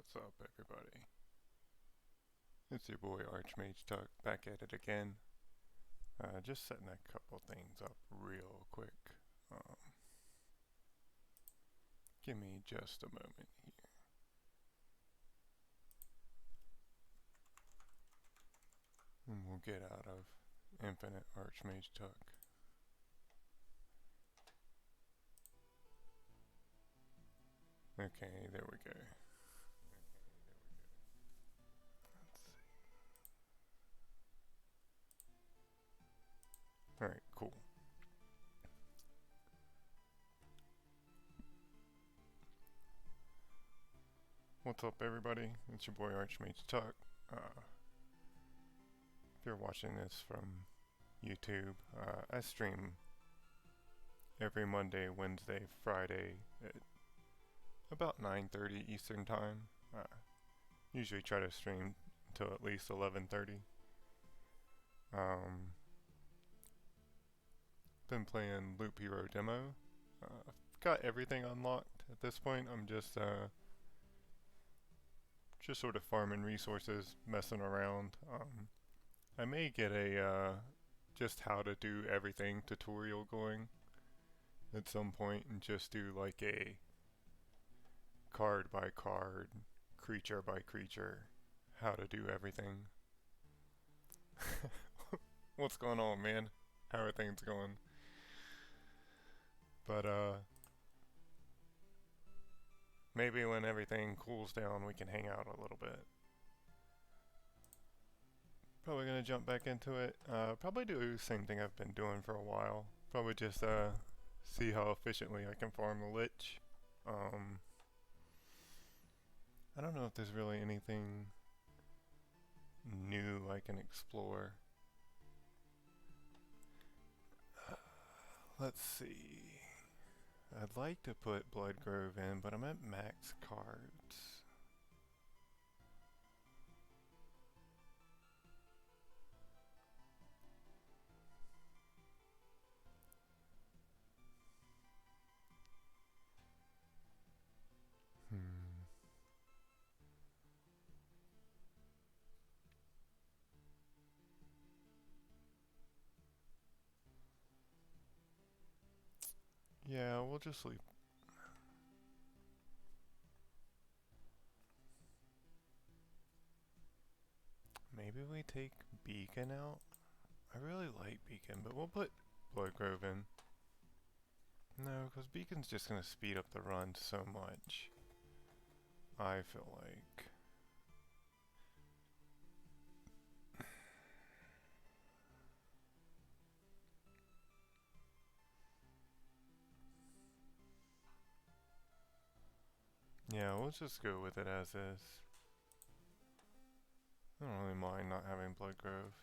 What's up, everybody? It's your boy Archmage Tuck back at it again. Just setting a couple things up real quick. Give me just a moment here. And we'll get out of Infinite Archmage Tuck. Okay, there we go. Let's see. Alright, cool. What's up, everybody? It's your boy Archmage Tuck. If you're watching this from YouTube, I stream every Monday, Wednesday, Friday at about 9:30 Eastern Time. Usually try to stream until at least 11:30. Been playing Loop Hero demo. I've got everything unlocked at this point. I'm just sort of farming resources, messing around. I may get a just how to do everything tutorial going at some point and just do like a card by card, creature by creature, how to do everything. What's going on, man? How are things going? But maybe when everything cools down we can hang out a little bit. Probably gonna jump back into it. Probably do the same thing I've been doing for a while. Probably just see how efficiently I can farm the Lich. I don't know if there's really anything new I can explore. Let's see. I'd like to put Bloodgrove in, but I'm at max cards. Yeah, we'll just leave. Maybe we take Beacon out? I really like Beacon, but we'll put Bloodgrove in. No, because Beacon's just going to speed up the run so much. I feel like. Yeah, we'll just go with it as is. I don't really mind not having Bloodgrove.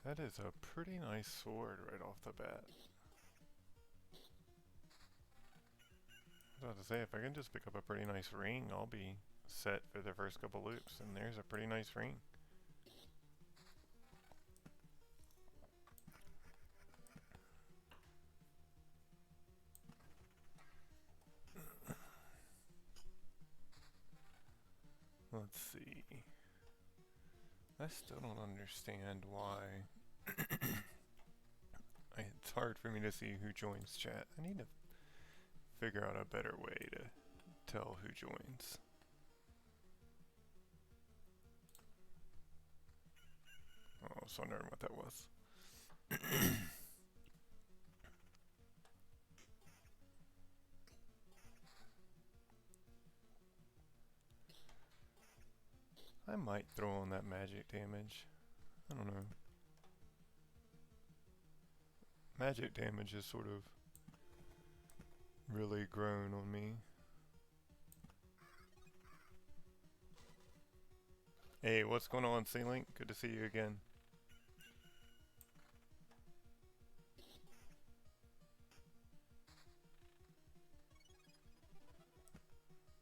That is a pretty nice sword right off the bat. I was about to say, if I can just pick up a pretty nice ring, I'll be set for the first couple loops, and there's a pretty nice ring. Let's see. I still don't understand why it's hard for me to see who joins chat. I need to figure out a better way to tell who joins. Oh, I was wondering what that was. I might throw on that magic damage. I don't know. Magic damage has sort of really grown on me. Hey, what's going on, C-Link? Good to see you again.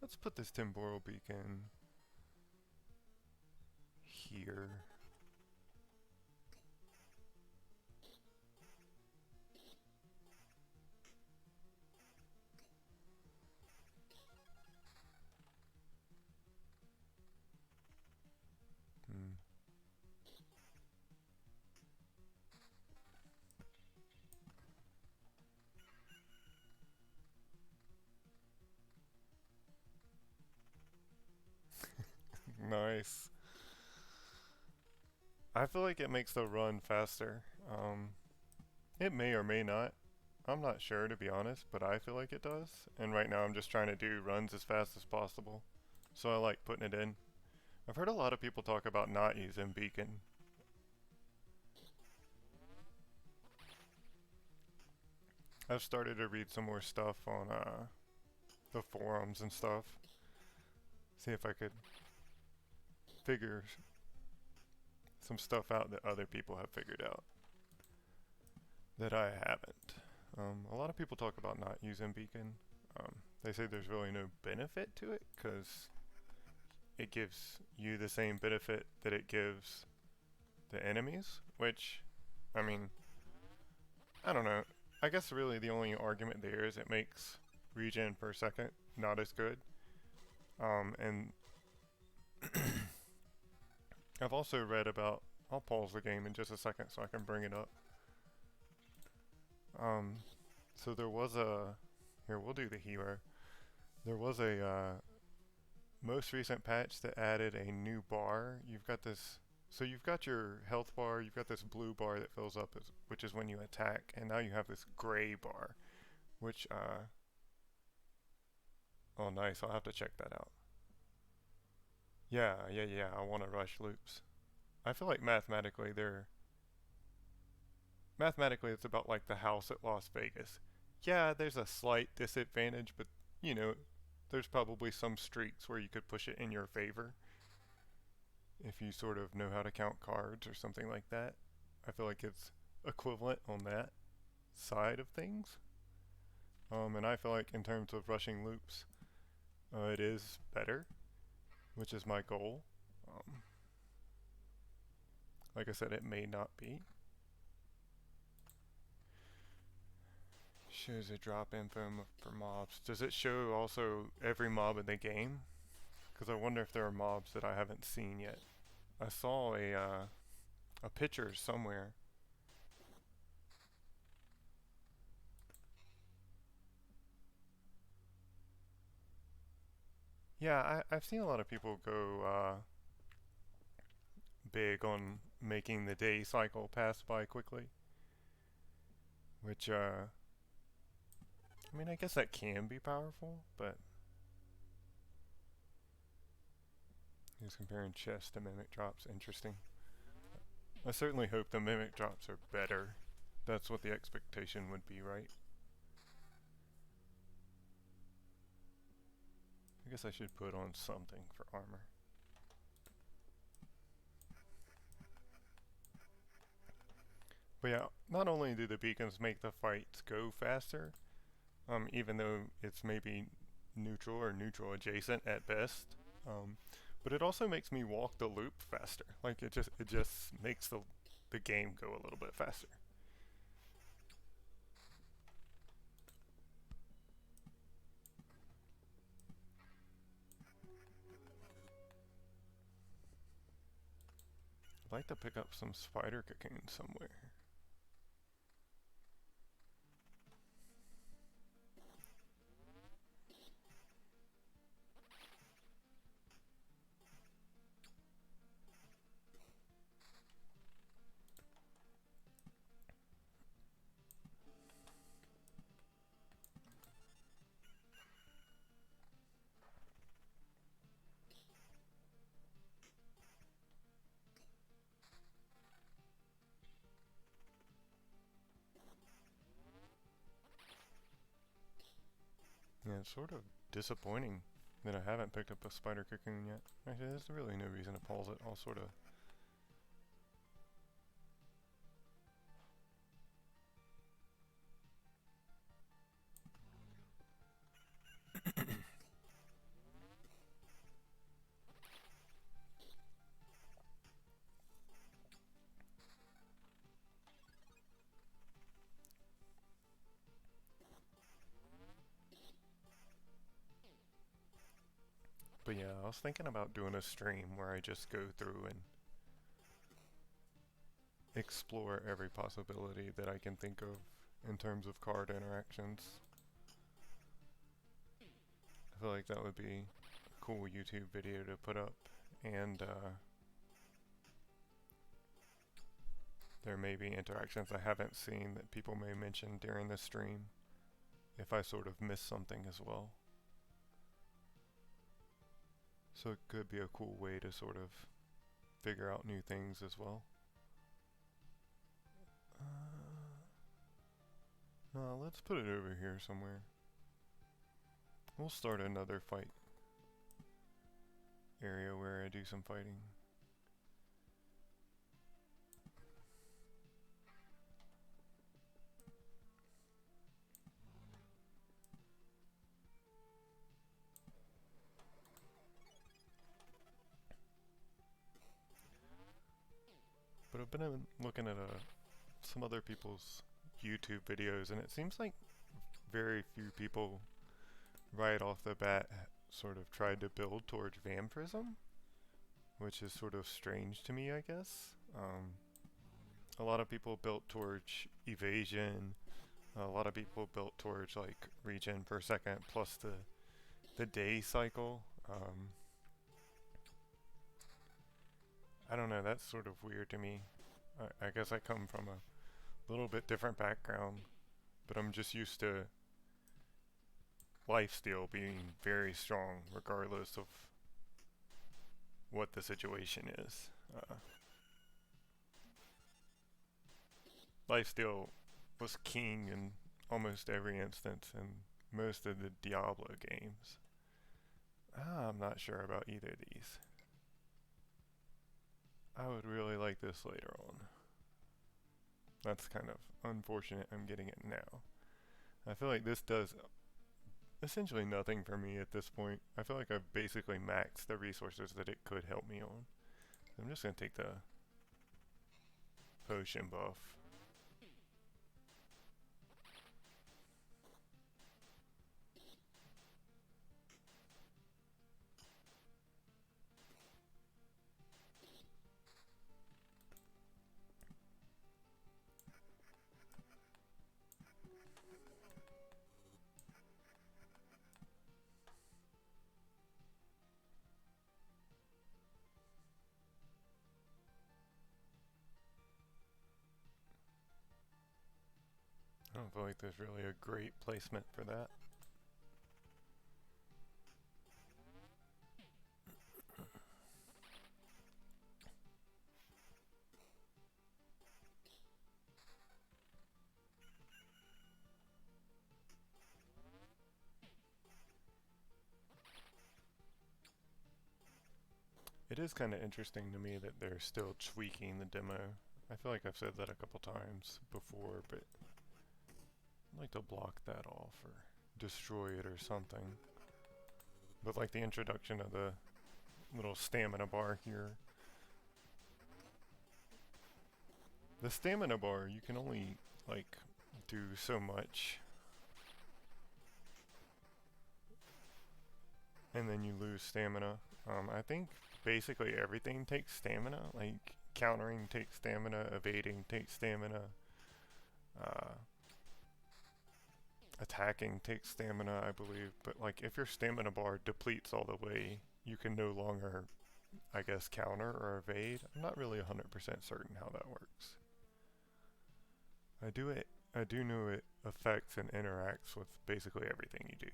Let's put this temporal beacon here. Hmm. Nice. I feel like it makes the run faster. It may or may not. I'm not sure to be honest, but I feel like it does. And right now I'm just trying to do runs as fast as possible. So I like putting it in. I've heard a lot of people talk about not using beacon. I've started to read some more stuff on the forums and stuff. See if I could figure some stuff out that other people have figured out that I haven't. A lot of people talk about not using beacon. They say there's really no benefit to it because it gives you the same benefit that it gives the enemies, which, I mean, I don't know. I guess really the only argument there is it makes regen per second not as good. And I've also read about, I'll pause the game in just a second so I can bring it up. So there was a, here we'll do the hero. There was a most recent patch that added a new bar. You've got this, so you've got your health bar, you've got this blue bar that fills up, which is when you attack, and now you have this gray bar, which, oh nice, I'll have to check that out. Yeah, I want to rush loops. I feel like mathematically it's about like the house at Las Vegas. Yeah, there's a slight disadvantage, but you know, there's probably some streaks where you could push it in your favor if you sort of know how to count cards or something like that. I feel like it's equivalent on that side of things. And I feel like in terms of rushing loops, it is better, which is my goal. Um, like I said, it may not be. Shows a drop info for mobs. Does it show also every mob in the game? Because I wonder if there are mobs that I haven't seen yet. I saw a picture somewhere. Yeah, I've seen a lot of people go big on making the day cycle pass by quickly. Which, I mean, I guess that can be powerful, but he's comparing chests to mimic drops. Interesting. I certainly hope the mimic drops are better. That's what the expectation would be, right? I guess I should put on something for armor. But yeah, not only do the beacons make the fights go faster, even though it's maybe neutral or neutral adjacent at best, but it also makes me walk the loop faster. Like it just makes the game go a little bit faster. I'd like to pick up some spider cocoons somewhere. Yeah, it's sort of disappointing that I haven't picked up a spider cocoon yet. Actually, there's really no reason to pause it. I'll sort of... But yeah, I was thinking about doing a stream where I just go through and explore every possibility that I can think of in terms of card interactions. I feel like that would be a cool YouTube video to put up, and there may be interactions I haven't seen that people may mention during the stream if I sort of miss something as well. So it could be a cool way to sort of figure out new things as well. No, let's put it over here somewhere. We'll start another fight area where I do some fighting. But I've been looking at some other people's YouTube videos, and it seems like very few people right off the bat sort of tried to build towards vampirism, which is sort of strange to me, I guess. A lot of people built towards evasion. A lot of people built towards like regen per second plus the day cycle. I don't know, that's sort of weird to me. I guess I come from a little bit different background, but I'm just used to lifesteal being very strong regardless of what the situation is. Lifesteal was king in almost every instance in most of the Diablo games. I'm not sure about either of these. I would really like this later on. That's kind of unfortunate I'm getting it now. I feel like this does essentially nothing for me at this point. I feel like I've basically maxed the resources that it could help me on. So I'm just going to take the potion buff. I don't feel like there's really a great placement for that. It is kind of interesting to me that they're still tweaking the demo. I feel like I've said that a couple times before, but I'd like to block that off or destroy it or something. But like the introduction of the little stamina bar here. The stamina bar, you can only like do so much. And then you lose stamina. I think basically everything takes stamina, like countering takes stamina, evading takes stamina, attacking takes stamina, I believe. But like if your stamina bar depletes all the way, you can no longer, I guess, counter or evade. I'm not really 100% certain how that works. I do know it affects and interacts with basically everything you do.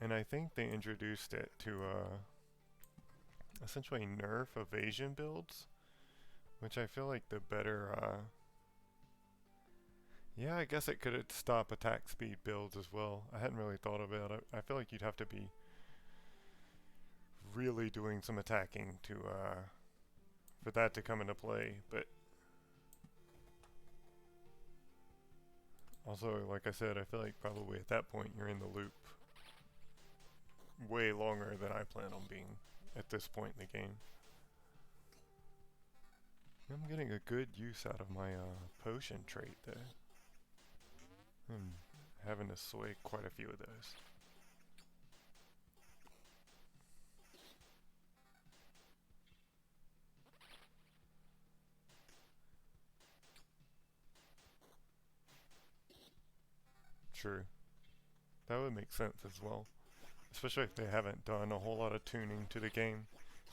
And I think they introduced it to essentially nerf evasion builds, which I feel like the better, yeah, I guess it could stop attack speed builds as well. I hadn't really thought about it. I feel like you'd have to be really doing some attacking to, for that to come into play, but also, like I said, I feel like probably at that point you're in the loop way longer than I plan on being at this point in the game. I'm getting a good use out of my potion trait though. I'm having to sway quite a few of those. True. That would make sense as well. Especially if they haven't done a whole lot of tuning to the game.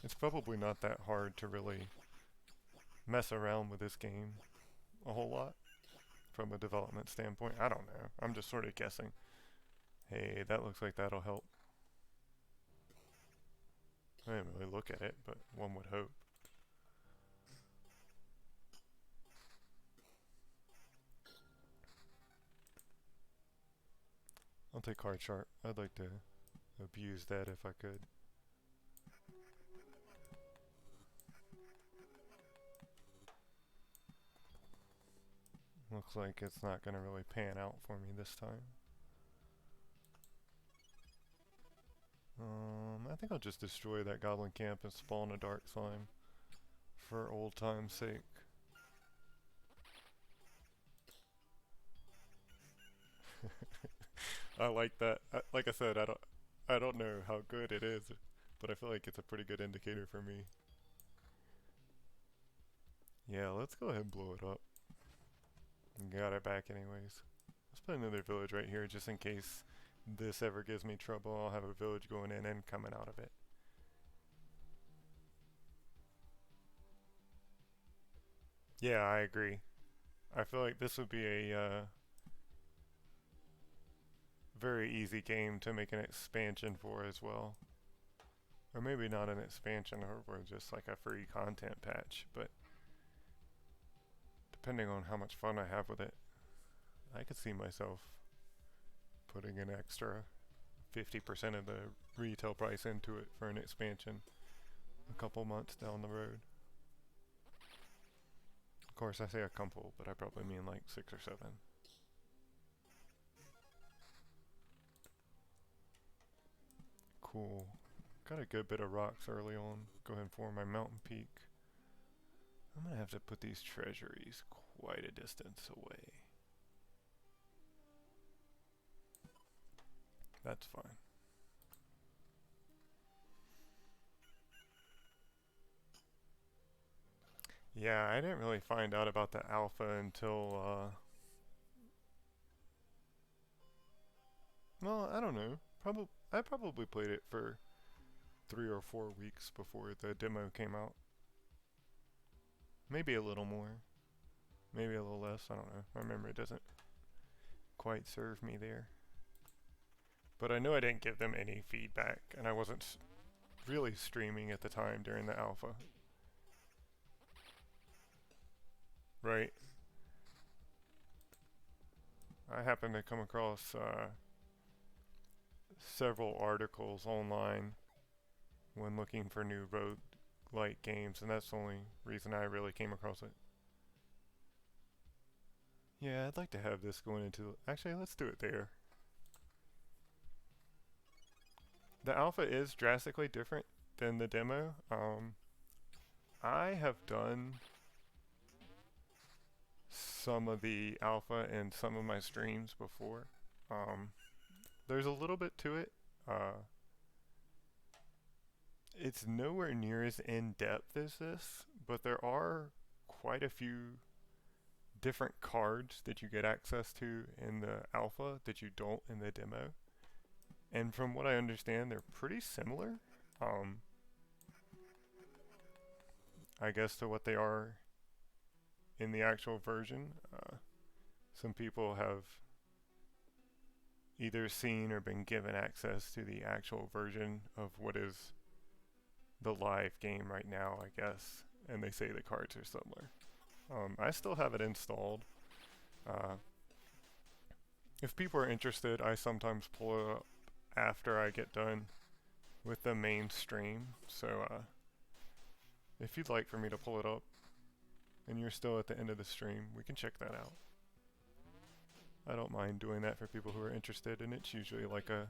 It's probably not that hard to really mess around with this game a whole lot from a development standpoint. I don't know. I'm just sort of guessing. Hey, that looks like that'll help. I didn't really look at it, but one would hope. I'll take card sharp. I'd like to abuse that if I could. Looks like it's not going to really pan out for me this time. I think I'll just destroy that goblin camp and spawn a dark slime for old time's sake. I like that. Like I said, I don't know how good it is, but I feel like it's a pretty good indicator for me. Yeah, let's go ahead and blow it up. Got it back anyways. Let's put another village right here just in case this ever gives me trouble. I'll have a village going in and coming out of it. Yeah, I agree. I feel like this would be a very easy game to make an expansion for as well. Or maybe not an expansion, or just like a free content patch, but depending on how much fun I have with it, I could see myself putting an extra 50% of the retail price into it for an expansion a couple months down the road. Of course, I say a couple, but I probably mean like 6 or 7. Cool. Got a good bit of rocks early on. Go ahead and form my mountain peak. I'm gonna have to put these treasuries quite a distance away. That's fine. Yeah, I didn't really find out about the alpha until, well, I don't know. I probably played it for 3 or 4 weeks before the demo came out. Maybe a little more. Maybe a little less. I don't know. My memory doesn't quite serve me there. But I know I didn't give them any feedback, and I wasn't really streaming at the time during the alpha. Right. I happened to come across several articles online when looking for new Rogue-lite games, and that's the only reason I really came across it. Yeah, I'd like to have this going into... Actually, let's do it there. The alpha is drastically different than the demo. I have done some of the alpha in some of my streams before. There's a little bit to it. It's nowhere near as in-depth as this, but there are quite a few different cards that you get access to in the alpha that you don't in the demo. And from what I understand, they're pretty similar. I guess to what they are in the actual version. Some people have either seen or been given access to the actual version of what is the live game right now, I guess, and they say the cards are similar. I still have it installed. If people are interested, I sometimes pull it up after I get done with the main stream, so if you'd like for me to pull it up and you're still at the end of the stream, we can check that out. I don't mind doing that for people who are interested, and it's usually like a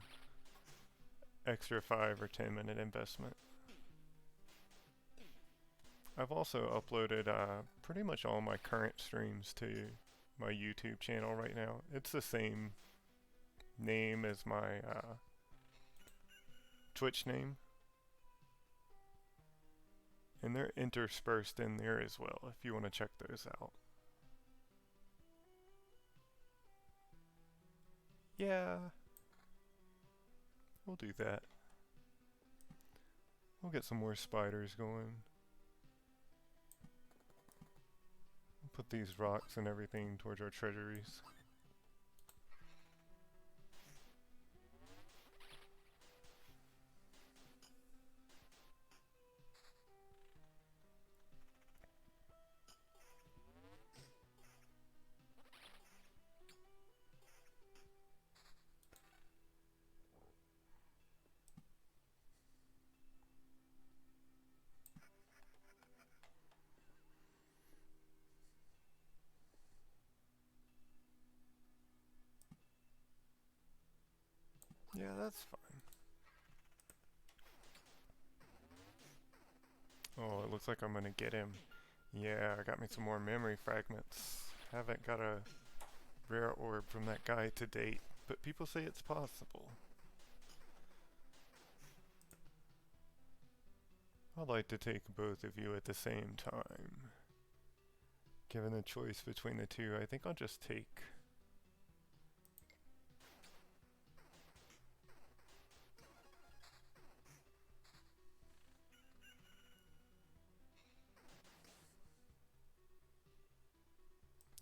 extra 5 or 10 minute investment. I've also uploaded pretty much all my current streams to my YouTube channel right now. It's the same name as my Twitch name. And they're interspersed in there as well if you want to check those out. Yeah, we'll do that. We'll get some more spiders going. We'll put these rocks and everything towards our treasuries. Yeah, that's fine. Oh, it looks like I'm gonna get him. Yeah, I got me some more memory fragments. Haven't got a rare orb from that guy to date, but people say it's possible. I'd like to take both of you at the same time. Given the choice between the two, I think I'll just take...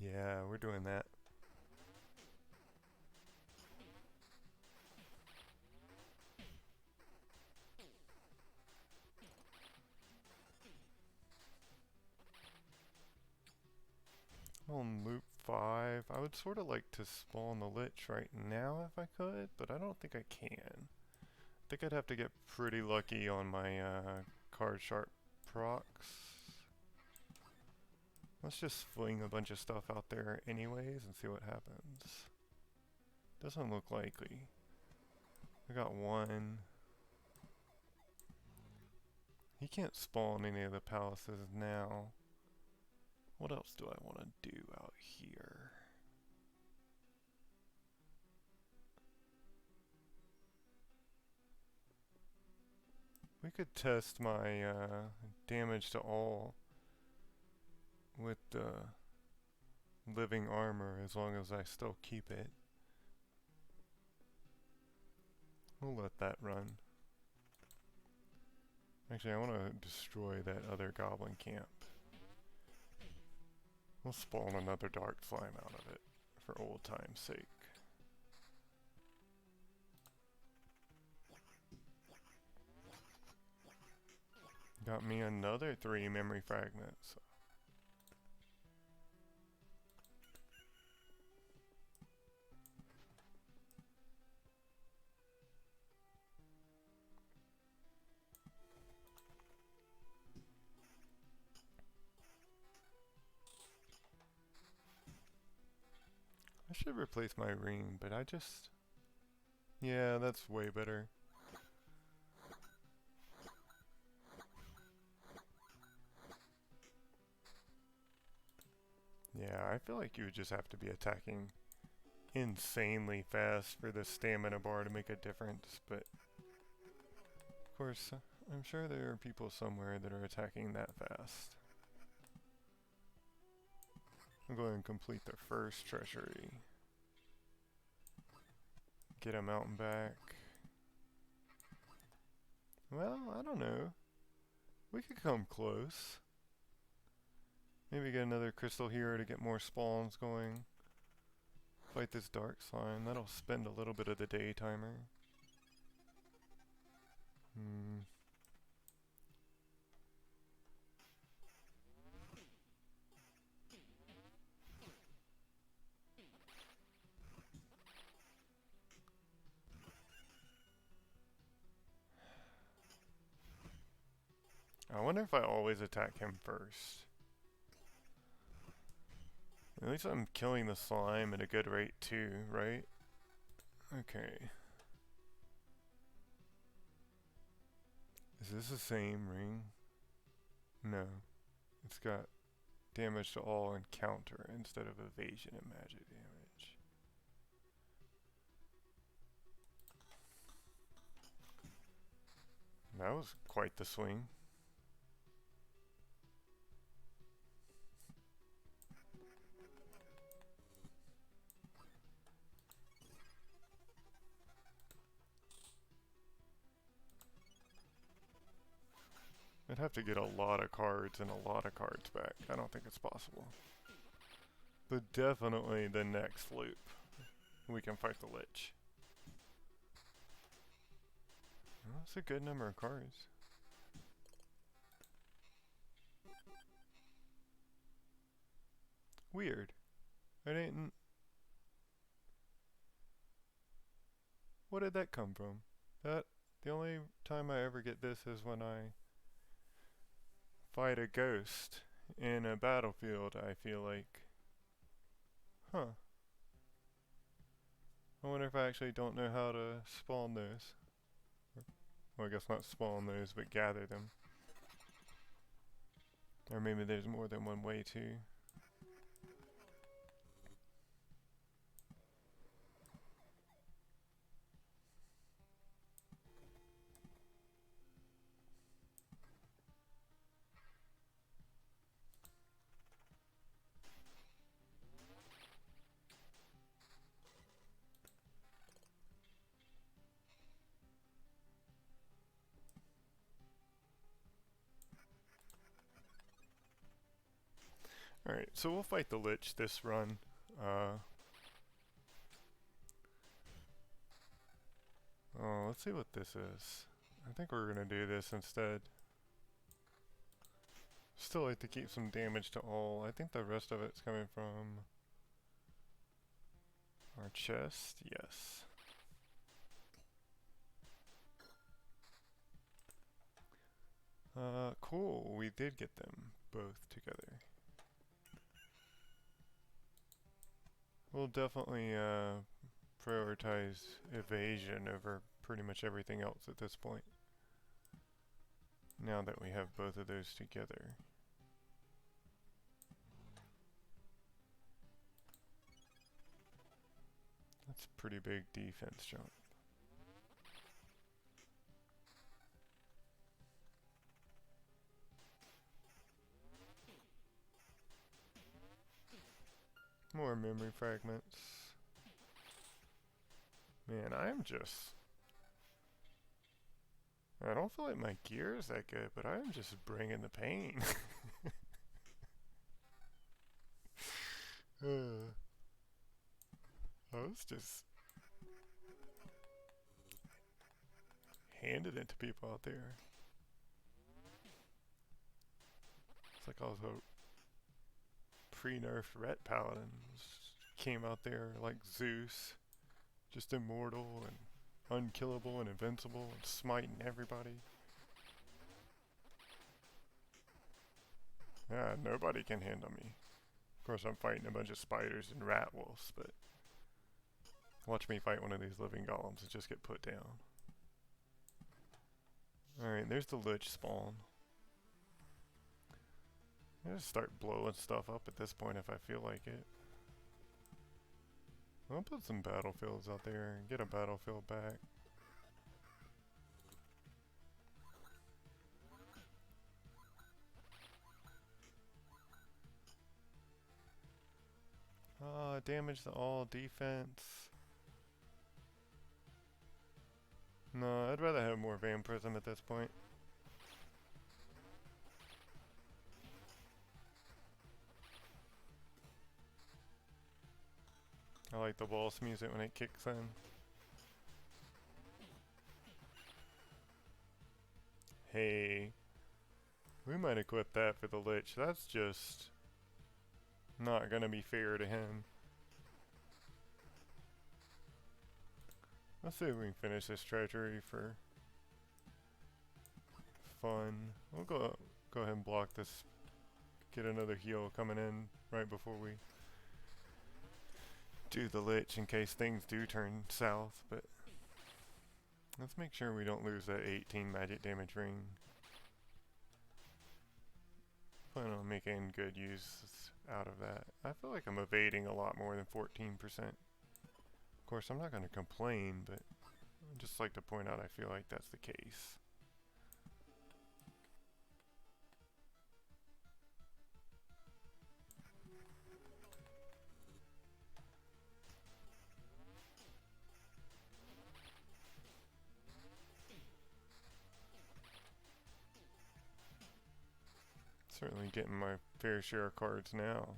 Yeah, we're doing that. On loop 5, I would sort of like to spawn the Lich right now if I could, but I don't think I can. I think I'd have to get pretty lucky on my card sharp procs. Let's just fling a bunch of stuff out there anyways and see what happens. Doesn't look likely. I got one. He can't spawn any of the palaces now. What else do I want to do out here? We could test my damage to all with the living armor as long as I still keep it. We'll let that run. Actually, I want to destroy that other goblin camp. We'll spawn another dark slime out of it for old time's sake. Got me another 3 memory fragments. I should replace my ring, but I just... Yeah, that's way better. Yeah, I feel like you would just have to be attacking insanely fast for the stamina bar to make a difference, but of course, I'm sure there are people somewhere that are attacking that fast. I'm going to complete the first treasury. Get a mountain back. Well, I don't know. We could come close. Maybe get another crystal here to get more spawns going. Fight this dark slime. That'll spend a little bit of the day timer. I wonder if I always attack him first. At least I'm killing the slime at a good rate too, right? Okay. Is this the same ring? No. It's got damage to all and counter instead of evasion and magic damage. That was quite the swing. I'd have to get a lot of cards and a lot of cards back. I don't think it's possible. But definitely the next loop, we can fight the Lich. Well, that's a good number of cards. Weird. I didn't... What did that come from? The only time I ever get this is when I fight a ghost in a battlefield, I feel like. Huh. I wonder if I actually don't know how to spawn those. Well, I guess not spawn those, but gather them. Or maybe there's more than one way too. Alright, so we'll fight the Lich this run. Oh, let's see what this is. I think we're gonna do this instead. Still like to keep some damage to all. I think the rest of it's coming from our chest. Yes. Cool. We did get them both together. We'll definitely prioritize evasion over pretty much everything else at this point. Now that we have both of those together. That's a pretty big defense jump. More memory fragments. Man, I don't feel like my gear is that good, but I'm just bringing the pain. I was just handing it to people out there. It's like I was a pre-nerfed ret paladin. Came out there like Zeus, just immortal and unkillable and invincible and smiting everybody. Yeah, nobody can handle me. Of course, I'm fighting a bunch of spiders and rat wolves, but watch me fight one of these living golems and just get put down. Alright, there's the Lich spawn. I'll just start blowing stuff up at this point if I feel like it. I'll put some battlefields out there and get a battlefield back. Damage to all defense. No, I'd rather have more vampirism at this point. I like the boss music when it kicks in. Hey, we might equip that for the Lich. That's just not gonna be fair to him. Let's see if we can finish this treasury for fun. We'll go ahead and block this. Get another heal coming in right before we do the Lich in case things do turn south, but let's make sure we don't lose that 18 magic damage ring. Plan on making good use out of that. I feel like I'm evading a lot more than 14%. Of course, I'm not going to complain, but I'd just like to point out I feel like that's the case. certainly getting my fair share of cards now.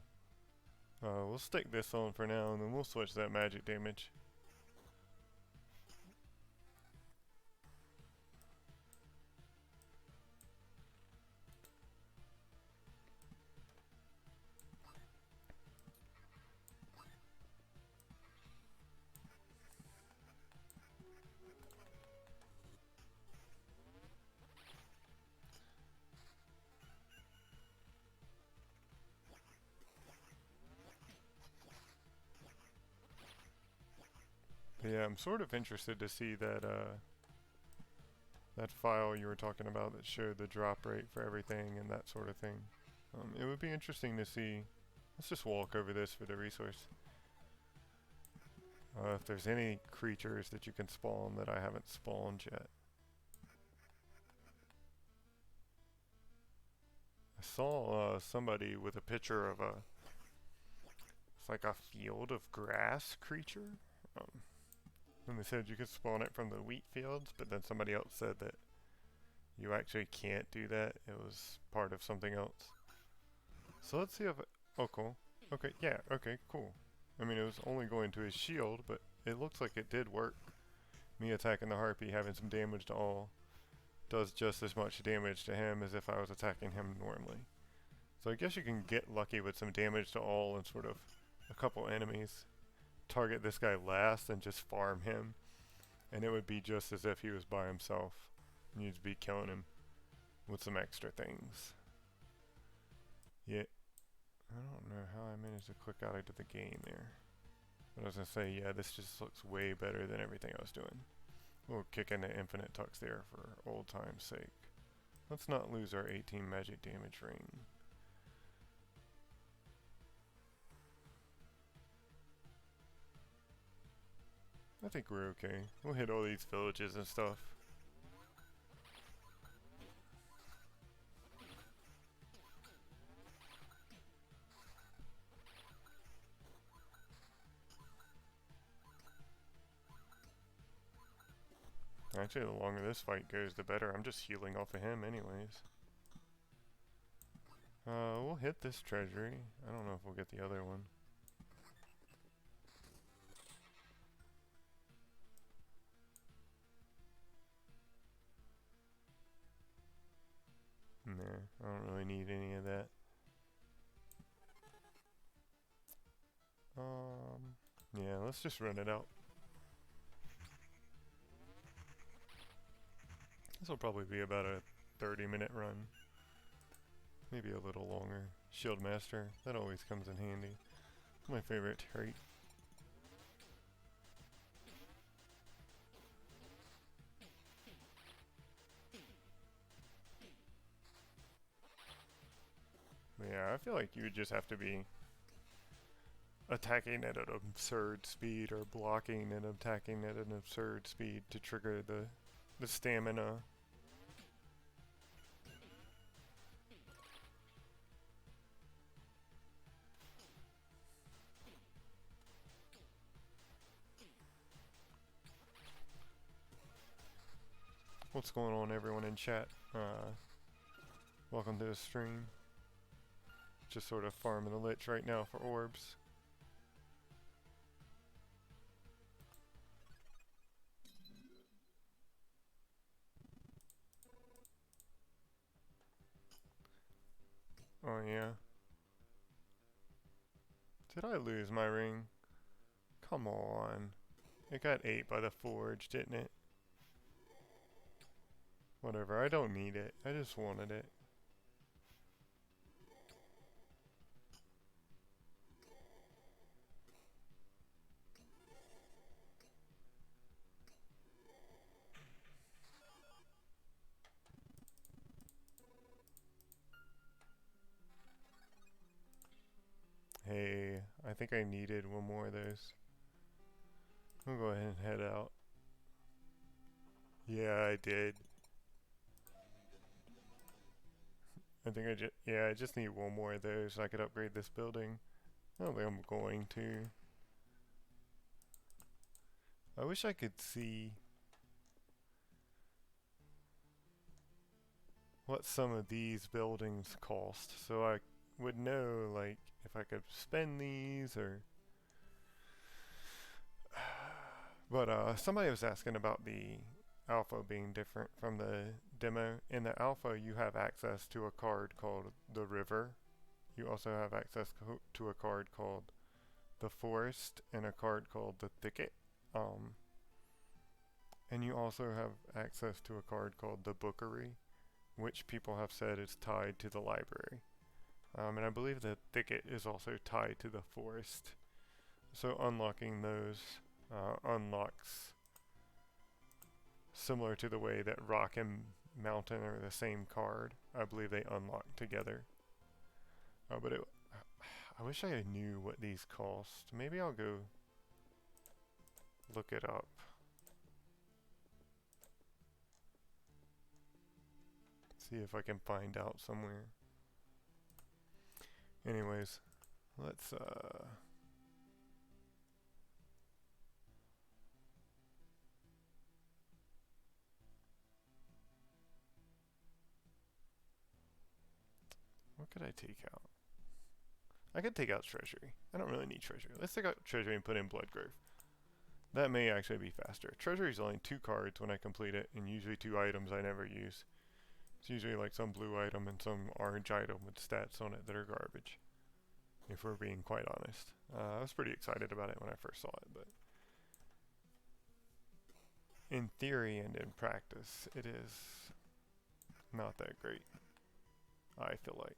We'll stick this on for now, and then we'll switch that magic damage. But yeah, I'm sort of interested to see that that file you were talking about that showed the drop rate for everything and that sort of thing. It would be interesting to see. Let's just walk over this for the resource. If there's any creatures that you can spawn that I haven't spawned yet. I saw somebody with a picture of it's like a field of grass creature. And they said you could spawn it from the wheat fields, but then somebody else said that you actually can't do that. It was part of something else. So let's see if oh, cool. Okay, yeah, okay, cool. I mean, it was only going to his shield, but it looks like it did work. Me attacking the harpy, having some damage to all, does just as much damage to him as if I was attacking him normally. So I guess you can get lucky with some damage to all and sort of a couple enemies. Target this guy last and just farm him, and it would be just as if he was by himself. And you'd be killing him with some extra things. Yeah, I don't know how I managed to click out of the game there. But I was gonna say, yeah, this just looks way better than everything I was doing. We'll kick in the infinite tux there for old time's sake. Let's not lose our 18 magic damage ring. I think we're okay. We'll hit all these villages and stuff. Actually, the longer this fight goes, the better. I'm just healing off of him anyways. We'll hit this treasury. I don't know if we'll get the other one. Nah, I don't really need any of that. Yeah, let's just run it out. This will probably be about a 30-minute run. Maybe a little longer. Shield Master, that always comes in handy. My favorite trait. But yeah, I feel like you would just have to be attacking at an absurd speed or blocking and attacking at an absurd speed to trigger the stamina. What's going on, everyone in chat? Welcome to the stream. Just sort of farming the lich right now for orbs. Oh yeah. Did I lose my ring? Come on. It got ate by the forge, didn't it? Whatever, I don't need it. I just wanted it. Hey, I think I needed one more of those. I'll go ahead and head out. Yeah, I did. I just need one more of those so I could upgrade this building. I don't think I'm going to. I wish I could see. what some of these buildings cost, so I would know like if I could spend these or. But somebody was asking about the alpha being different from the demo. In the alpha, you have access to a card called the River. You also have access to a card called the Forest and a card called the Thicket. And you also have access to a card called the Bookery, which people have said is tied to the library. And I believe the Thicket is also tied to the Forest. So unlocking those unlocks similar to the way that Rock and Mountain are the same card. I believe they unlock together. But I wish I knew what these cost. Maybe I'll go look it up. See if I can find out somewhere. Anyways, let's what could I take out? I could take out Treasury. I don't really need Treasury. Let's take out Treasury and put in Bloodgrove. That may actually be faster. Treasury's only 2 cards when I complete it, and usually 2 items I never use. It's usually like some blue item and some orange item with stats on it that are garbage, if we're being quite honest. I was pretty excited about it when I first saw it, but in theory and in practice, it is not that great, I feel like.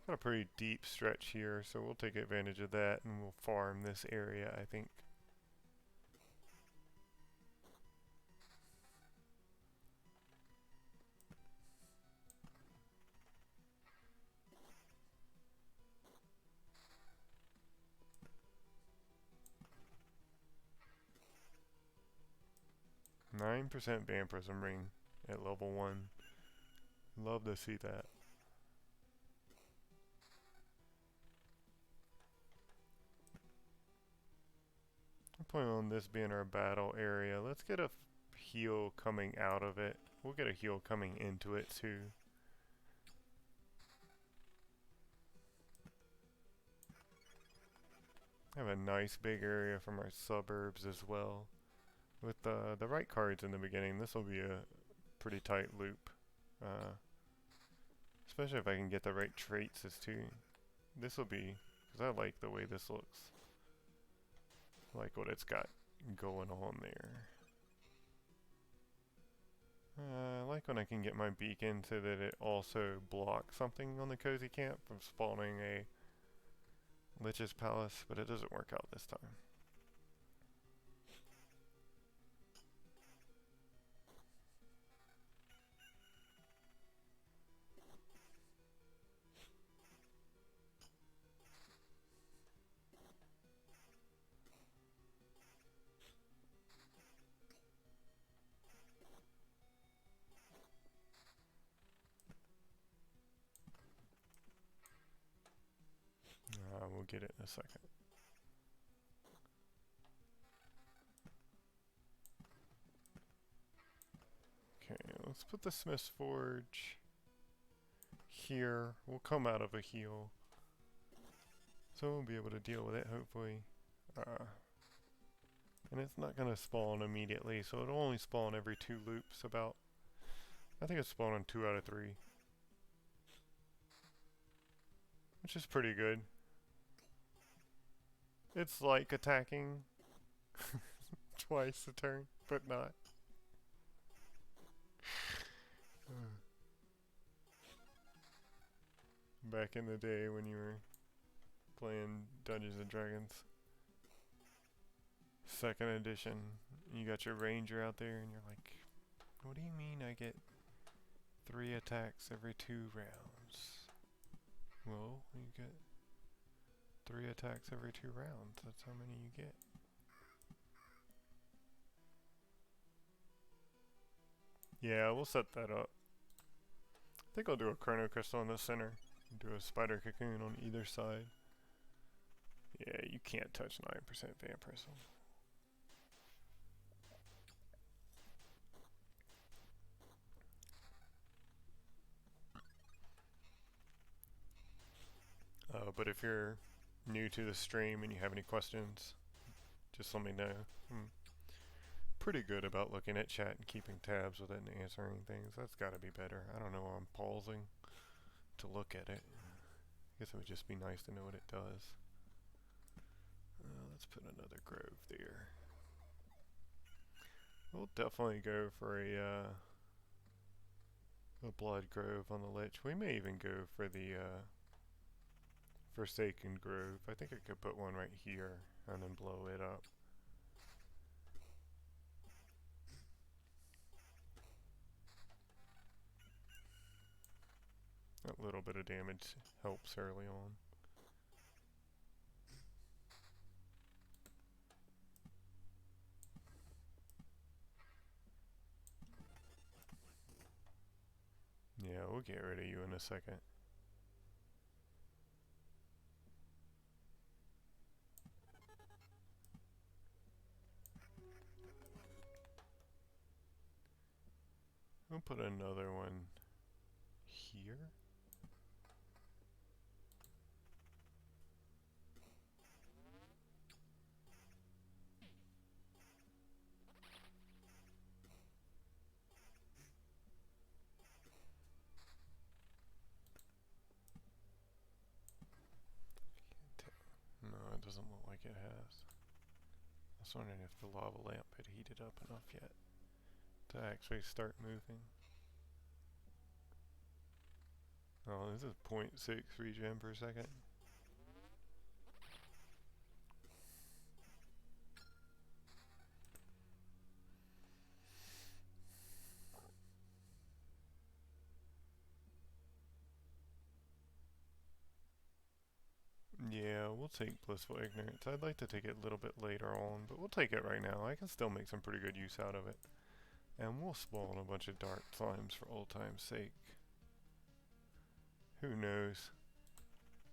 Got a pretty deep stretch here, so we'll take advantage of that and we'll farm this area, I think. %9% vampirism ring at level 1. Love to see that. I'm planning on this being our battle area. Let's get a heal coming out of it. We'll get a heal coming into it too. Have a nice big area from our suburbs as well. With the right cards in the beginning, this will be a pretty tight loop. Especially if I can get the right traits as too. This will be, because I like the way this looks. I like what it's got going on there. I like when I can get my beacon so that it also blocks something on the cozy camp from spawning a Lich's Palace, but it doesn't work out this time. We'll get it in a second. Okay, let's put the Smith's Forge here. We'll come out of a heal, so we'll be able to deal with it hopefully. And it's not going to spawn immediately, so it'll only spawn every 2 loops about. I think it's spawning 2 out of 3. Which is pretty good. It's like attacking twice a turn, but not. Back in the day when you were playing Dungeons and Dragons 2nd edition, you got your ranger out there and you're like, what do you mean I get 3 attacks every 2 rounds? Well, you get 3 attacks every 2 rounds. That's how many you get. Yeah, we'll set that up. I think I'll do a Chrono Crystal in the center. Do a Spider Cocoon on either side. Yeah, you can't touch 9% vampirism. But if you're new to the stream and you have any questions, just let me know. I'm pretty good about looking at chat and keeping tabs with it and answering things. That's got to be better. I don't know why I'm pausing to look at it. I guess it would just be nice to know what it does. Let's put another grove there. We'll definitely go for a blood grove on the lich. We may even go for the Forsaken Grove. I think I could put one right here and then blow it up. That little bit of damage helps early on. Yeah, we'll get rid of you in a second. We'll put another one here. No, it doesn't look like it has. I was wondering if the lava lamp had heated up enough yet to actually start moving. Oh, this is 0.6 regen per second. Yeah, we'll take Blissful Ignorance. I'd like to take it a little bit later on, but we'll take it right now. I can still make some pretty good use out of it. And we'll spawn a bunch of dark slimes for old time's sake. Who knows?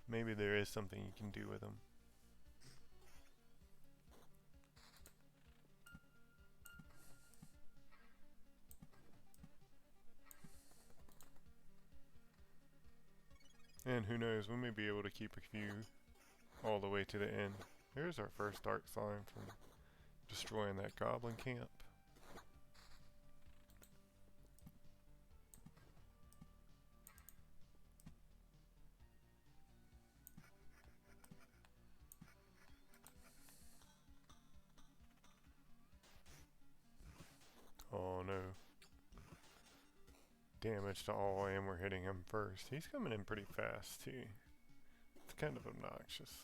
Maybe there is something you can do with them. And who knows, we may be able to keep a few all the way to the end. Here's our first dark slime from destroying that goblin camp. Oh no. Damage to all, and we're hitting him first. He's coming in pretty fast too. It's kind of obnoxious.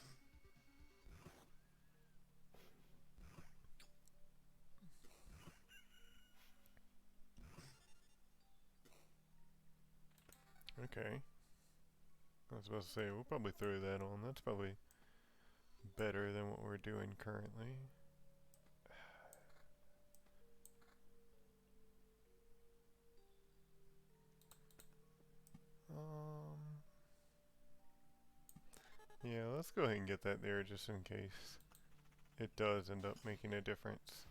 Okay. I was about to say, we'll probably throw that on. That's probably better than what we're doing currently. Yeah, let's go ahead and get that there just in case it does end up making a difference.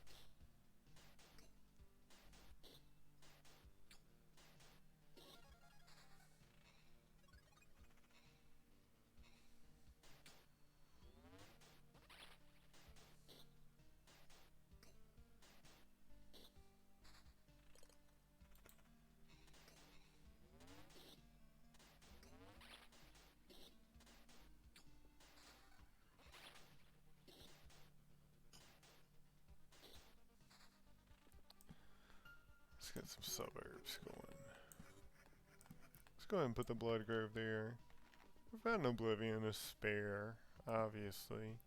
Let's get some suburbs going. Let's go ahead and put the blood grove there. We've got an oblivion to spare, obviously.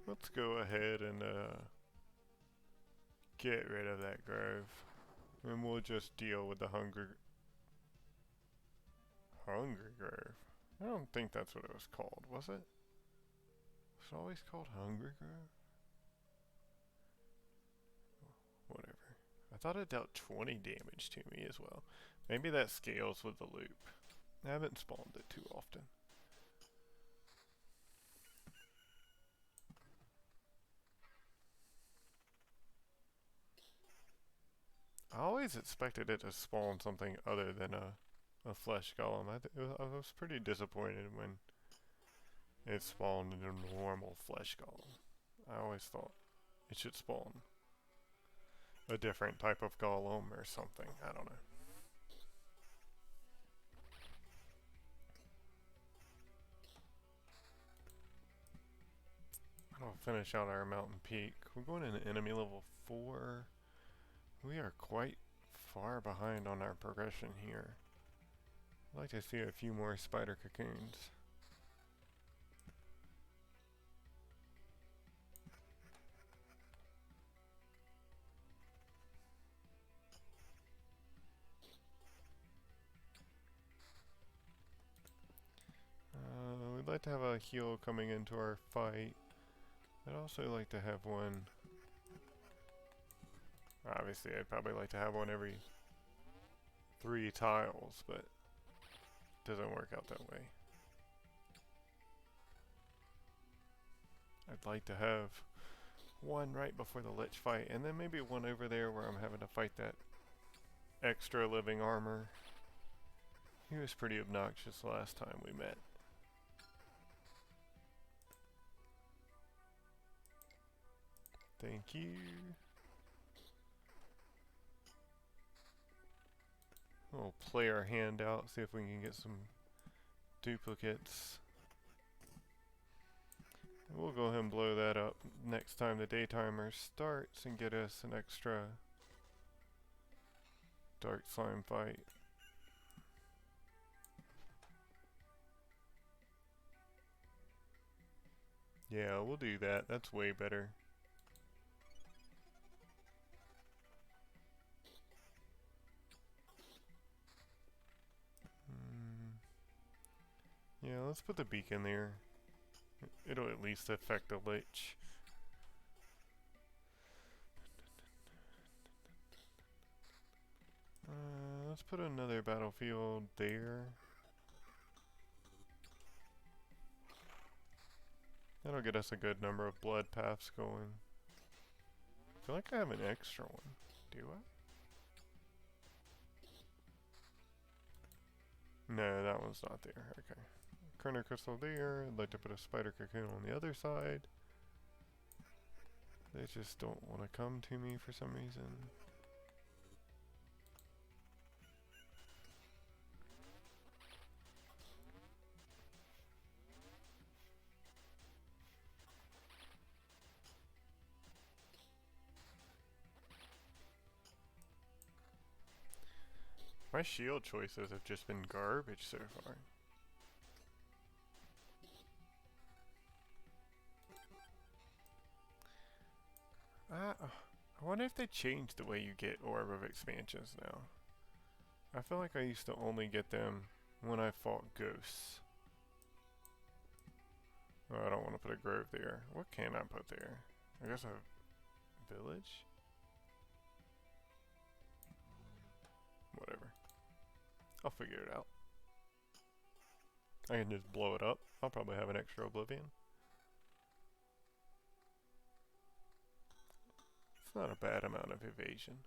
Let's go ahead and get rid of that grove. And we'll just deal with the Hungry Grove. I don't think that's what it was called, was it? Was it always called Hungry Grove? Whatever. I thought it dealt 20 damage to me as well. Maybe that scales with the loop. I haven't spawned it too often. I always expected it to spawn something other than a flesh golem. I was pretty disappointed when it spawned a normal flesh golem. I always thought it should spawn a different type of golem or something. I don't know. I'll finish out our mountain peak. We're going into enemy level 4. We are quite far behind on our progression here. I'd like to see a few more spider cocoons. We'd like to have a heal coming into our fight. I'd also like to have one. Obviously, I'd probably like to have one every 3 tiles, but it doesn't work out that way. I'd like to have one right before the Lich fight, and then maybe one over there where I'm having to fight that extra living armor. He was pretty obnoxious last time we met. Thank you. We'll play our hand out, see if we can get some duplicates. We'll go ahead and blow that up next time the day timer starts and get us an extra dark slime fight. Yeah, we'll do that. That's way better. Yeah, let's put the beacon there. It'll at least affect the Lich. Let's put another battlefield there. That'll get us a good number of blood paths going. I feel like I have an extra one. Do I? No, that one's not there. Okay. Kerner crystal there. I'd like to put a spider cocoon on the other side. They just don't want to come to me for some reason. My shield choices have just been garbage so far. I wonder if they changed the way you get Orb of Expansions now. I feel like I used to only get them when I fought ghosts. Oh, I don't want to put a grove there. What can I put there? I guess a village? Whatever. I'll figure it out. I can just blow it up. I'll probably have an extra Oblivion. It's not a bad amount of evasion.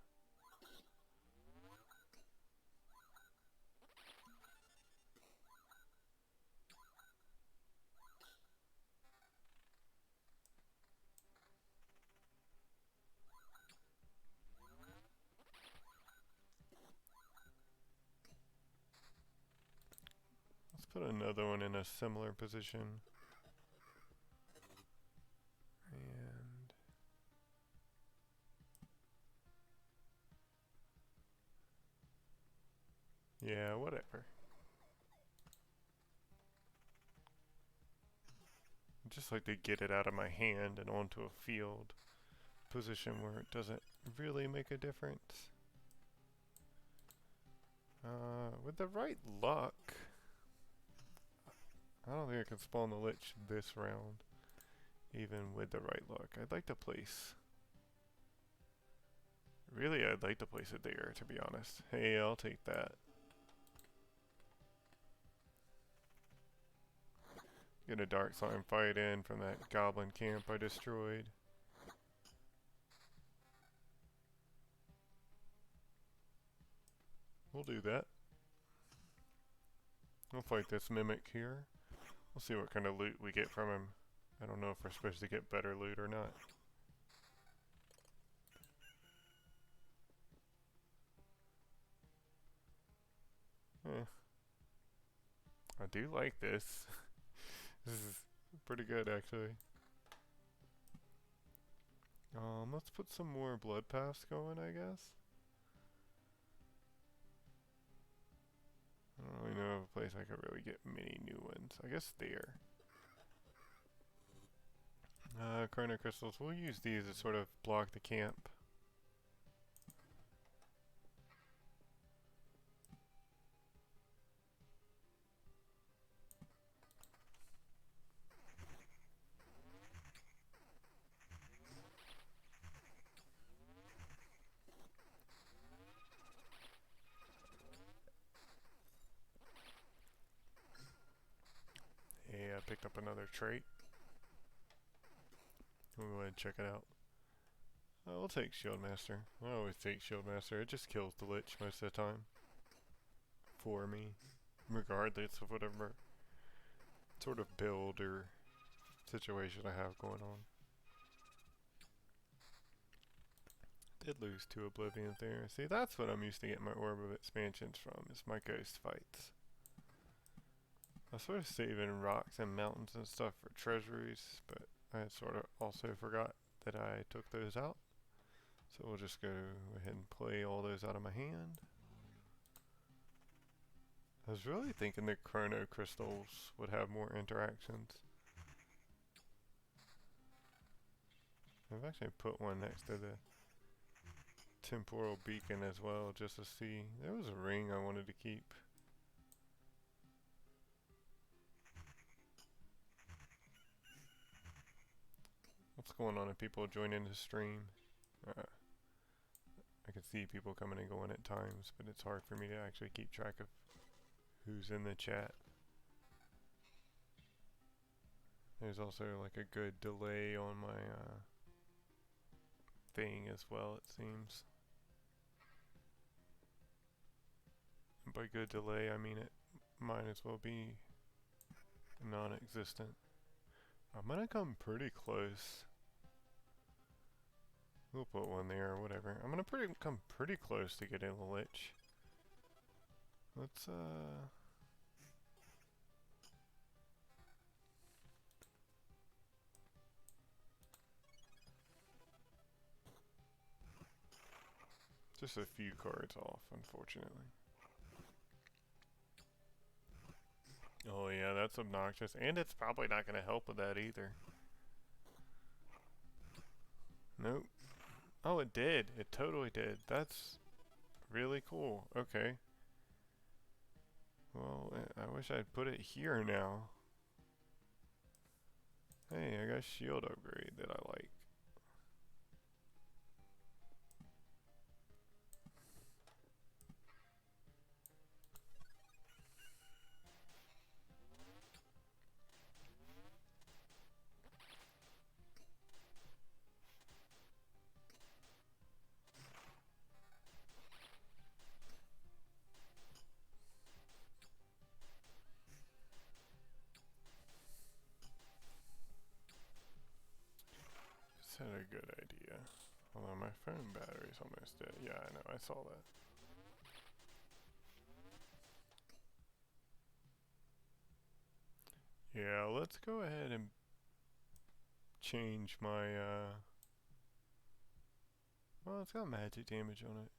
Let's put another one in a similar position. And yeah, whatever. I just like to get it out of my hand and onto a field position where it doesn't really make a difference. With the right luck, I don't think I can spawn the Lich this round, even with the right luck. I'd like to place... Really, I'd like to place it there, to be honest. Hey, I'll take that. Get a dark slime fight in from that goblin camp I destroyed. We'll do that. We'll fight this mimic here. We'll see what kind of loot we get from him. I don't know if we're supposed to get better loot or not. Eh. I do like this. This is pretty good, actually. Let's put some more blood paths going, I guess. I don't really know of a place I could really get many new ones. I guess there. Chrono crystals. We'll use these to sort of block the camp. Yeah, I picked up another trait. We'll go ahead and check it out. We'll take Shield Master. I always take Shield Master. It just kills the Lich most of the time. For me. Regardless of whatever sort of build or situation I have going on. Did lose 2 Oblivions there. See, that's what I'm used to getting my Orb of Expansions from, is my ghost fights. I was sort of saving rocks and mountains and stuff for treasuries, but I sort of also forgot that I took those out. So we'll just go ahead and play all those out of my hand. I was really thinking that Chrono Crystals would have more interactions. I've actually put one next to the Temporal Beacon as well, just to see. There was a ring I wanted to keep. What's going on if people joining the stream? I can see people coming and going at times, but it's hard for me to actually keep track of who's in the chat. There's also like a good delay on my thing as well, it seems. And by good delay, I mean it might as well be non-existent. I'm gonna come pretty close. We'll put one there or whatever. I'm gonna come pretty close to getting the Lich. Let's just a few cards off, unfortunately. Oh yeah, that's obnoxious. And it's probably not gonna help with that either. Nope. Oh, it did. It totally did. That's really cool. Okay. Well, I wish I'd put it here now. Hey, I got a shield upgrade that I like. Just had a good idea. Hold on, my phone battery's almost dead. Yeah, I know, I saw that. Yeah, let's go ahead and change my, well, it's got magic damage on it.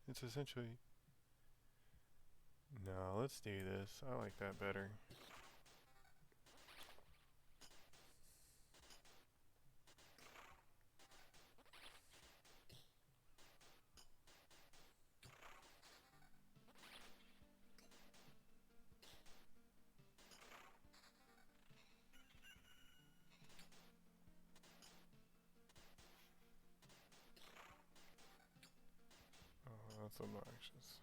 It's essentially... No, let's do this. I like that better. Oh, that's obnoxious.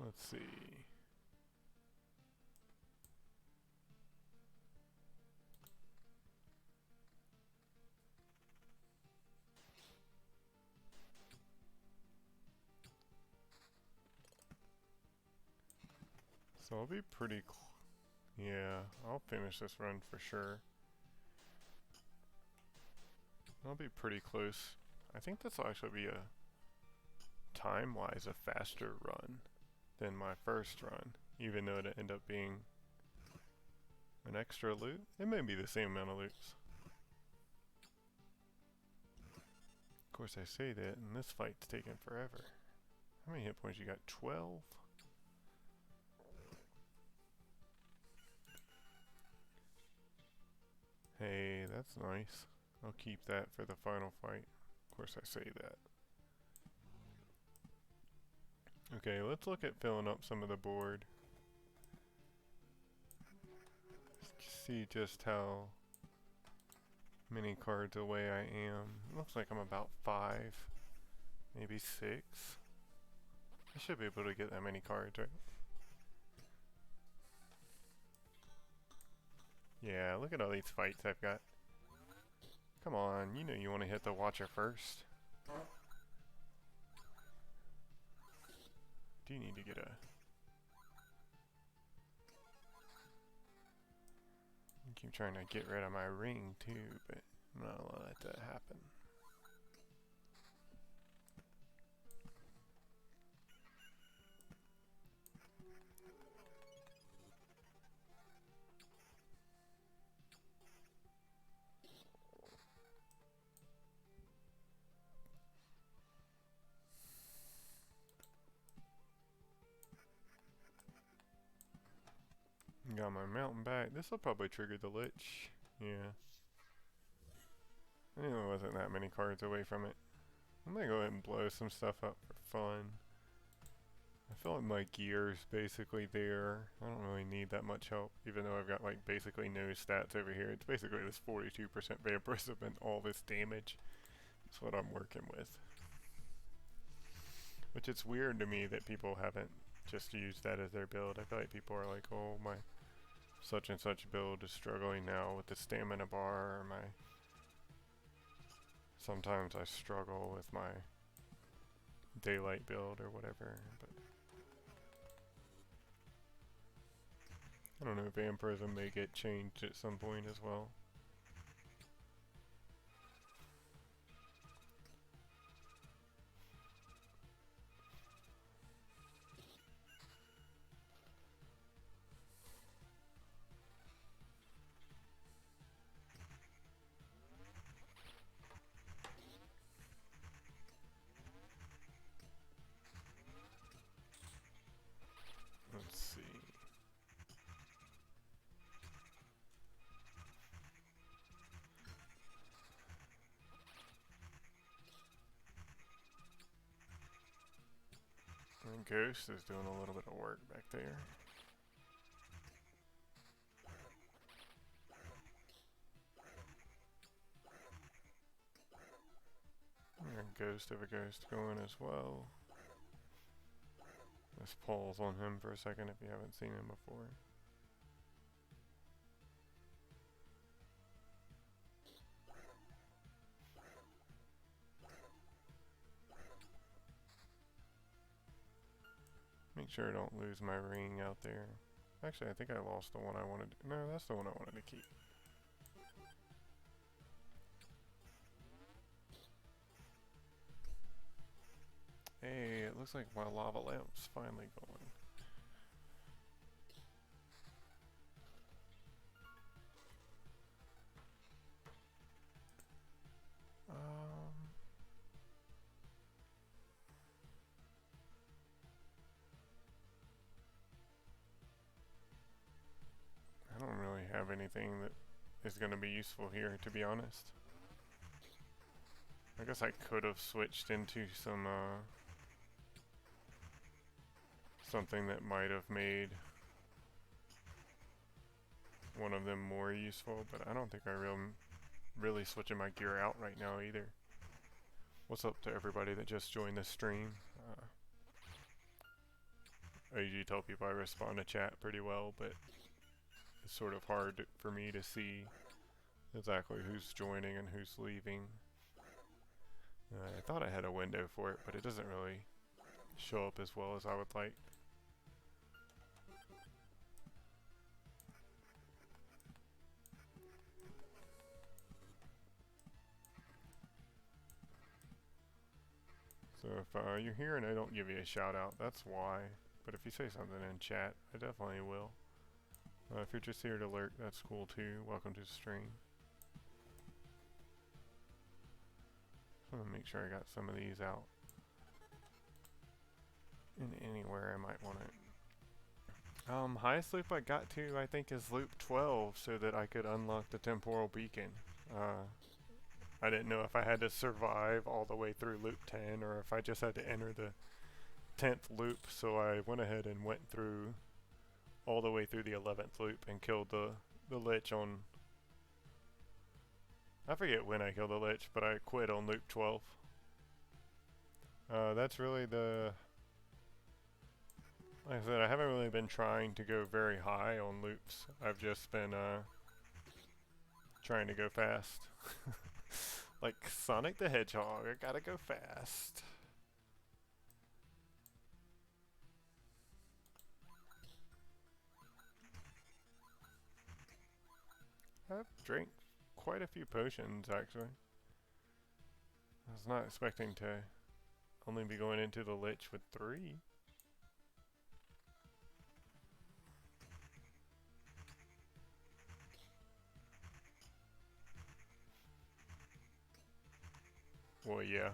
Let's see. So I'll be pretty Yeah, I'll finish this run for sure. I'll be pretty close. I think this will actually be a time-wise a faster run than my first run, even though it ended up being an extra loot. It may be the same amount of loots. Of course I say that, and this fight's taking forever. How many hit points you got? 12? Hey, that's nice. I'll keep that for the final fight. Of course I say that. Okay, let's look at filling up some of the board. See just how many cards away I am. It looks like I'm about 5, maybe 6. I should be able to get that many cards, right? Yeah, look at all these fights I've got. Come on, you know you want to hit the watcher first. Do you need to get a... I keep trying to get rid of my ring too, but I'm not gonna let that happen. Got my mountain back. This will probably trigger the Lich. Yeah. I knew there wasn't that many cards away from it. I'm gonna go ahead and blow some stuff up for fun. I feel like my gear's basically there. I don't really need that much help, even though I've got like basically no stats over here. It's basically this 42% vampirism and all this damage. That's what I'm working with. Which it's weird to me that people haven't just used that as their build. I feel like people are like, oh, my such and such build is struggling now with the stamina bar, or my... Sometimes I struggle with my daylight build or whatever, but... I don't know, vampirism may get changed at some point as well. Let's see. And Ghost is doing a little bit of work back there. And Ghost of a Ghost going as well. Let's pause on him for a second if you haven't seen him before. Make sure I don't lose my ring out there. Actually, I think I lost the one I wanted to... No, that's the one I wanted to keep. Hey, it looks like my lava lamp's finally going. I don't really have anything that is going to be useful here, to be honest. I guess I could have switched into some, something that might have made one of them more useful, but I don't think I'm really switching my gear out right now either. What's up to everybody that just joined the stream? I usually tell people I respond to chat pretty well, but it's sort of hard for me to see exactly who's joining and who's leaving. I thought I had a window for it, but it doesn't really show up as well as I would like. So if you're here and I don't give you a shout out, that's why. But if you say something in chat, I definitely will. If you're just here to lurk, that's cool too. Welcome to the stream. I'm gonna make sure I got some of these out. And anywhere I might want it. Highest loop I got to, I think, is loop 12, so that I could unlock the temporal beacon. I didn't know if I had to survive all the way through loop 10, or if I just had to enter the 10th loop, so I went ahead and went through all the way through the 11th loop and killed the lich on... I forget when I killed the lich, but I quit on loop 12. That's really the... Like I said, I haven't really been trying to go very high on loops. I've just been trying to go fast. Like Sonic the Hedgehog, I gotta go fast. I've drank quite a few potions, actually. I was not expecting to only be going into the lich with 3. Well, yeah.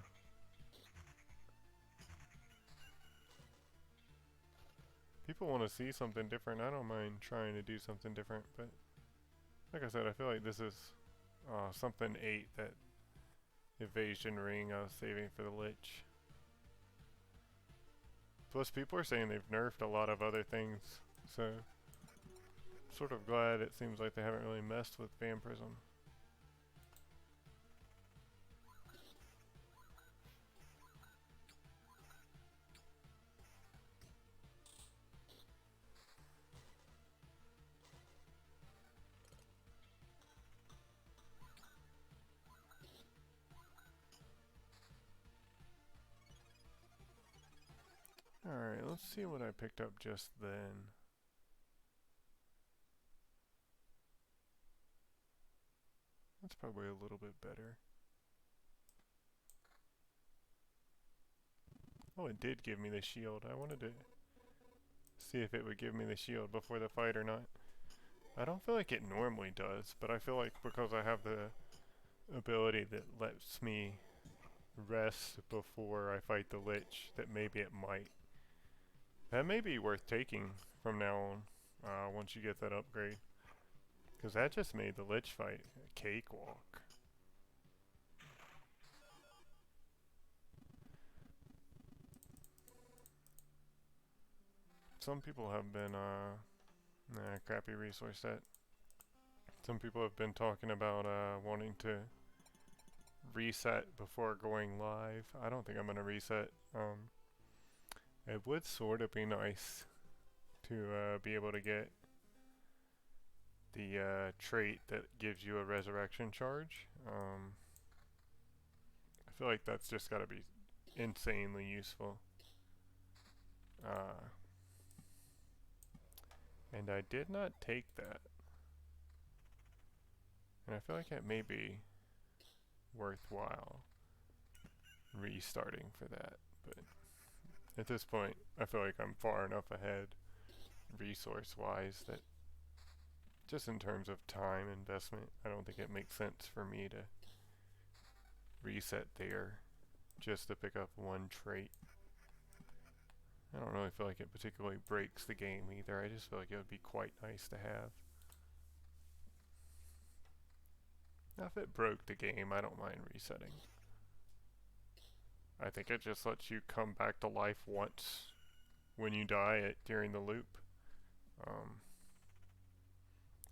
People want to see something different. I don't mind trying to do something different, but like I said, I feel like this is something 8, that evasion ring I was saving for the lich. Plus, people are saying they've nerfed a lot of other things, so I'm sort of glad it seems like they haven't really messed with vampirism. Alright, let's see what I picked up just then. That's probably a little bit better. Oh, it did give me the shield. I wanted to see if it would give me the shield before the fight or not. I don't feel like it normally does, but I feel like because I have the ability that lets me rest before I fight the lich, that maybe it might. That may be worth taking from now on, once you get that upgrade. Because that just made the lich fight a cakewalk. Some people have been, crappy resource set. Some people have been talking about, wanting to reset before going live. I don't think I'm gonna reset. It would sort of be nice to, be able to get the, trait that gives you a resurrection charge. I feel like that's just gotta be insanely useful. And I did not take that. And I feel like it may be worthwhile restarting for that, but at this point I feel like I'm far enough ahead resource wise that just in terms of time investment, I don't think it makes sense for me to reset there just to pick up one trait. I don't really feel like it particularly breaks the game either. I just feel like it would be quite nice to have. Now, if it broke the game, I don't mind resetting. I think it just lets you come back to life once when you die during the loop.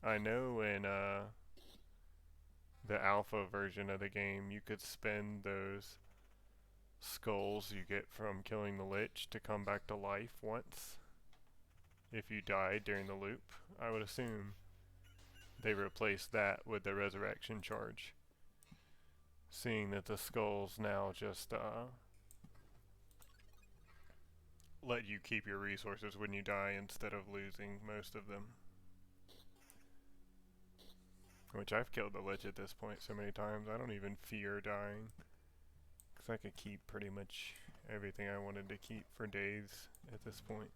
I know in the alpha version of the game, you could spend those skulls you get from killing the lich to come back to life once if you died during the loop. I would assume they replaced that with the resurrection charge, seeing that the skulls now just let you keep your resources when you die instead of losing most of them. Which I've killed the lich at this point so many times, I don't even fear dying. Because I could keep pretty much everything I wanted to keep for days at this point.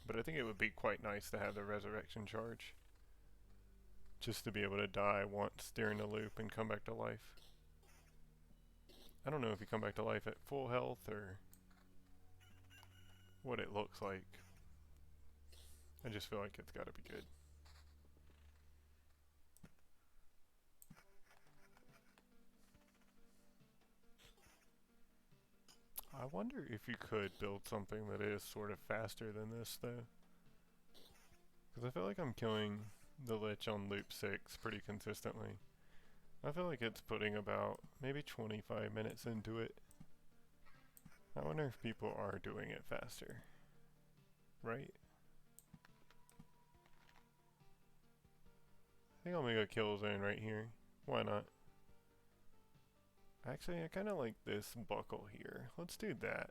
But I think it would be quite nice to have the resurrection charge. Just to be able to die once during the loop and come back to life. I don't know if you come back to life at full health or what it looks like. I just feel like it's gotta be good. I wonder if you could build something that is sort of faster than this though. Because I feel like I'm killing the Lich on loop 6 pretty consistently. I feel like it's putting about maybe 25 minutes into it. I wonder if people are doing it faster. Right? I think I'll make a kill zone right here. Why not? Actually, I kind of like this buckle here. Let's do that.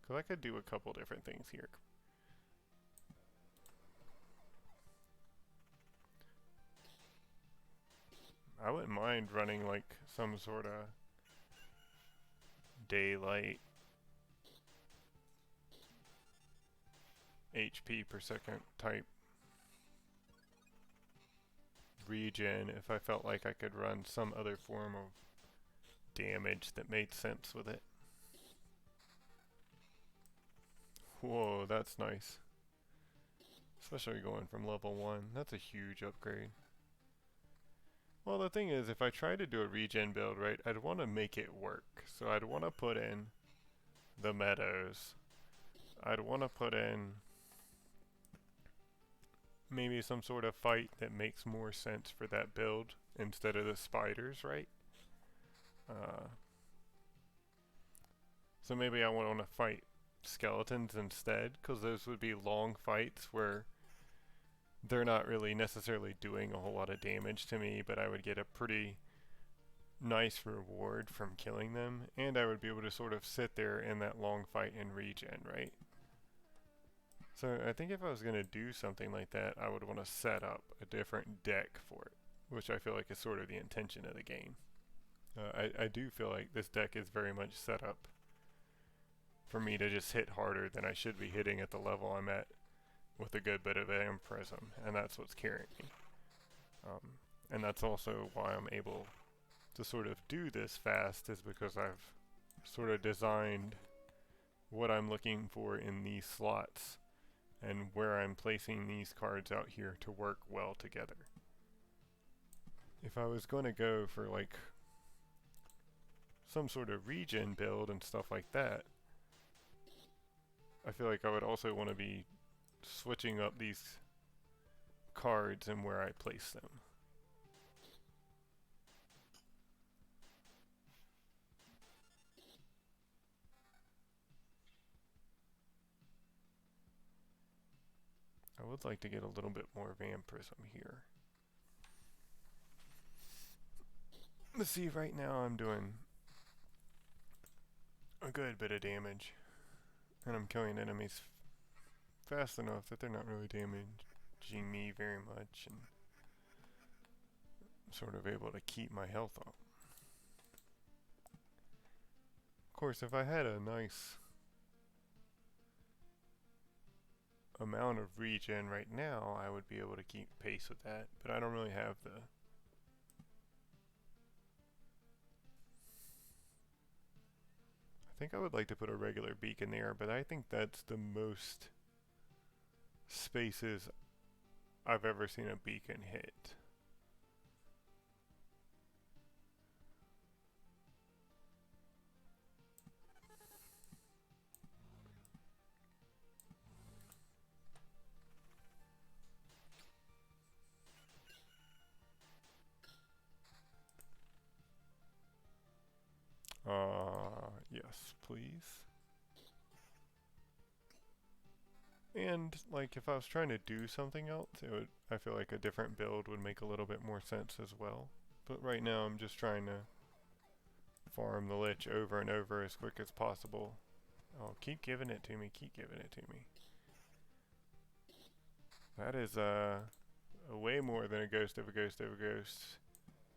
Because I could do a couple different things here. I wouldn't mind running like some sort of daylight HP per second type regen if I felt like I could run some other form of damage that made sense with it. Whoa, that's nice. Especially going from level 1. That's a huge upgrade. Well, the thing is, if I try to do a regen build, right, I'd want to make it work. So I'd want to put in the meadows. I'd want to put in maybe some sort of fight that makes more sense for that build instead of the spiders, right? So maybe I want to fight skeletons instead, because those would be long fights where they're not really necessarily doing a whole lot of damage to me, but I would get a pretty nice reward from killing them, and I would be able to sort of sit there in that long fight and regen, right? So I think if I was going to do something like that, I would want to set up a different deck for it, which I feel like is sort of the intention of the game. I do feel like this deck is very much set up for me to just hit harder than I should be hitting at the level I'm at with a good bit of AM Prism, and that's what's carrying me. And that's also why I'm able to sort of do this fast, is because I've sort of designed what I'm looking for in these slots and where I'm placing these cards out here to work well together. If I was going to go for like some sort of regen build and stuff like that, I feel like I would also want to be switching up these cards and where I place them. I would like to get a little bit more vampirism here. Let's see, right now I'm doing a good bit of damage, and I'm killing enemies fast enough that they're not really damaging me very much, and I'm sort of able to keep my health up. Of course, if I had a nice amount of regen right now, I would be able to keep pace with that, but I don't really have the I think I would like to put a regular beacon there, but I think that's the most spaces I've ever seen a beacon hit. Yes, please. And, like, if I was trying to do something else, I feel like a different build would make a little bit more sense as well. But right now I'm just trying to farm the Lich over and over as quick as possible. Oh, keep giving it to me, keep giving it to me. That is a way more than a ghost of a ghost of a ghost.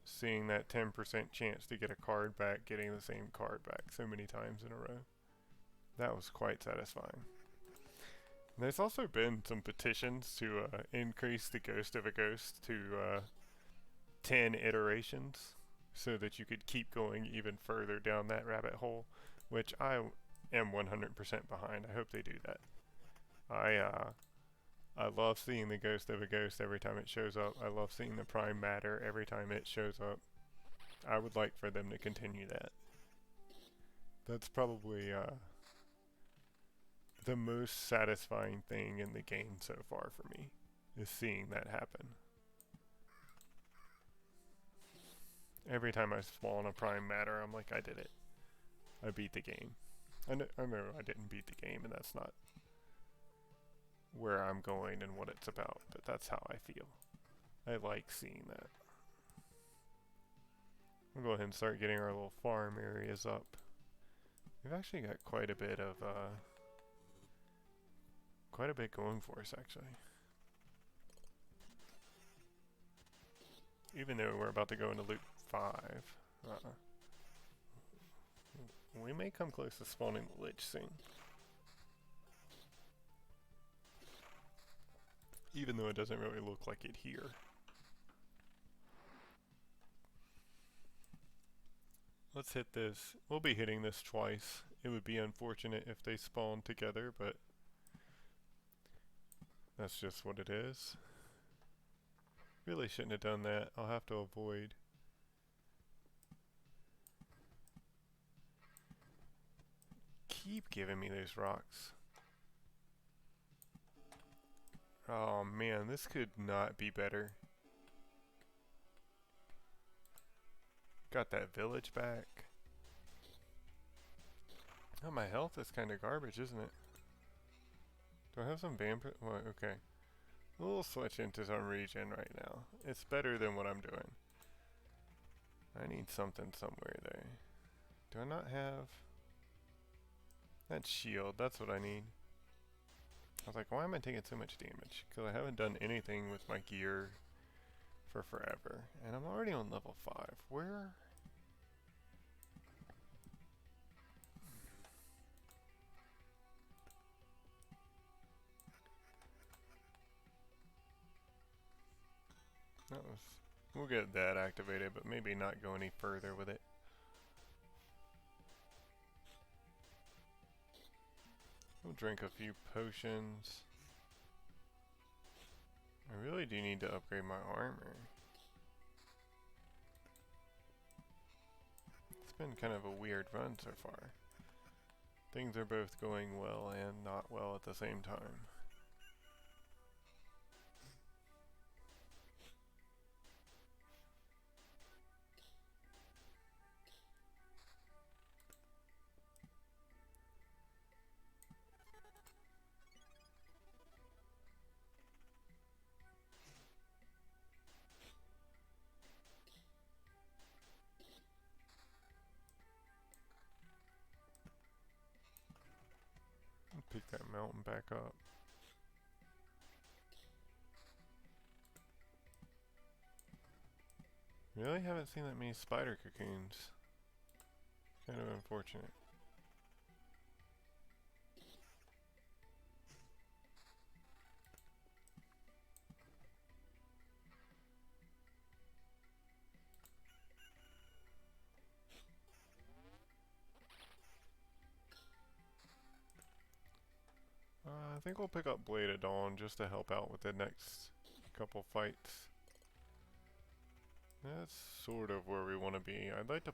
Seeing that 10% chance to get a card back, getting the same card back so many times in a row. That was quite satisfying. There's also been some petitions to increase the ghost of a ghost to 10 iterations so that you could keep going even further down that rabbit hole, which I am 100% behind. I hope they do that. I love seeing the ghost of a ghost every time it shows up. I love seeing the prime matter every time it shows up. I would like for them to continue that. That's probably the most satisfying thing in the game so far for me, is seeing that happen. Every time I spawn a prime matter, I'm like, I did it. I beat the game. I know I didn't beat the game, and that's not where I'm going and what it's about, but that's how I feel. I like seeing that. We'll go ahead and start getting our little farm areas up. We've actually got quite a bit going for us, actually. Even though we're about to go into loot 5. We may come close to spawning the Lich soon. Even though it doesn't really look like it here. Let's hit this. We'll be hitting this twice. It would be unfortunate if they spawned together, but that's just what it is. Really shouldn't have done that. I'll have to avoid. Keep giving me those rocks. Oh man, this could not be better. Got that village back. Oh, my health is kind of garbage, isn't it? Do I have some vampire? Well, okay. We'll switch into some regen right now. It's better than what I'm doing. I need something somewhere there. Do I not have that shield? That's what I need. I was like, why am I taking so much damage? Because I haven't done anything with my gear for forever. And I'm already on level 5. Where? That was... We'll get that activated, but maybe not go any further with it. We'll drink a few potions. I really do need to upgrade my armor. It's been kind of a weird run so far. Things are both going well and not well at the same time. Pick that mountain back up. Really haven't seen that many spider cocoons. Kind of unfortunate. I think we'll pick up Blade of Dawn just to help out with the next couple fights. That's sort of where we want to be. I'd like to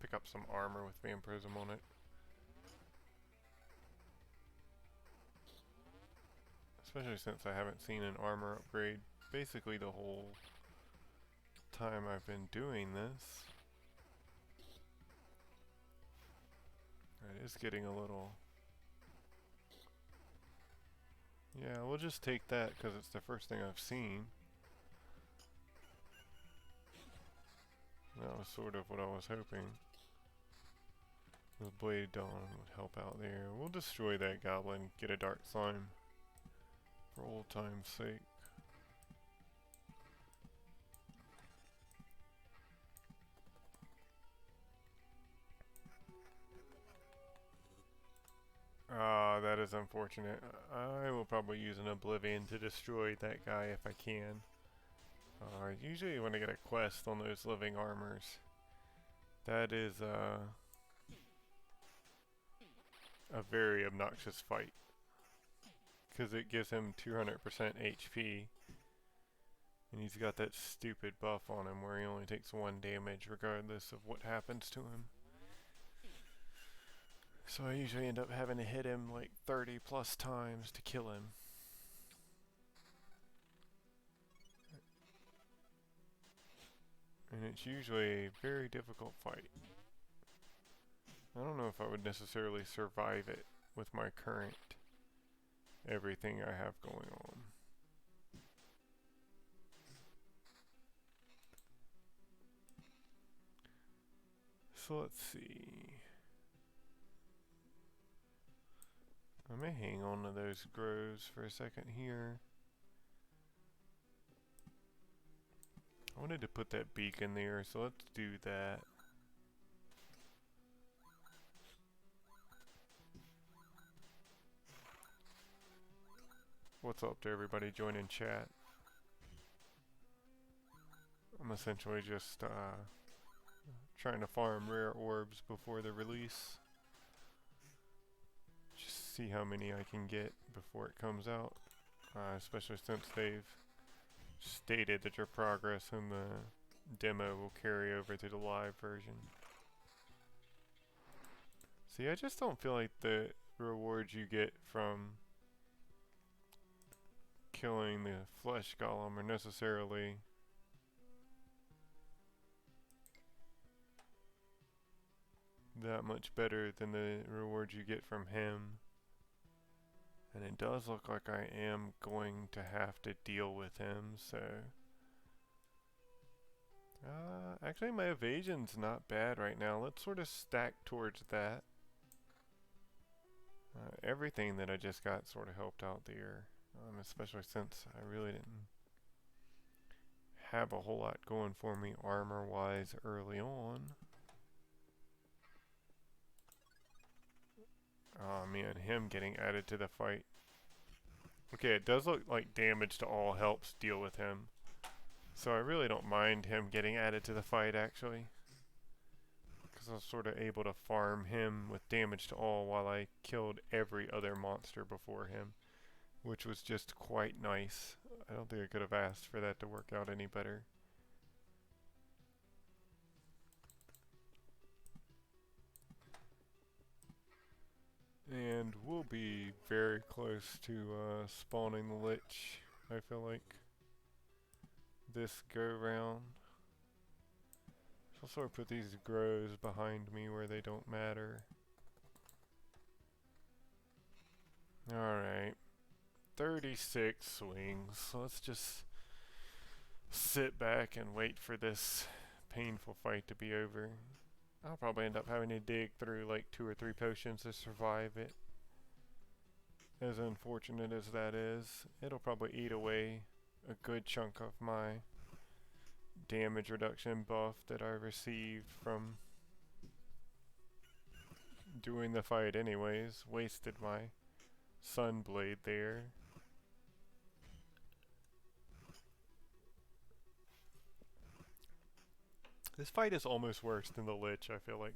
pick up some armor with Vampirism on it. Especially since I haven't seen an armor upgrade basically the whole time I've been doing this. It is getting a little... Yeah, we'll just take that because it's the first thing I've seen. That was sort of what I was hoping. The Blade Dawn would help out there. We'll destroy that goblin, get a dark slime for old time's sake. that is unfortunate. I will probably use an Oblivion to destroy that guy if I can. Usually when I get a quest on those living armors, that is a very obnoxious fight. Because it gives him 200% HP. And he's got that stupid buff on him where he only takes 1 damage regardless of what happens to him. So I usually end up having to hit him like 30 plus times to kill him. And it's usually a very difficult fight. I don't know if I would necessarily survive it with my current everything I have going on. So let's see. I may hang on to those groves for a second here. I wanted to put that beacon there, so let's do that. What's up to everybody joining chat? I'm essentially just trying to farm rare orbs before the release. Just see how many I can get before it comes out. Especially since they've stated that your progress in the demo will carry over to the live version. See, I just don't feel like the rewards you get from killing the flesh golem are necessarily that much better than the rewards you get from him. And it does look like I am going to have to deal with him, so... actually my evasion's not bad right now. Let's sort of stack towards that. Everything that I just got sort of helped out there. Especially since I really didn't have a whole lot going for me armor-wise early on. Oh man, him getting added to the fight. Okay, it does look like damage to all helps deal with him. So I really don't mind him getting added to the fight actually. Because I was sort of able to farm him with damage to all while I killed every other monster before him. Which was just quite nice. I don't think I could have asked for that to work out any better. And we'll be very close to spawning the Lich, I feel like, this go round. So I'll sort of put these grows behind me where they don't matter. Alright. 36 swings. So let's just sit back and wait for this painful fight to be over. I'll probably end up having to dig through like 2 or 3 potions to survive it. As unfortunate as that is, it'll probably eat away a good chunk of my damage reduction buff that I received from doing the fight anyways. Wasted my Sunblade there. This fight is almost worse than the Lich, I feel like.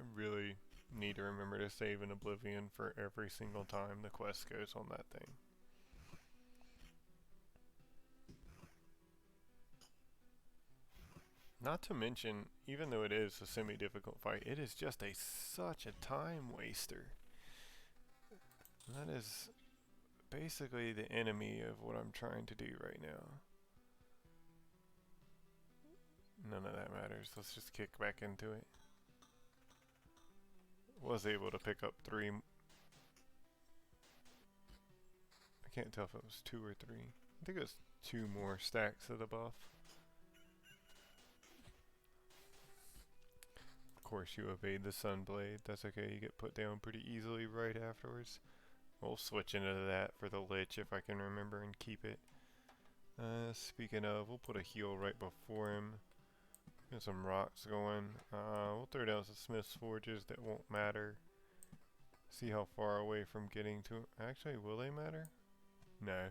I really need to remember to save an Oblivion for every single time the quest goes on that thing. Not to mention, even though it is a semi-difficult fight, it is just such a time waster. That is basically the enemy of what I'm trying to do right now. None of that matters. Let's just kick back into it. Was able to pick up 3. I can't tell if it was 2 or 3. I think it was 2 more stacks of the buff. Of course you evade the Sunblade. That's okay, you get put down pretty easily right afterwards. We'll switch into that for the Lich if I can remember and keep it. Speaking of, we'll put a heal right before him. Get some rocks going. We'll throw down some smith's forges that won't matter. See how far away from getting to. Actually, will they matter? No.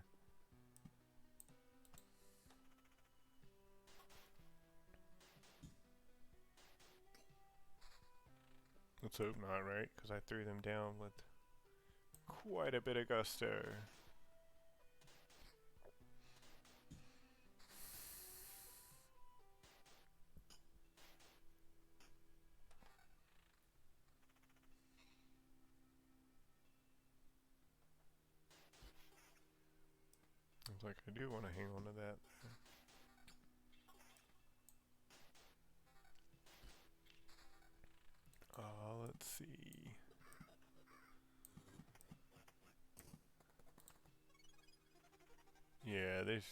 Let's hope not, right? Because I threw them down with quite a bit of gusto. Looks like I do want to hang on to that. Let's see. Yeah, there's...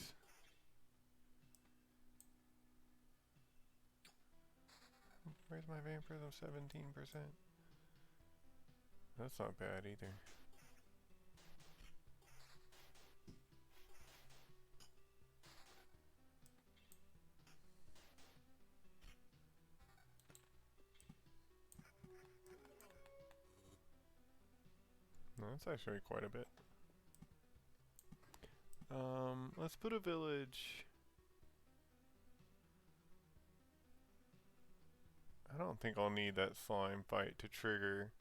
Where's my vampirism? 17%. That's not bad either. No, that's actually quite a bit. Let's put a village. I don't think I'll need that slime fight to trigger.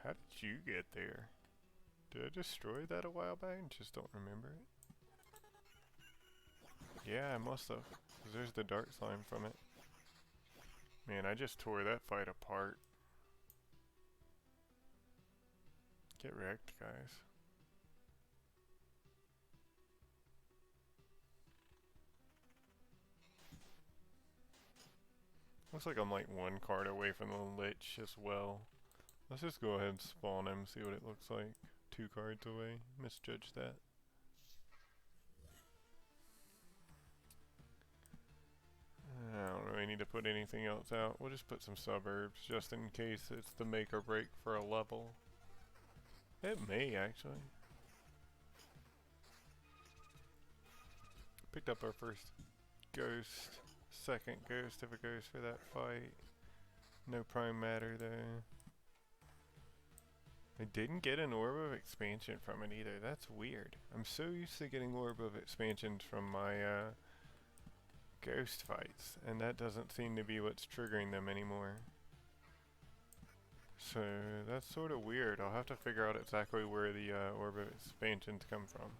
How did you get there? Did I destroy that a while back and just don't remember it? Yeah, I must have. 'Cause there's the dark slime from it. Man, I just tore that fight apart. Get wrecked, guys. Looks like I'm like one card away from the Lich as well. Let's just go ahead and spawn him, see what it looks like. 2 cards away. Misjudged that. I don't really need to put anything else out. We'll just put some suburbs just in case it's the make or break for a level. It may actually. Picked up our first ghost. Second ghost if it goes for that fight. No prime matter there. I didn't get an orb of expansion from it either. That's weird. I'm so used to getting orb of expansions from my ghost fights, and that doesn't seem to be what's triggering them anymore. So that's sort of weird. I'll have to figure out exactly where the orb of expansions come from.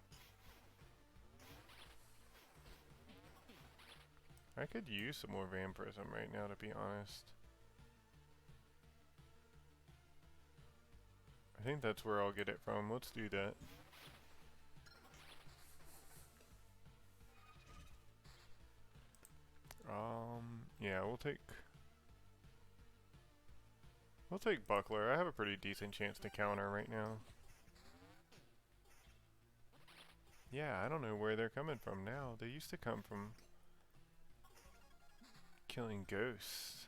I could use some more vampirism right now, to be honest. I think that's where I'll get it from. Let's do that. Yeah, we'll take Buckler. I have a pretty decent chance to counter right now. Yeah, I don't know where they're coming from now. They used to come from killing ghosts.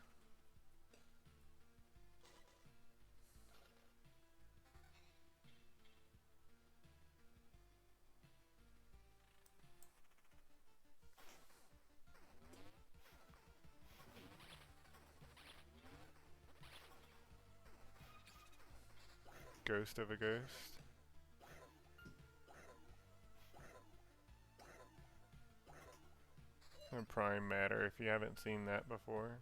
Ghost of a ghost. And prime matter, if you haven't seen that before.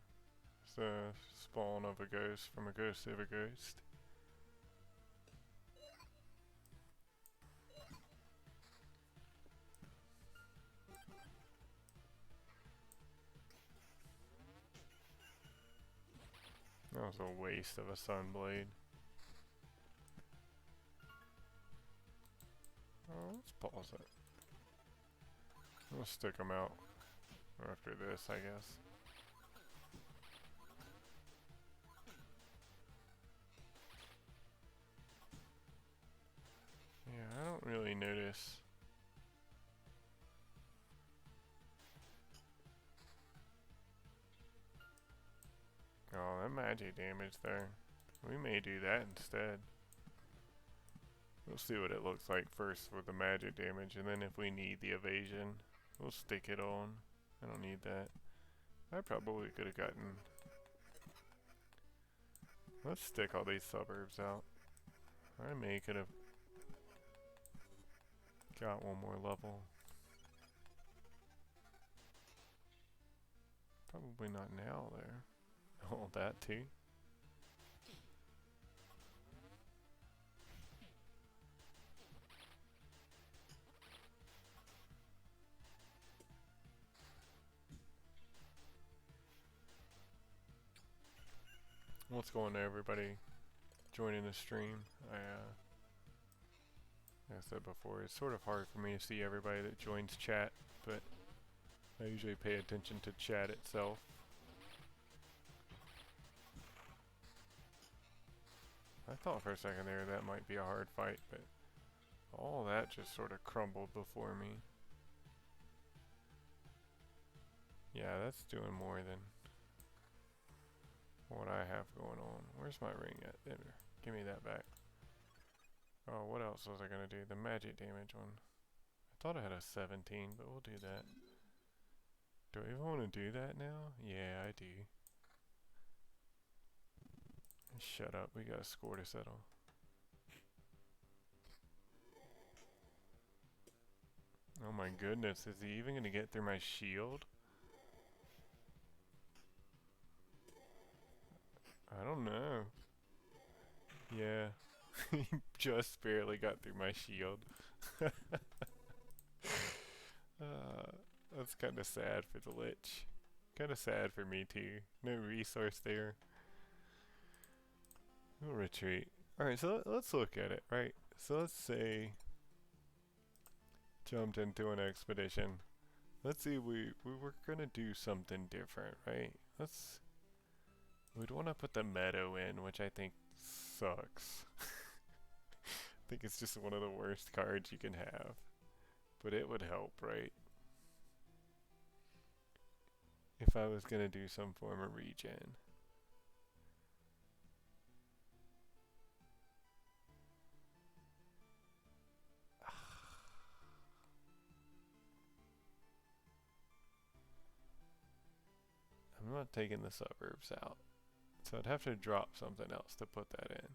It's the spawn of a ghost from a ghost of a ghost. That was a waste of a sunblade. Oh, let's pause it. We'll stick them out after this, I guess. Yeah, I don't really notice. Oh, that magic damage there. We may do that instead. We'll see what it looks like first with the magic damage, and then if we need the evasion, we'll stick it on. I don't need that. I probably could have gotten... Let's stick all these suburbs out. I may could have got one more level. Probably not now there. Oh, that too. What's going on, everybody joining the stream? Like I said before, it's sort of hard for me to see everybody that joins chat, but I usually pay attention to chat itself. I thought for a second there that might be a hard fight, but all that just sort of crumbled before me. Yeah, that's doing more than what I have going on. Where's my ring at? There. Give me that back. Oh, what else was I gonna do? The magic damage one. I thought I had a 17, but we'll do that. Do I even want to do that now? Yeah, I do. Shut up, we got a score to settle. Oh my goodness, is he even gonna get through my shield? I don't know. Yeah, he just barely got through my shield. That's kind of sad for the Lich. Kind of sad for me too. No resource there. We'll retreat. Alright, so let's look at it, right? So let's say jumped into an expedition. Let's see, we were gonna do something different, right? We'd want to put the meadow in, which I think sucks. I think it's just one of the worst cards you can have. But it would help, right? If I was gonna do some form of regen. I'm not taking the suburbs out. So I'd have to drop something else to put that in.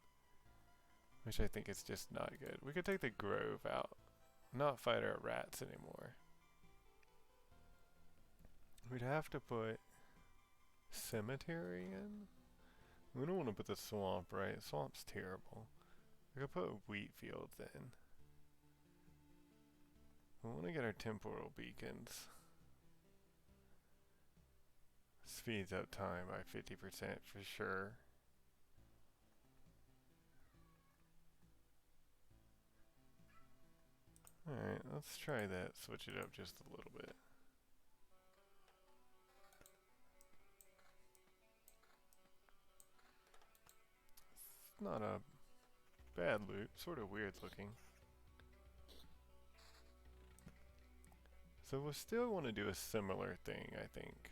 Which I think is just not good. We could take the grove out. Not fight our rats anymore. We'd have to put cemetery in? We don't want to put the swamp, right? Swamp's terrible. We could put wheat fields in. We want to get our temporal beacons. Speeds up time by 50% for sure. Alright, let's try that. Switch it up just a little bit. It's not a bad loot, sort of weird looking. So we'll still want to do a similar thing, I think.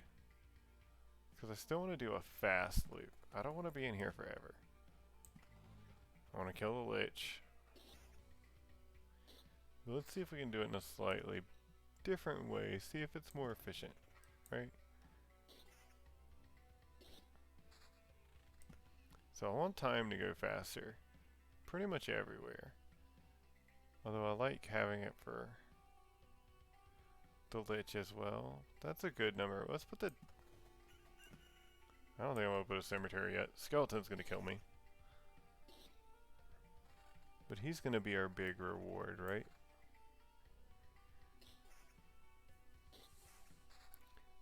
Because I still want to do a fast loop. I don't want to be in here forever. I want to kill the Lich. But let's see if we can do it in a slightly different way. See if it's more efficient, right? So I want time to go faster. Pretty much everywhere. Although I like having it for the Lich as well. That's a good number. Let's put the... I don't think I'm going to put a cemetery yet. Skeleton's going to kill me. But he's going to be our big reward, right?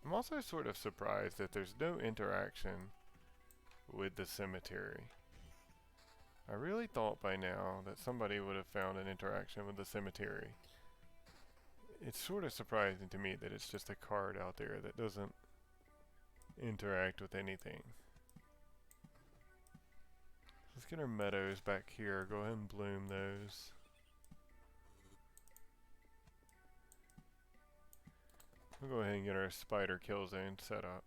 I'm also sort of surprised that there's no interaction with the cemetery. I really thought by now that somebody would have found an interaction with the cemetery. It's sort of surprising to me that it's just a card out there that doesn't interact with anything. Let's get our meadows back here. Go ahead and bloom those. We'll go ahead and get our spider kill zone set up.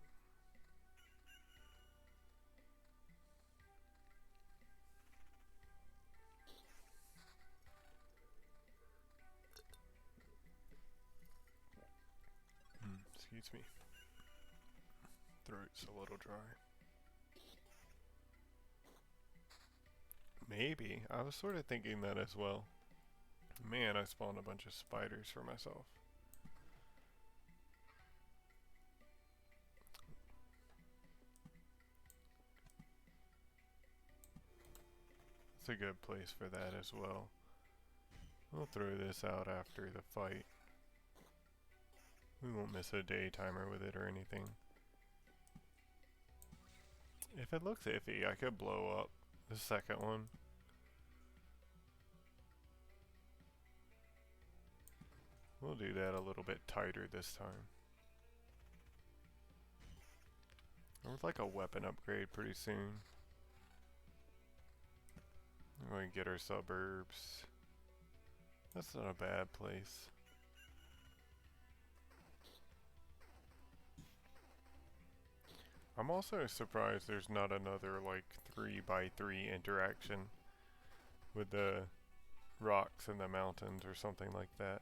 Excuse me. throat's a little dry. Maybe. I was sort of thinking that as well. Man, I spawned a bunch of spiders for myself. It's a good place for that as well. We'll throw this out after the fight. We won't miss a day timer with it or anything. If it looks iffy, I could blow up the second one. We'll do that a little bit tighter this time. I would like a weapon upgrade pretty soon. We're going to get our suburbs. That's not a bad place. I'm also surprised there's not another like 3x3 interaction with the rocks in the mountains or something like that.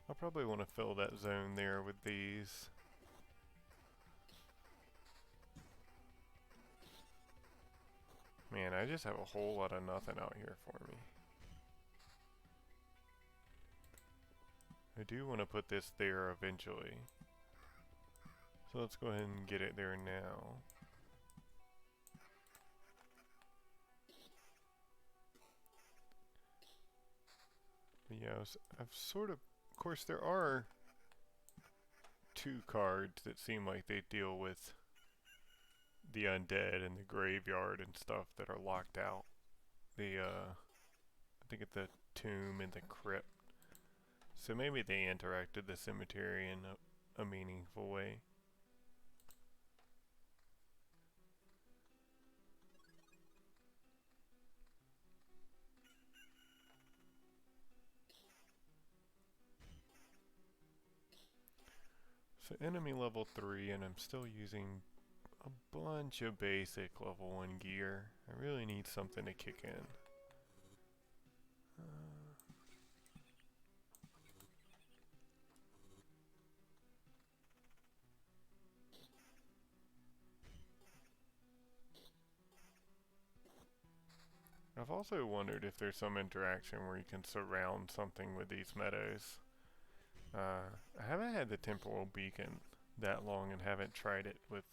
I'll probably want to fill that zone there with these. Man, I just have a whole lot of nothing out here for me. I do want to put this there eventually. So let's go ahead and get it there now. But yeah, I've sort of course there are 2 cards that seem like they deal with the undead and the graveyard and stuff that are locked out. The I think it's the tomb and the crypt. So maybe they interacted the cemetery in a meaningful way. So enemy level 3, and I'm still using a bunch of basic level 1 gear. I really need something to kick in. I've also wondered if there's some interaction where you can surround something with these meadows. I haven't had the temporal beacon that long and haven't tried it with...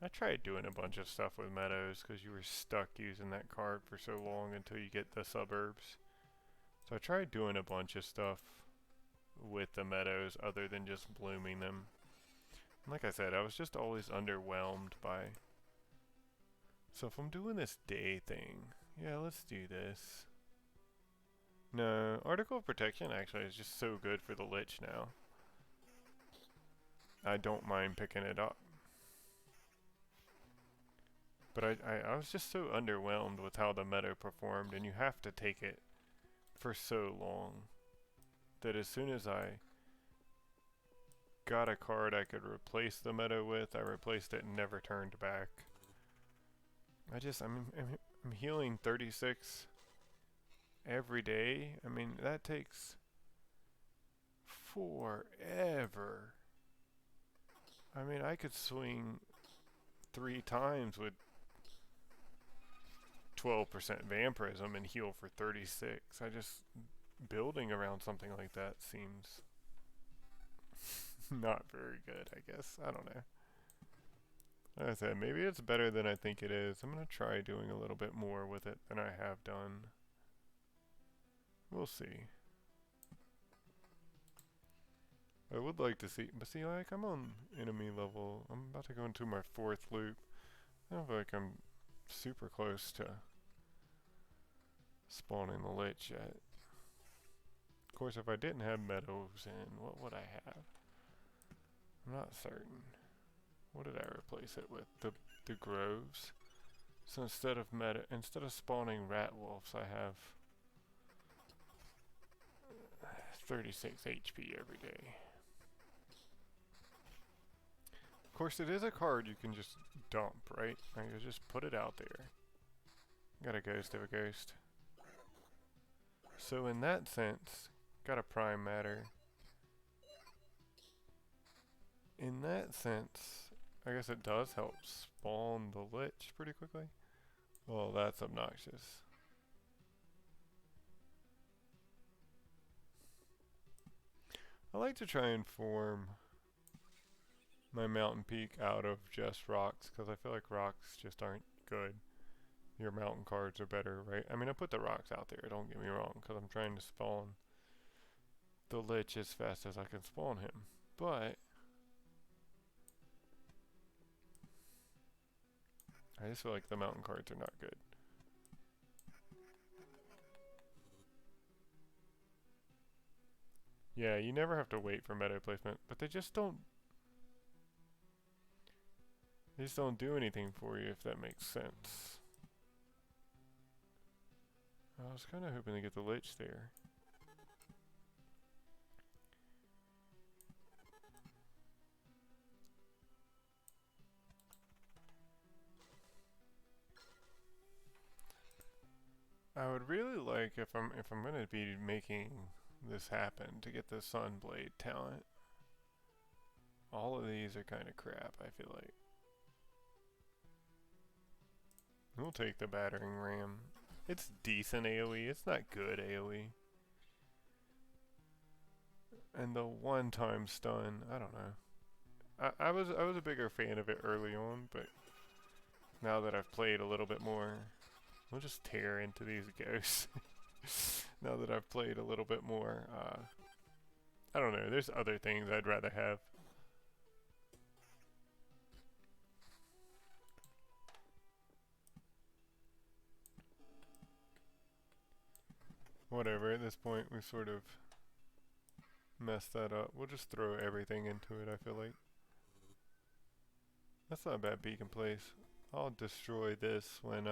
I tried doing a bunch of stuff with meadows because you were stuck using that card for so long until you get the suburbs. So I tried doing a bunch of stuff with the meadows other than just blooming them. And like I said, I was just always underwhelmed by... So if I'm doing this day thing, yeah, let's do this. No, Article of Protection actually is just so good for the Lich now. I don't mind picking it up. But I was just so underwhelmed with how the meadow performed, and you have to take it for so long that as soon as I got a card I could replace the meadow with, I replaced it and never turned back. I'm healing 36 every day. I mean, that takes forever. I mean, I could swing 3 times with 12% vampirism and heal for 36. Building around something like that seems not very good, I guess. I don't know. Like I said, maybe it's better than I think it is. I'm going to try doing a little bit more with it than I have done. We'll see. I would like to see, but see, like, I'm on enemy level. I'm about to go into my 4th loop. I don't feel like I'm super close to spawning the Lich yet. Of course, if I didn't have meadows in, what would I have? I'm not certain. What did I replace it with? The groves. So instead of spawning rat wolves, I have 36 HP every day. Of course, it is a card you can just dump, right? Like, you just put it out there. Got a ghost of a ghost. So in that sense, got a prime matter. in that sense, I guess it does help spawn the lich pretty quickly. Well, that's obnoxious. I like to try and form my mountain peak out of just rocks, because I feel like rocks just aren't good. Your mountain cards are better, right? I mean, I put the rocks out there, don't get me wrong, because I'm trying to spawn the lich as fast as I can spawn him. But I just feel like the mountain cards are not good. Yeah, you never have to wait for meta placement, but they just don't do anything for you, if that makes sense. I was kind of hoping to get the lich there. I would really like, if I'm going to be making this happen, to get the Sunblade talent. All of these are kind of crap, I feel like. We'll take the battering ram. It's decent AoE, it's not good AoE. And the one-time stun, I don't know. I was a bigger fan of it early on, but now that I've played a little bit more, we'll just tear into these ghosts. Now that I've played a little bit more, I don't know, there's other things I'd rather have. Whatever, at this point we sort of messed that up. We'll just throw everything into it, I feel like. That's not a bad beacon place. I'll destroy this when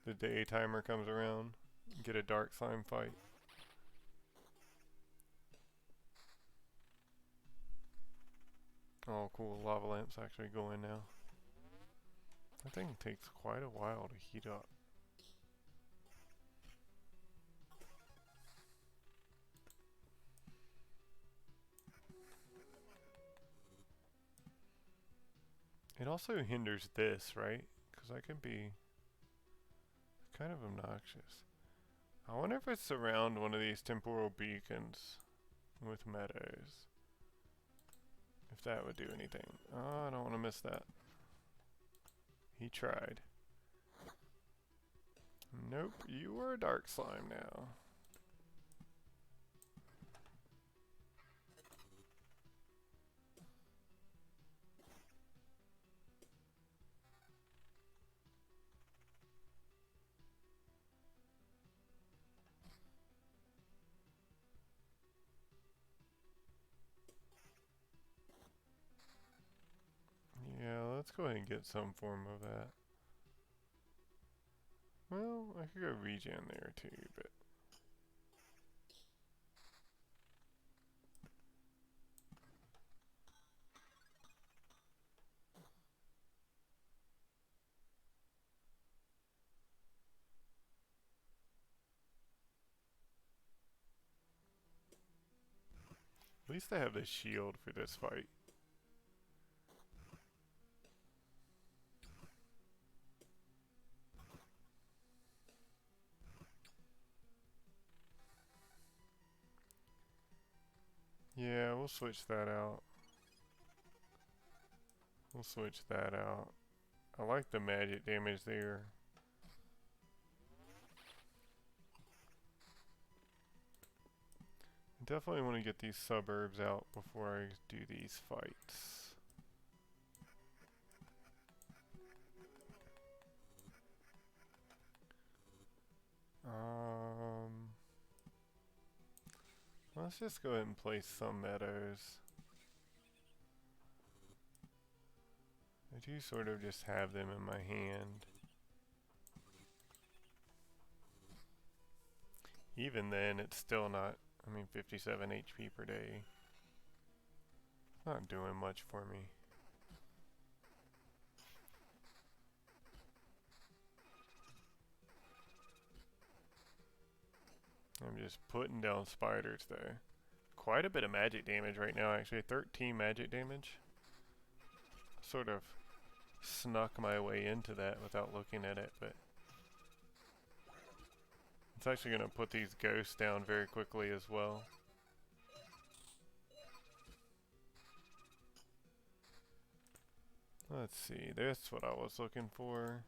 the day timer comes around. Get a dark slime fight. Oh cool, lava lamp's actually going now. That thing takes quite a while to heat up. It also hinders this, right? Because I can be kind of obnoxious. I wonder if it's around one of these temporal beacons with meadows. If that would do anything. Oh, I don't want to miss that. He tried. Nope, you are a dark slime now. Yeah, let's go ahead and get some form of that. Well, I could go regen there too, but... At least I have the shield for this fight. Yeah, we'll switch that out. We'll switch that out. I like the magic damage there. Definitely want to get these suburbs out before I do these fights. Let's just go ahead and place some meadows. I do sort of just have them in my hand. Even then, it's still not, I mean, 57 HP per day. Not doing much for me. I'm just putting down spiders though. Quite a bit of magic damage right now actually, 13 magic damage. Sort of snuck my way into that without looking at it, but it's actually going to put these ghosts down very quickly as well. Let's see, that's what I was looking for.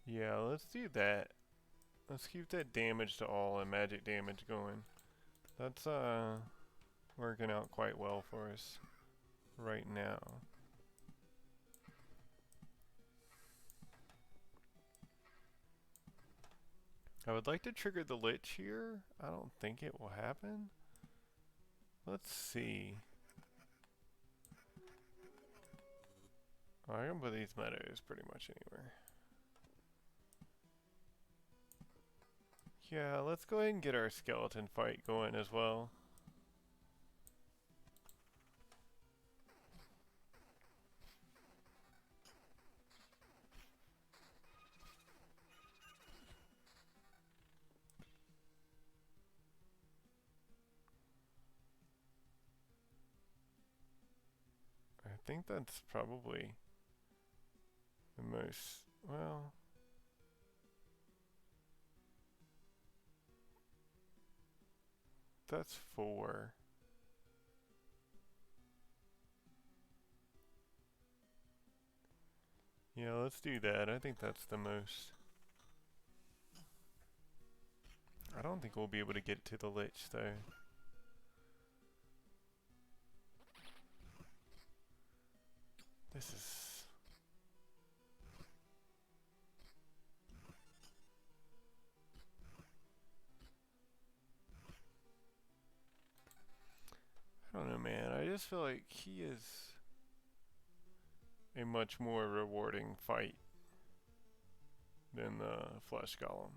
Yeah, let's do that. Let's keep that damage to all and magic damage going. That's working out quite well for us right now. I would like to trigger the Lich here. I don't think it will happen. Let's see. Oh, I can put these meadows pretty much anywhere. Yeah, let's go ahead and get our skeleton fight going as well. I think that's probably the most, well, that's 4. Yeah, let's do that. I think that's the most. I don't think we'll be able to get to the Lich though. This is... I don't know, man. I just feel like he is a much more rewarding fight than the Flesh Golem.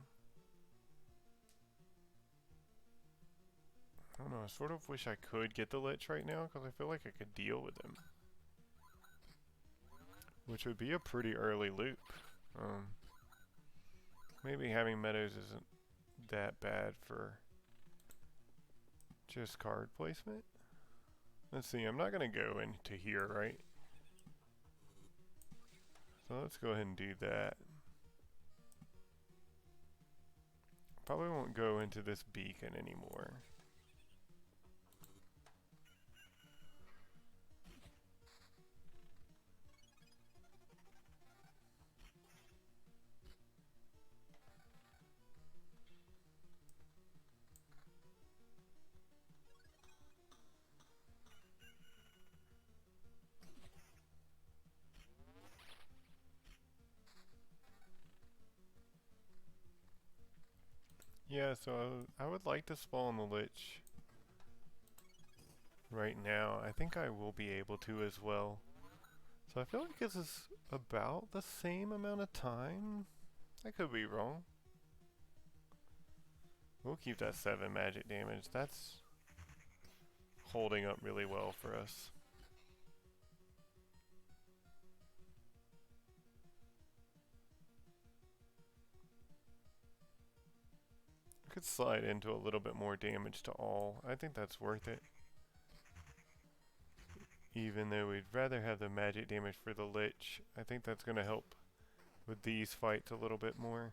I don't know, I sort of wish I could get the Lich right now because I feel like I could deal with him. Which would be a pretty early loop. Maybe having meadows isn't that bad for just card placement. Let's see, I'm not going to go into here, right? So let's go ahead and do that. Probably won't go into this beacon anymore. Yeah, so I would like to spawn the Lich right now. I think I will be able to as well. So I feel like this is about the same amount of time. I could be wrong. We'll keep that 7 magic damage. That's holding up really well for us. I could slide into a little bit more damage to all. I think that's worth it. Even though we'd rather have the magic damage for the Lich, I think that's going to help with these fights a little bit more.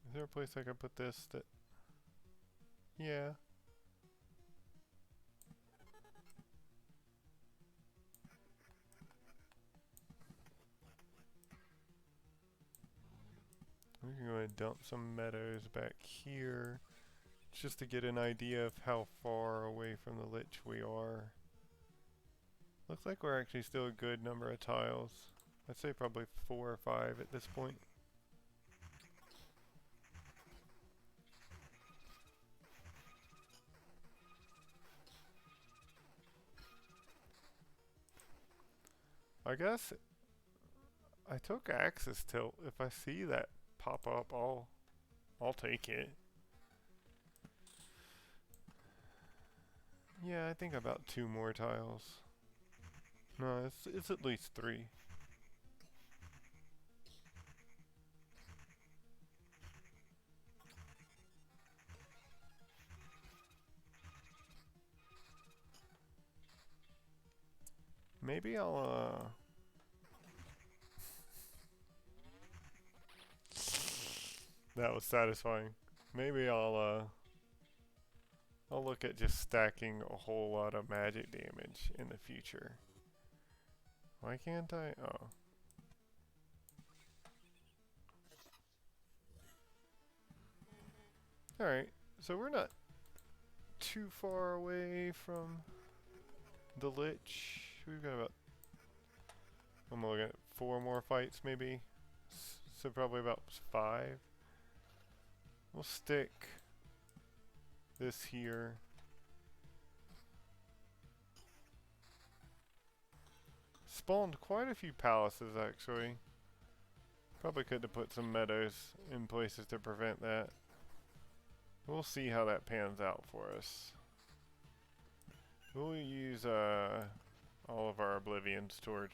Is there a place I could put this that... Yeah. We can go ahead and dump some meadows back here, just to get an idea of how far away from the Lich we are. Looks like we're actually still a good number of tiles. I'd say probably 4 or 5 at this point. I guess I took Axis Tilt. If I see that pop up, I'll take it. Yeah, I think about 2 more tiles. No, it's at least 3. Maybe I'll that was satisfying. Maybe I'll look at just stacking a whole lot of magic damage in the future. Why can't I? Oh. Alright, so we're not too far away from the Lich. We've got about, I'm looking at 4 more fights maybe. So probably about 5. We'll stick this here. Spawned quite a few palaces actually. Probably could have put some meadows in places to prevent that. We'll see how that pans out for us. We'll use all of our oblivions towards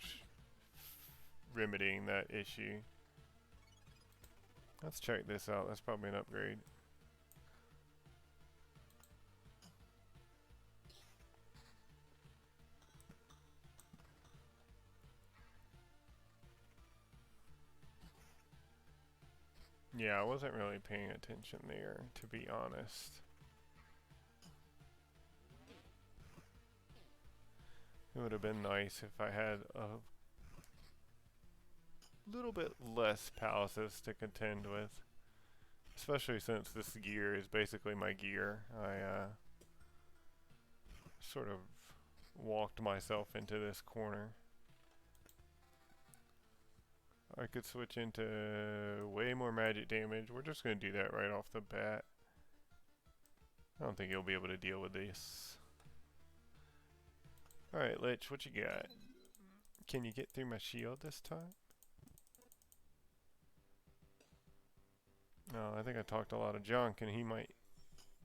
remedying that issue. Let's check this out. That's probably an upgrade. Yeah, I wasn't really paying attention there, to be honest. It would have been nice if I had a little bit less palaces to contend with. Especially since this gear is basically my gear. I sort of walked myself into this corner. I could switch into way more magic damage. We're just going to do that right off the bat. I don't think you'll be able to deal with this. Alright, Lich, what you got? Can you get through my shield this time? No, I think I talked a lot of junk and he might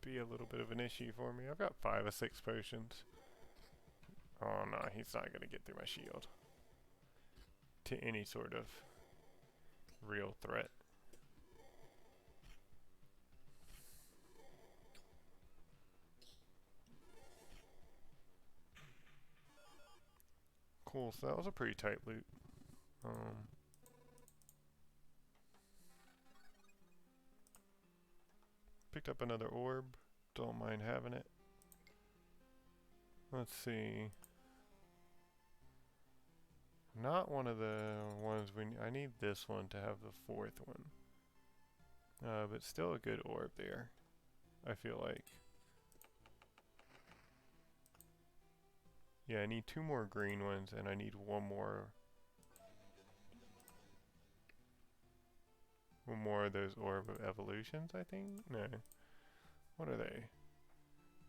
be a little bit of an issue for me. I've got 5 or 6 potions. Oh no, he's not going to get through my shield. To any sort of real threat. Cool, so that was a pretty tight loot. Picked up another orb. Don't mind having it. Let's see. Not one of the ones I need this one to have the 4th one. But still a good orb there, I feel like. Yeah, I need 2 more green ones and I need one more of those Orb of Evolutions, I think? No. What are they?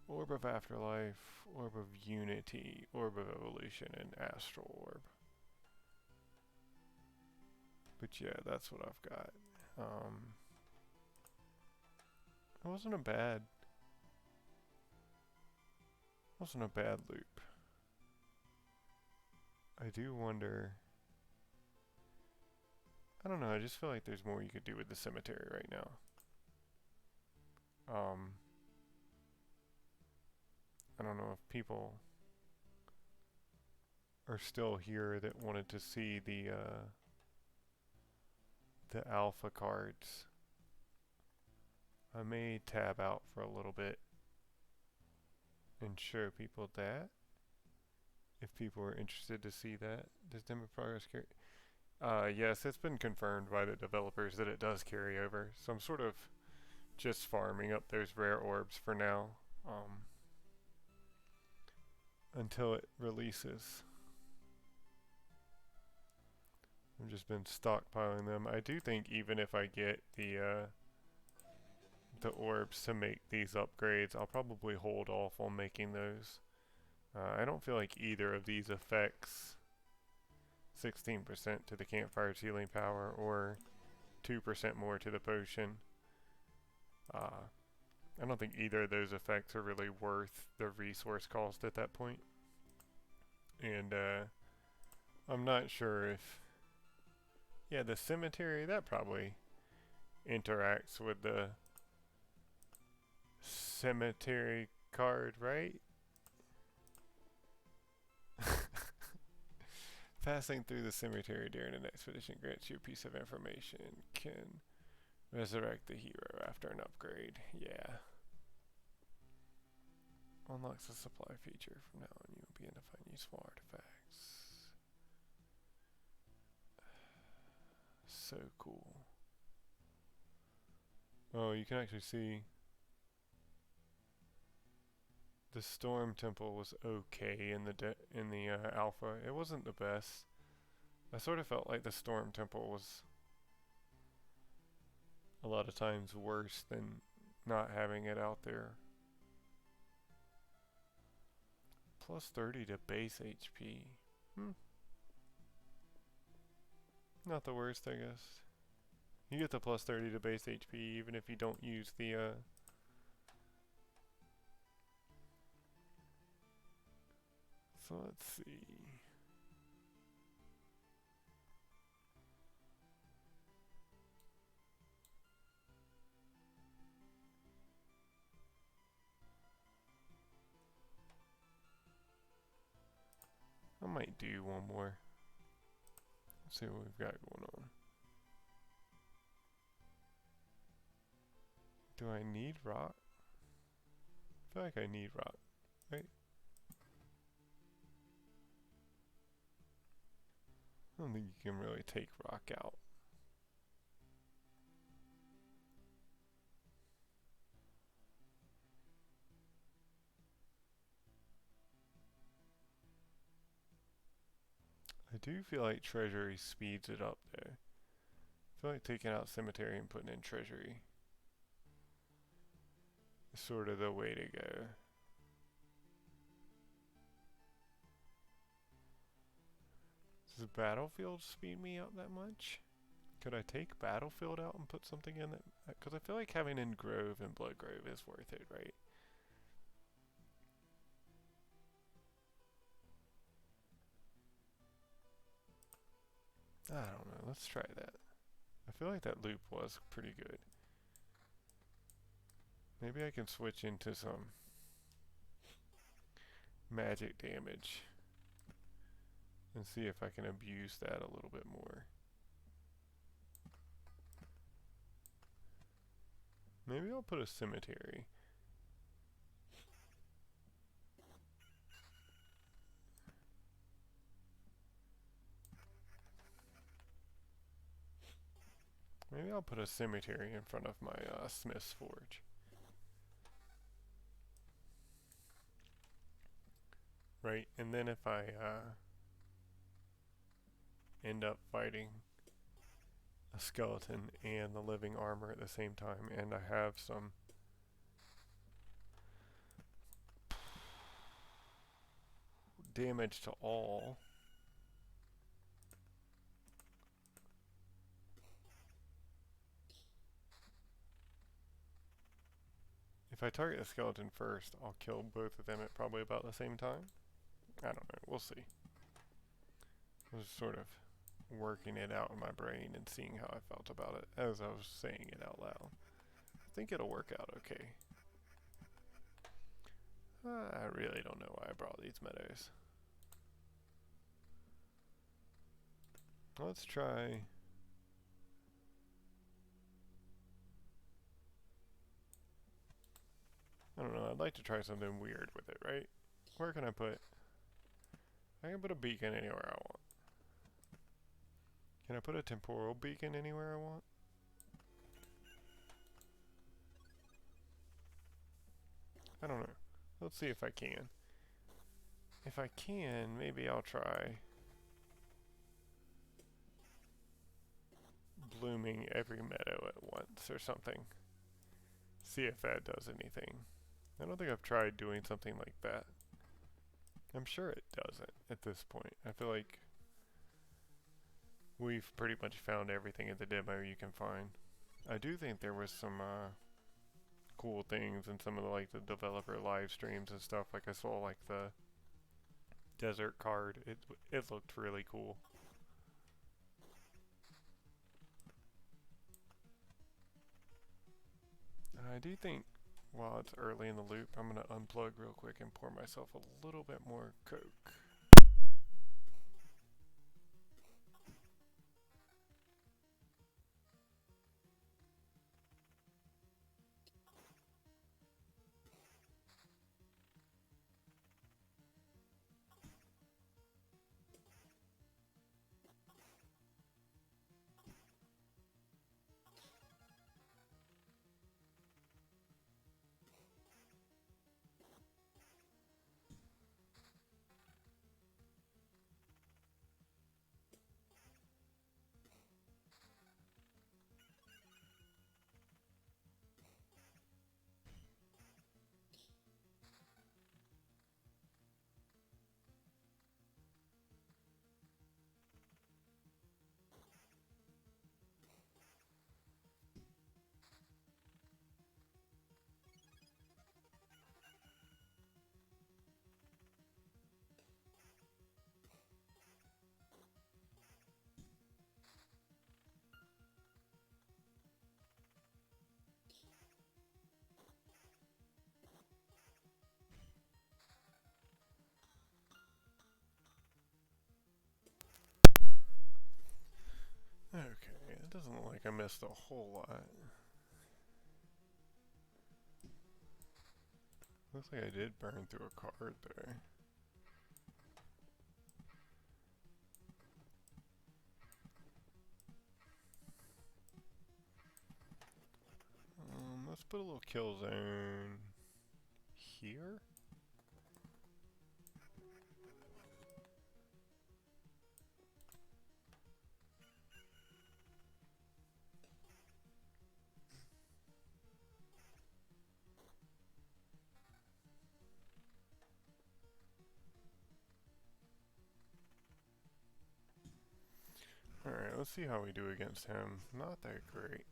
Orb of Afterlife, Orb of Unity, Orb of Evolution, and Astral Orb. But yeah, that's what I've got. It wasn't a bad loop. I do wonder. I don't know, I just feel like there's more you could do with the cemetery right now. I don't know if people are still here that wanted to see the alpha cards. I may tab out for a little bit and show people that, if people are interested to see that. Does demo progress carry? Yes, it's been confirmed by the developers that it does carry over. So I'm sort of just farming up those rare orbs for now, until it releases. I've just been stockpiling them. I do think even if I get the orbs to make these upgrades, I'll probably hold off on making those. I don't feel like either of these affects 16% to the campfire's healing power, or 2% more to the potion. I don't think either of those effects are really worth the resource cost at that point. And I'm not sure if... Yeah, the cemetery, that probably interacts with the cemetery card, right? Passing through the cemetery during an expedition grants you a piece of information. Can resurrect the hero after an upgrade. Yeah. Unlocks a supply feature. From now on, you will be able to find useful artifacts. So cool. Oh, you can actually see the Storm Temple was okay in the alpha. It wasn't the best. I sort of felt like the Storm Temple was a lot of times worse than not having it out there. Plus 30 to base HP. Not the worst, I guess. You get the plus 30 to base HP even if you don't use the So let's see. I might do one more. Let's see what we've got going on. Do I need rock? I feel like I need rock, right? I don't think you can really take rock out. I do feel like treasury speeds it up there. I feel like taking out cemetery and putting in treasury is sort of the way to go. Does battlefield speed me up that much? Could I take battlefield out and put something in that? Because I feel like having in Grove and Blood Grove is worth it, right? I don't know. Let's try that. I feel like that loop was pretty good. Maybe I can switch into some magic damage and see if I can abuse that a little bit more. Maybe I'll put a cemetery. Maybe I'll put a cemetery in front of my Smith's Forge. Right, and then if I end up fighting a skeleton and the living armor at the same time, and I have some damage to all. If I target the skeleton first, I'll kill both of them at probably about the same time. I don't know, we'll see. I was sort of working it out in my brain and seeing how I felt about it as I was saying it out loud. I think it'll work out okay. I really don't know why I brought these meadows. Let's try... I don't know, I'd like to try something weird with it, right? Where can I put... I can put a beacon anywhere I want. Can I put a temporal beacon anywhere I want? I don't know. Let's see if I can. If I can, maybe I'll try blooming every meadow at once or something. See if that does anything. I don't think I've tried doing something like that. I'm sure it doesn't at this point. I feel like we've pretty much found everything in the demo you can find. I do think there was some cool things in some of the like the developer live streams and stuff. Like I saw like the desert card. It looked really cool. I do think while it's early in the loop, I'm gonna unplug real quick and pour myself a little bit more Coke. Okay, it doesn't look like I missed a whole lot. Looks like I did burn through a card there. Let's put a little kill zone here. Alright, let's see how we do against him. Not that great.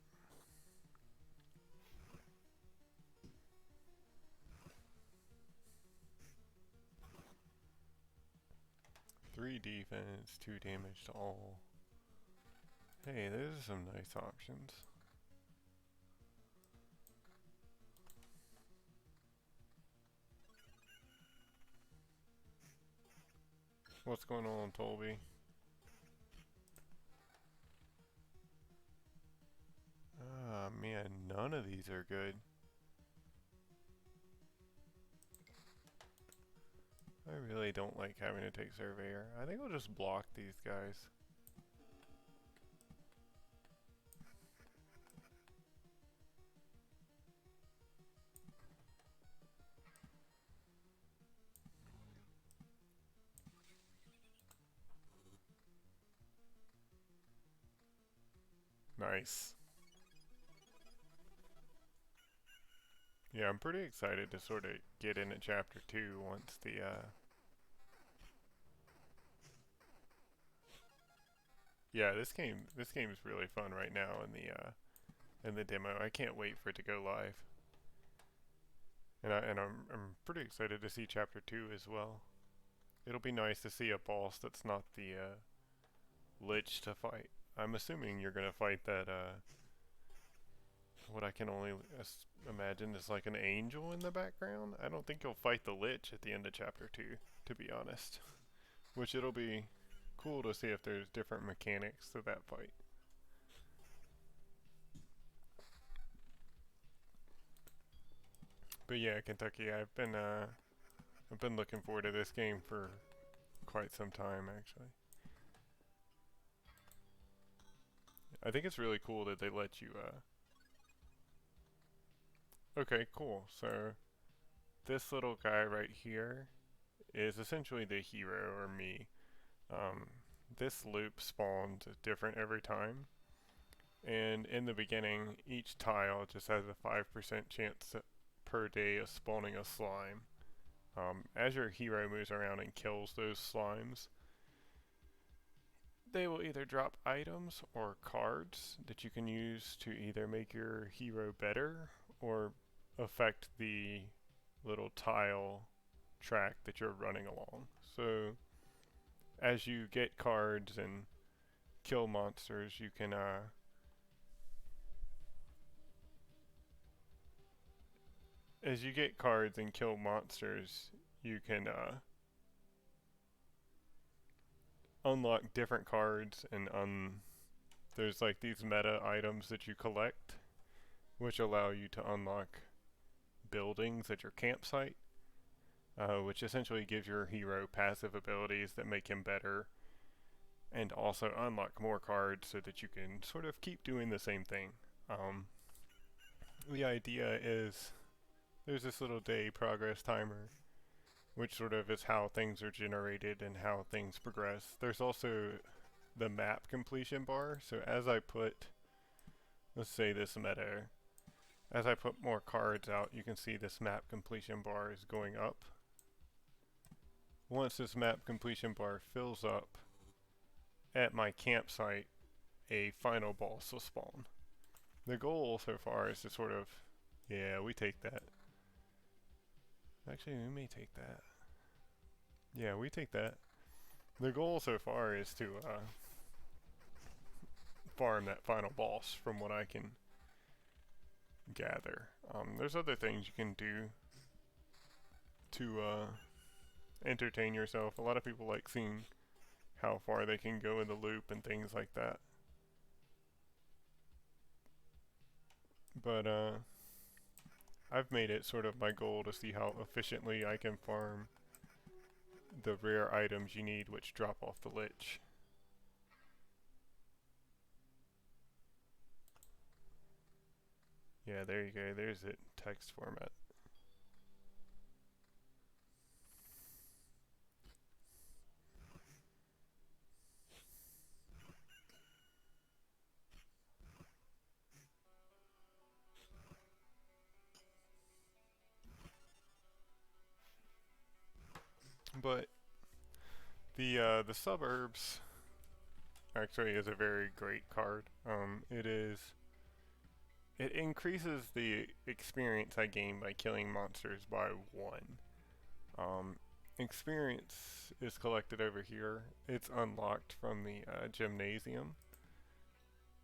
Three defense, 2 damage to all. Hey, those are some nice options. What's going on, Tolby? Ah, man, none of these are good. I really don't like having to take Surveyor. I think I'll just block these guys. Nice. Yeah, I'm pretty excited to sort of get into Chapter 2 once the, Yeah, this game is really fun right now in the demo. I can't wait for it to go live. And I'm pretty excited to see Chapter 2 as well. It'll be nice to see a boss that's not the, Lich to fight. I'm assuming you're gonna fight that, what I can only imagine is like an angel in the background. I don't think you'll fight the Lich at the end of Chapter 2, to be honest. Which it'll be cool to see if there's different mechanics to that fight. But yeah, Kentucky, I've been looking forward to this game for quite some time, actually. I think it's really cool that they let you, Okay, cool. So, this little guy right here is essentially the hero, or me. Um, this loop spawns different every time. And in the beginning, each tile just has a 5% chance per day of spawning a slime. As your hero moves around and kills those slimes, they will either drop items or cards that you can use to either make your hero better or affect the little tile track that you're running along. So as you get cards and kill monsters, you can as you get cards and kill monsters, you can unlock different cards and there's like these meta items that you collect which allow you to unlock buildings at your campsite, which essentially gives your hero passive abilities that make him better and also unlock more cards so that you can sort of keep doing the same thing. The idea is there's this little day progress timer which sort of is how things are generated and how things progress. There's also the map completion bar, so as I put, let's say this meta, as I put more cards out, you can see this map completion bar is going up. Once this map completion bar fills up, at my campsite, a final boss will spawn. The goal so far is to sort of, yeah, we take that. Actually, we may take that. Yeah, we take that. The goal so far is to farm that final boss from what I can gather. There's other things you can do to entertain yourself. A lot of people like seeing how far they can go in the loop and things like that. But I've made it sort of my goal to see how efficiently I can farm the rare items you need which drop off the lich. Yeah, there you go. There's it. Text format. But the suburbs actually is a very great card. It increases the experience I gain by killing monsters by 1. Experience is collected over here. It's unlocked from the gymnasium.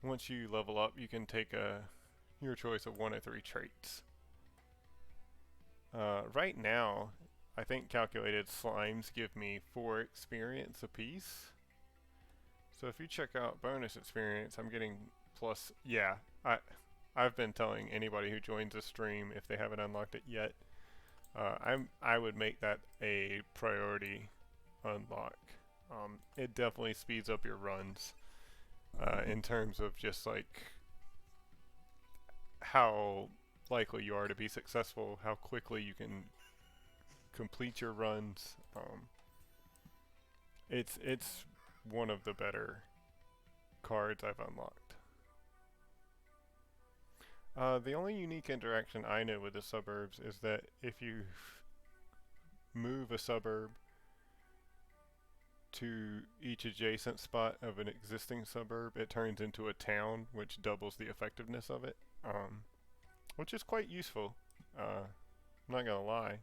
Once you level up, you can take your choice of 1 of 3 traits. Right now, I think calculated slimes give me 4 experience apiece. So if you check out bonus experience, I'm getting plus, yeah, I've been telling anybody who joins the stream if they haven't unlocked it yet, I would make that a priority unlock. It definitely speeds up your runs in terms of just like how likely you are to be successful, how quickly you can complete your runs. It's one of the better cards I've unlocked. The only unique interaction I know with the suburbs is that if you move a suburb to each adjacent spot of an existing suburb, it turns into a town, which doubles the effectiveness of it, which is quite useful. I'm not gonna lie.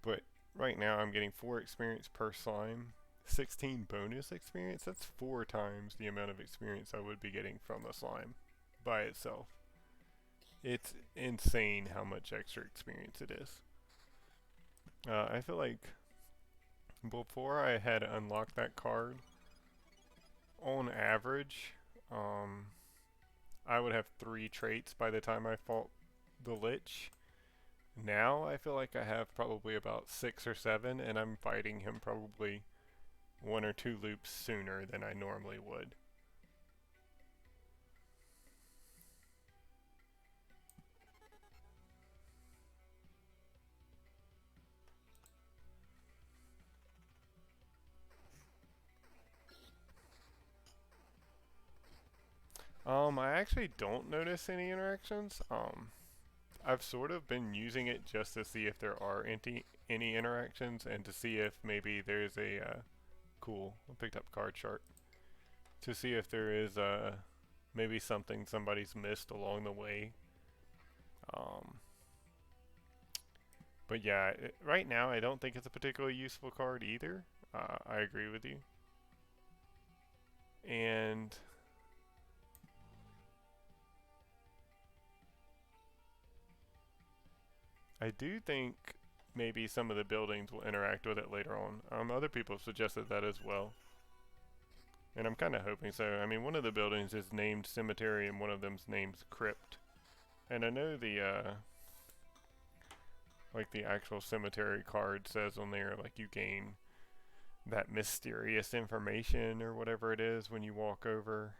But right now I'm getting 4 experience per slime, 16 bonus experience. That's 4 times the amount of experience I would be getting from a slime by itself. It's insane how much extra experience it is. I feel like before I had unlocked that card, on average, I would have 3 traits by the time I fought the Lich. Now I feel like I have probably about 6 or 7, and I'm fighting him probably 1 or 2 loops sooner than I normally would. I actually don't notice any interactions. I've sort of been using it just to see if there are any interactions and to see if maybe there's a cool. I picked up card shark to see if there is maybe something somebody's missed along the way. Um, but yeah, right now I don't think it's a particularly useful card either. I agree with you. And I do think maybe some of the buildings will interact with it later on. Other people have suggested that as well. And I'm kind of hoping so. I mean, one of the buildings is named Cemetery and one of them's named Crypt. And I know the, like the actual cemetery card says on there, like you gain that mysterious information or whatever it is when you walk over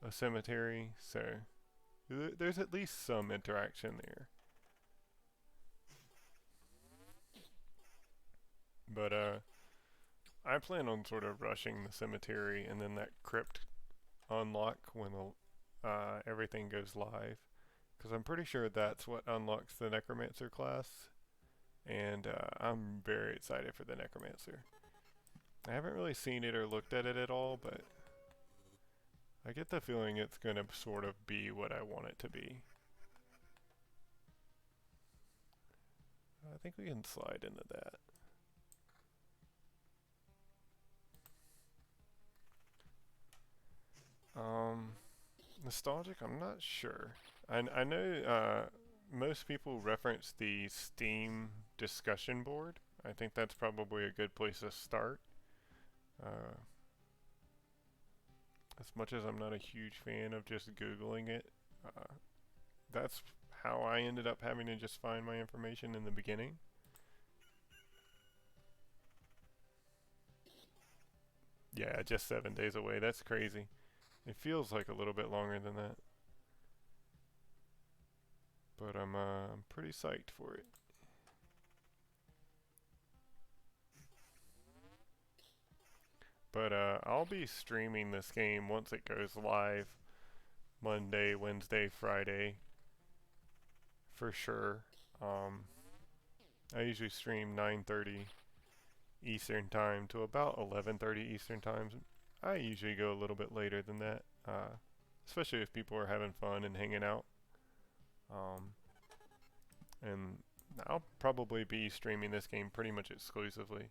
a cemetery. So there's at least some interaction there. But I plan on sort of rushing the cemetery and then that crypt unlock when everything goes live. Because I'm pretty sure that's what unlocks the Necromancer class. And I'm very excited for the Necromancer. I haven't really seen it or looked at it at all, but I get the feeling it's going to sort of be what I want it to be. I think we can slide into that. Nostalgic? I'm not sure. I know most people reference the Steam discussion board. I think that's probably a good place to start. As much as I'm not a huge fan of just Googling it, that's how I ended up having to just find my information in the beginning. Yeah, just 7 days away. That's crazy. It feels like a little bit longer than that. But I'm pretty psyched for it. But I'll be streaming this game once it goes live Monday, Wednesday, Friday for sure. I usually stream 9:30 Eastern time to about 11:30 Eastern time. I usually go a little bit later than that, especially if people are having fun and hanging out. And I'll probably be streaming this game pretty much exclusively.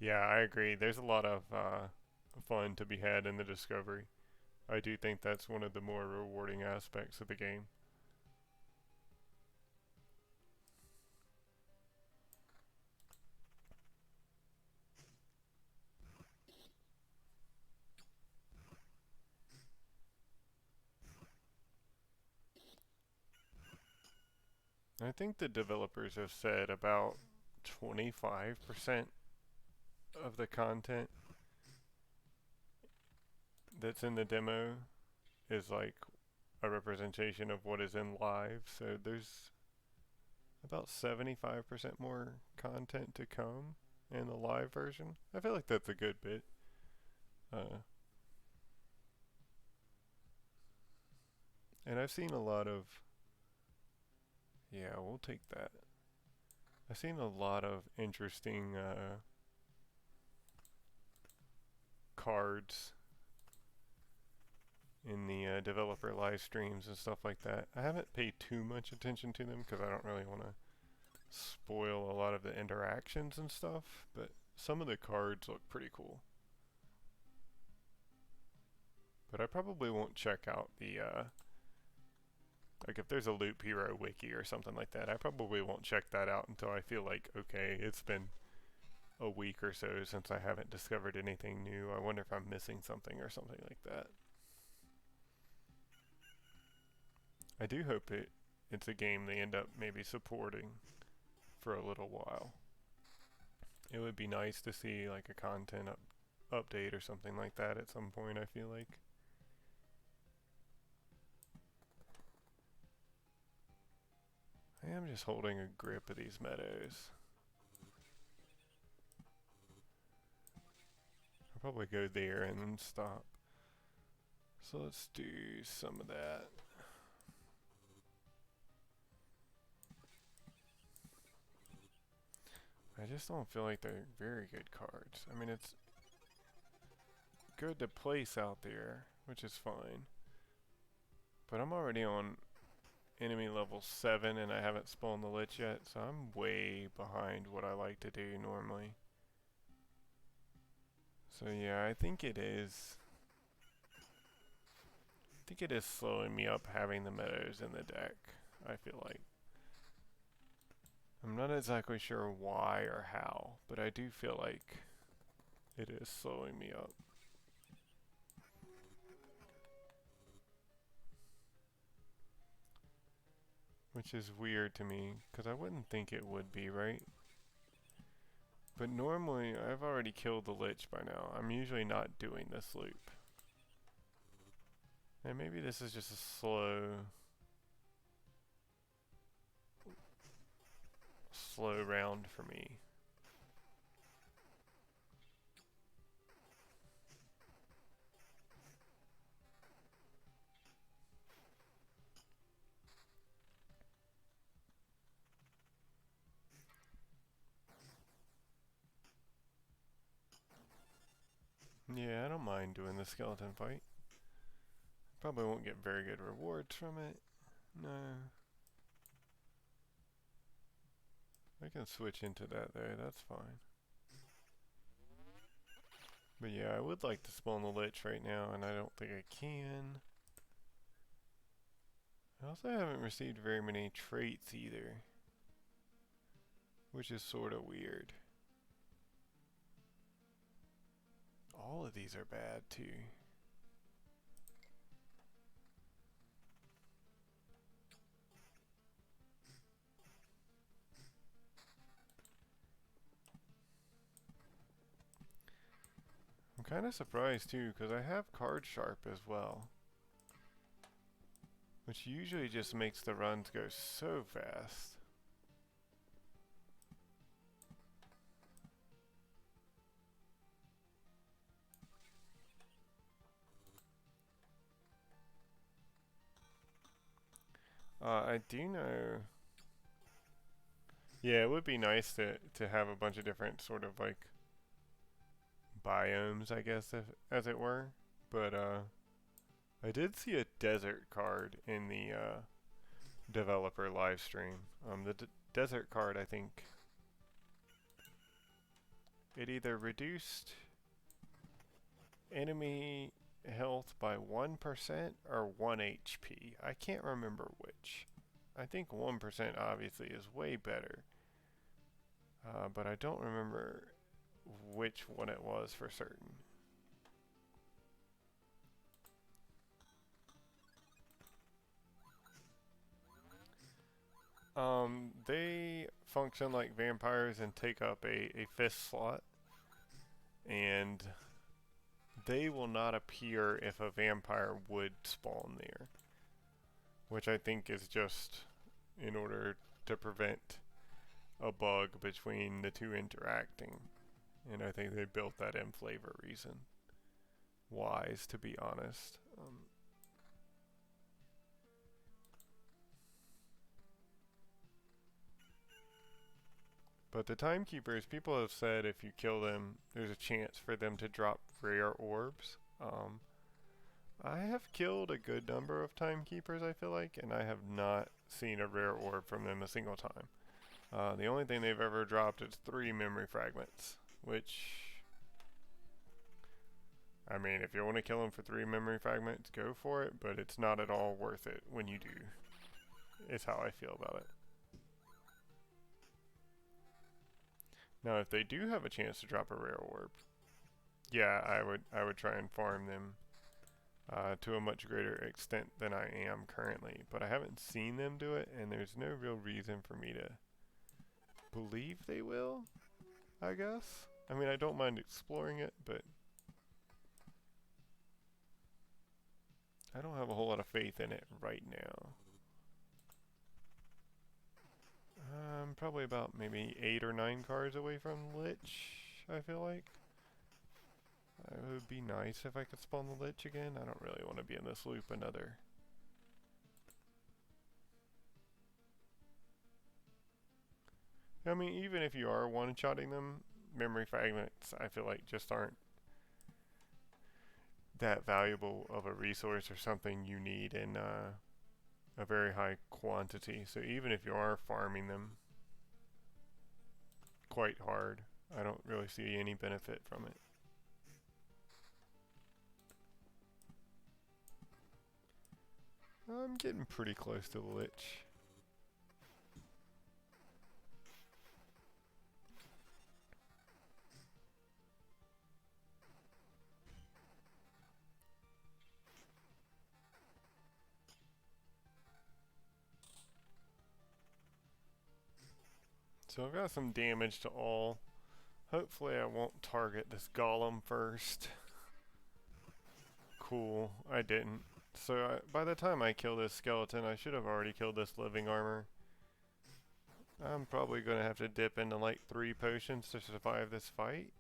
Yeah, I agree. There's a lot of fun to be had in the discovery. I do think that's one of the more rewarding aspects of the game. I think the developers have said about 25% of the content that's in the demo is like a representation of what is in live. So there's about 75% more content to come in the live version. I feel like that's a good bit. And I've seen a lot of... Yeah, we'll take that. I've seen a lot of interesting cards in the developer live streams and stuff like that. I haven't paid too much attention to them because I don't really want to spoil a lot of the interactions and stuff, but some of the cards look pretty cool. But I probably won't check out the like if there's a Loop Hero wiki or something like that, I probably won't check that out until I feel like, okay, it's been a week or so since I haven't discovered anything new. I wonder if I'm missing something or something like that. I do hope it's a game they end up maybe supporting for a little while. It would be nice to see like a content update or something like that at some point, I feel like. I am just holding a grip of these meadows. I'll probably go there and then stop. So let's do some of that. just don't feel like they're very good cards. I mean, it's good to place out there, which is fine. But I'm already on enemy level 7 and I haven't spawned the Lich yet, so I'm way behind what I like to do normally. So yeah, I think it is slowing me up having the meadows in the deck, I feel like. I'm not exactly sure why or how, but I do feel like it is slowing me up. Which is weird to me, because I wouldn't think it would be, right? But normally, I've already killed the Lich by now. I'm usually not doing this loop. And maybe this is just a slow round for me. Yeah, I don't mind doing the skeleton fight. Probably won't get very good rewards from it. No. I can switch into that though, that's fine. But yeah, I would like to spawn the Lich right now, and I don't think I can. I also haven't received very many traits either, which is sort of weird. All of these are bad too. I'm kind of surprised too, because I have card sharp as well, which usually just makes the runs go so fast. I do know. Yeah, it would be nice to have a bunch of different sort of like biomes, I guess, if, as it were. But I did see a desert card in the developer live stream. The desert card, I think, it either reduced enemy health by 1% or 1 HP. I can't remember which. I think 1% obviously is way better. But I don't remember which one it was for certain. They function like vampires and take up a 5th slot. And they will not appear if a vampire would spawn there. Which I think is just in order to prevent a bug between the two interacting. And I think they built that in flavor reason. Wise, to be honest. But the timekeepers, people have said if you kill them, there's a chance for them to drop rare orbs. I have killed a good number of timekeepers, I feel like, and I have not seen a rare orb from them a single time. The only thing they've ever dropped is 3 memory fragments, which, I mean, if you want to kill them for 3 memory fragments, go for it, but it's not at all worth it when you do, is how I feel about it. Now, if they do have a chance to drop a rare orb, yeah, I would try and farm them to a much greater extent than I am currently. But I haven't seen them do it, and there's no real reason for me to believe they will, I guess. I mean, I don't mind exploring it, but I don't have a whole lot of faith in it right now. I'm probably about maybe 8 or 9 cards away from Lich, I feel like. It would be nice if I could spawn the Lich again. I don't really want to be in this loop another. I mean, even if you are one-shotting them, memory fragments I feel like just aren't that valuable of a resource or something you need in a very high quantity. So even if you are farming them quite hard, I don't really see any benefit from it. I'm getting pretty close to the lich. So I've got some damage to all. Hopefully I won't target this golem first. Cool, I didn't. So by the time I kill this skeleton, I should have already killed this living armor. I'm probably going to have to dip into like 3 potions to survive this fight.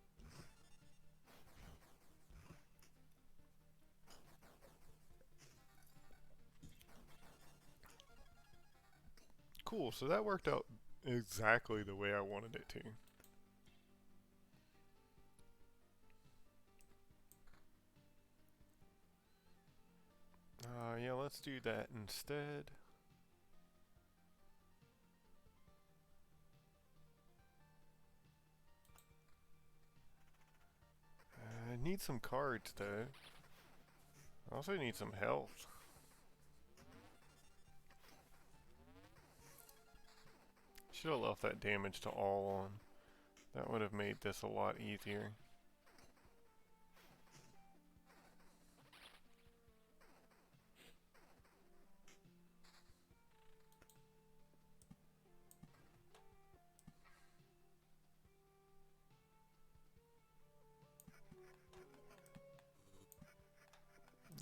Cool, so that worked out exactly the way I wanted it to. Yeah, let's do that instead. I need some cards though. I also need some health. Should have left that damage to all on. That would have made this a lot easier.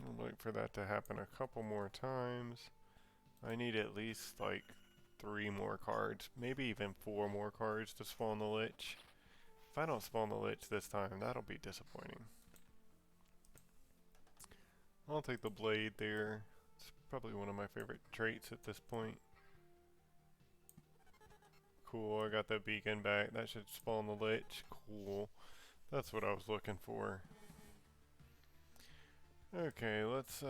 I'll wait for that to happen a couple more times. I need at least like 3 more cards, maybe even 4 more cards to spawn the lich. If I don't spawn the lich this time, that'll be disappointing. I'll take the blade there. It's probably one of my favorite traits at this point. Cool, I got that beacon back. That should spawn the lich. Cool. That's what I was looking for. Okay, let's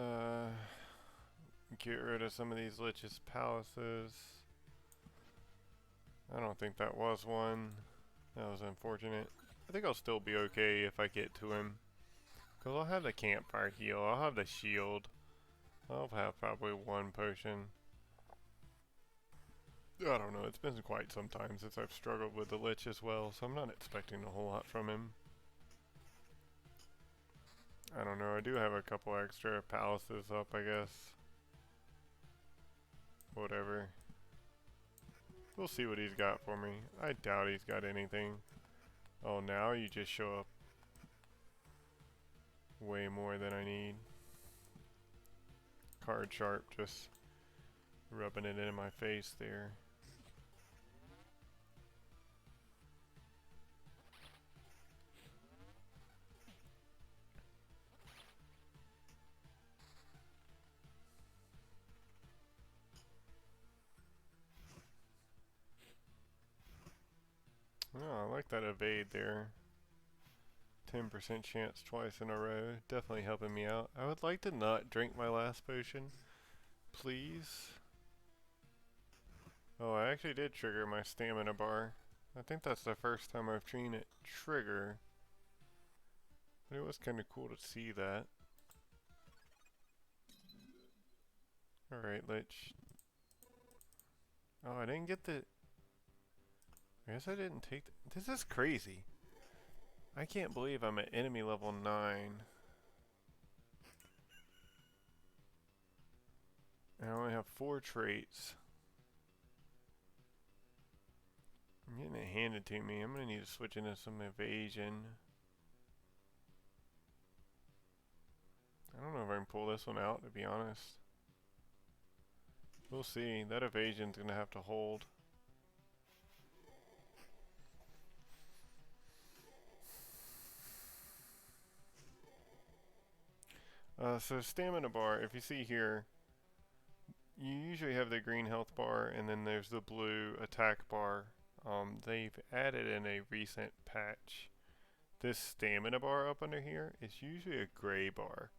get rid of some of these lich's palaces. I don't think that was one. That was unfortunate. I think I'll still be okay if I get to him. Because I'll have the campfire heal. I'll have the shield. I'll have probably 1 potion. I don't know. It's been quite some time since I've struggled with the lich as well. So I'm not expecting a whole lot from him. I don't know. I do have a couple extra palaces up, I guess. Whatever. We'll see what he's got for me. I doubt he's got anything. Oh, now you just show up way more than I need. Card sharp, just rubbing it in my face there. Oh, I like that evade there. 10% chance twice in a row. Definitely helping me out. I would like to not drink my last potion. Please. Oh, I actually did trigger my stamina bar. I think that's the first time I've seen it trigger. But it was kind of cool to see that. Alright, Lich. Oh, I didn't get the... I guess I didn't take... This is crazy. I can't believe I'm at enemy level 9. And I only have 4 traits. I'm getting it handed to me. I'm going to need to switch into some evasion. I don't know if I can pull this one out, to be honest. We'll see. That evasion's going to have to hold. So stamina bar, if you see here, you usually have the green health bar and then there's the blue attack bar They've added in a recent patch this stamina bar up under here is usually a gray bar.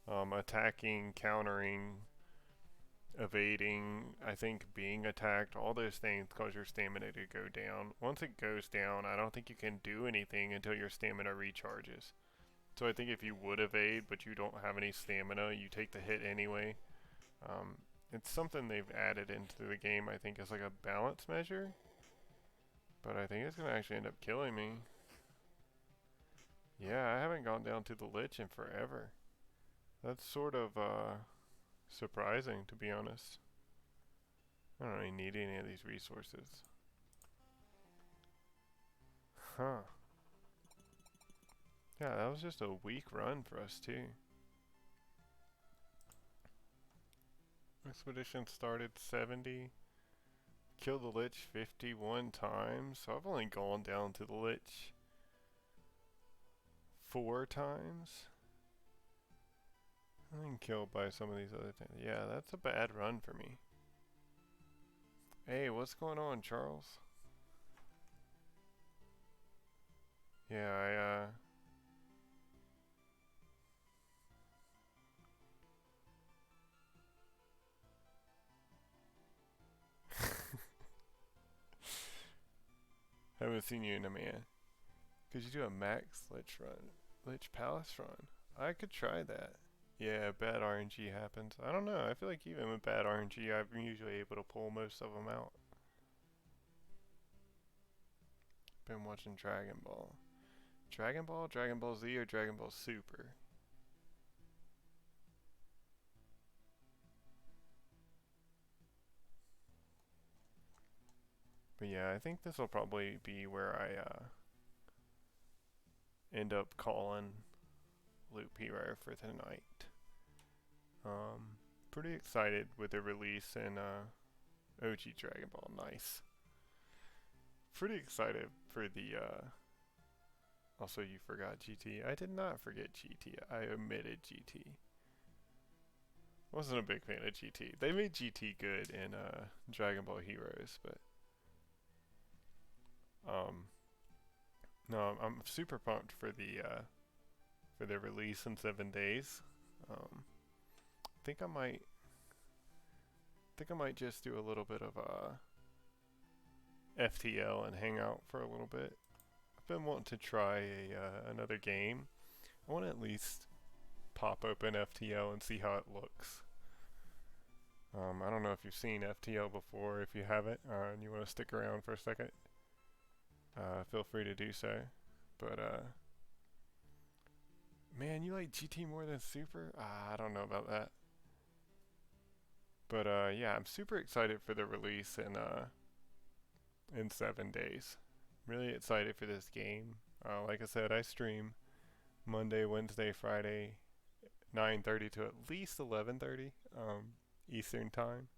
Attacking, countering, evading, I think being attacked, all those things cause your stamina to go down. Once it goes down, I don't think you can do anything until your stamina recharges. So I think if you would evade, but you don't have any stamina, you take the hit anyway. It's something they've added into the game, I think, as like a balance measure. But I think it's going to actually end up killing me. Yeah, I haven't gone down to the Lich in forever. That's sort of surprising, to be honest. I don't really need any of these resources. Huh. Yeah, that was just a weak run for us, too. Expedition started 70. Killed the Lich 51 times. So I've only gone down to the Lich 4 times. I've been killed by some of these other things. Yeah, that's a bad run for me. Hey, what's going on, Charles? Yeah, haven't seen you in a man. Could you do a max Lich run? Lich Palace run? I could try that. Yeah, bad RNG happens. I don't know. I feel like even with bad RNG, I'm usually able to pull most of them out. Been watching Dragon Ball. Dragon Ball, Dragon Ball Z, or Dragon Ball Super? But yeah, I think this will probably be where I end up calling Loop Hero for tonight. Pretty excited with the release in OG Dragon Ball. Nice. Pretty excited for the also you forgot GT. I did not forget GT. I omitted GT. Wasn't a big fan of GT. They made GT good in Dragon Ball Heroes, but no, I'm super pumped for the release in 7 days. Think I might just do a little bit of FTL and hang out for a little bit. I've been wanting to try another game. I want to at least pop open FTL and see how it looks. I don't know if you've seen FTL before. If you haven't and you want to stick around for a second, feel free to do so. But man, you like GT more than Super? I don't know about that. But yeah, I'm super excited for the release in 7 days. Really excited for this game. Like I said, I stream Monday, Wednesday, Friday, 9:30 to at least 11:30 Eastern time.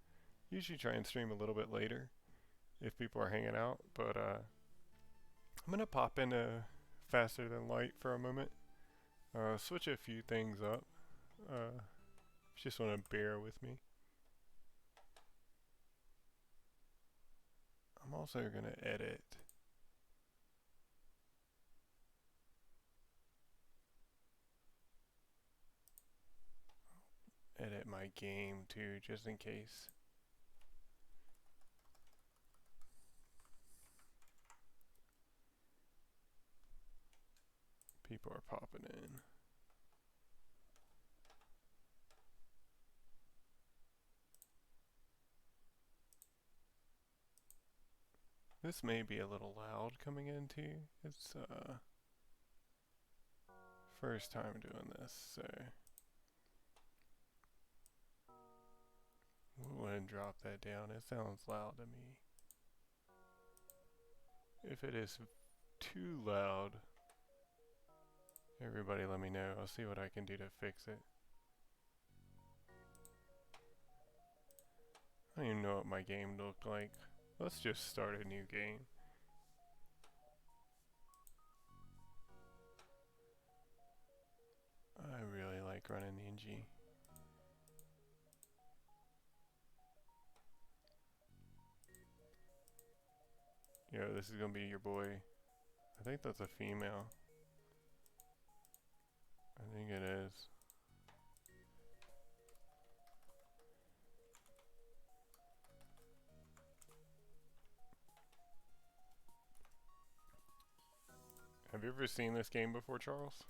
Usually try and stream a little bit later if people are hanging out, but I'm gonna pop into Faster Than Light for a moment. Switch a few things up. Just want to bear with me. I'm also gonna edit my game too, just in case. People are popping in. This may be a little loud coming in too. It's first time doing this, so we'll go ahead and drop that down. It sounds loud to me. If it is too loud, everybody let me know. I'll see what I can do to fix it. I don't even know what my game looked like. Let's just start a new game. I really like running the NG. Yo, this is gonna be your boy. I think that's a female. I think it is. Have you ever seen this game before, Charles?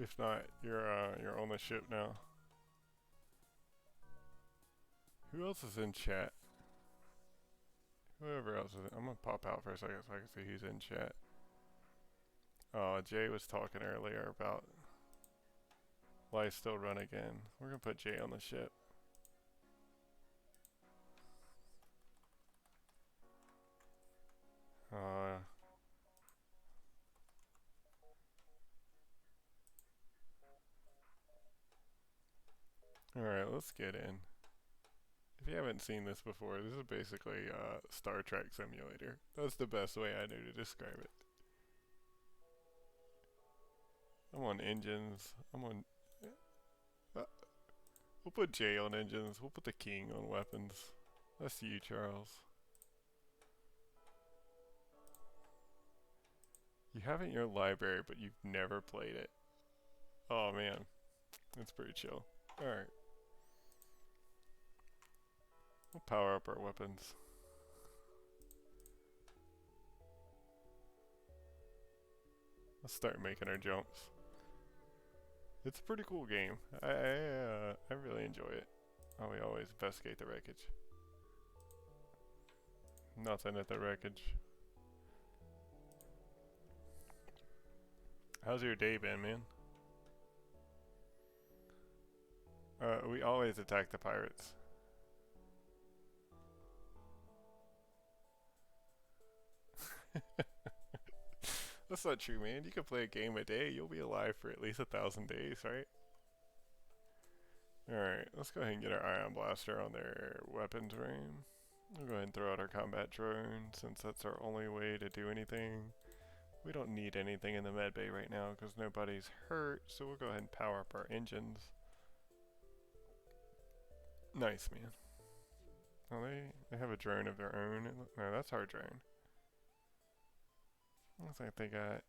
If not, you're on the ship now. Who else is in chat? Whoever else is in, I'm gonna pop out for a second so I can see who's in chat. Oh, Jay was talking earlier about life still run again. We're gonna put Jay on the ship. Alright, let's get in. If you haven't seen this before, this is basically Star Trek Simulator. That's the best way I knew to describe it. I'm on engines. I'm on... we'll put Jay on engines. We'll put the king on weapons. That's you, Charles. You have it in your library, but you've never played it. Oh man, it's pretty chill. Alright. We'll power up our weapons. Let's start making our jumps. It's a pretty cool game. I really enjoy it. Oh, we always investigate the wreckage. Nothing at the wreckage. How's your day been, man? We always attack the pirates. That's not true, man. You can play a game a day. You'll be alive for at least 1,000 days, right? Alright, let's go ahead and get our ion blaster on their weapons room. We'll go ahead and throw out our combat drone since that's our only way to do anything. We don't need anything in the med bay right now because nobody's hurt, so we'll go ahead and power up our engines. Nice, man. Oh, they have a drone of their own. No, that's our drone. Looks like they got...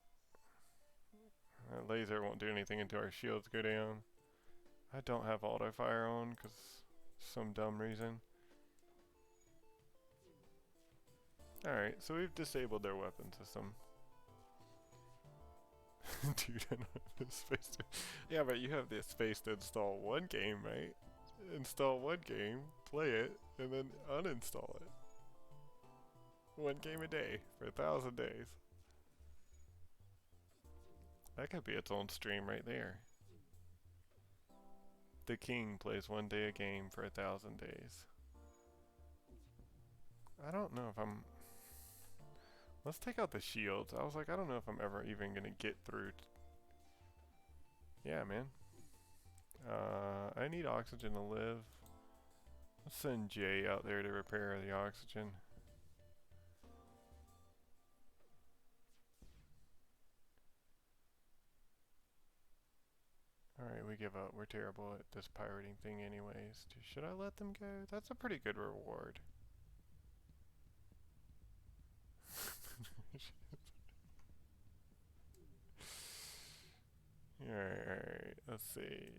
laser won't do anything until our shields go down. I don't have auto fire on because some dumb reason. Alright, so we've disabled their weapon system. Dude, I don't have the space to... Yeah, but you have the space to install one game, right? Install one game, play it, and then uninstall it. One game a day for 1,000 days. That could be its own stream right there. The king plays 1 day a game for 1,000 days. I don't know if I'm... Let's take out the shields. I was like, I don't know if I'm ever even gonna get through. Yeah, man. I need oxygen to live. Let's send Jay out there to repair the oxygen. Alright, we give up. We're terrible at this pirating thing anyways. Should I let them go? That's a pretty good reward. Alright, let's see.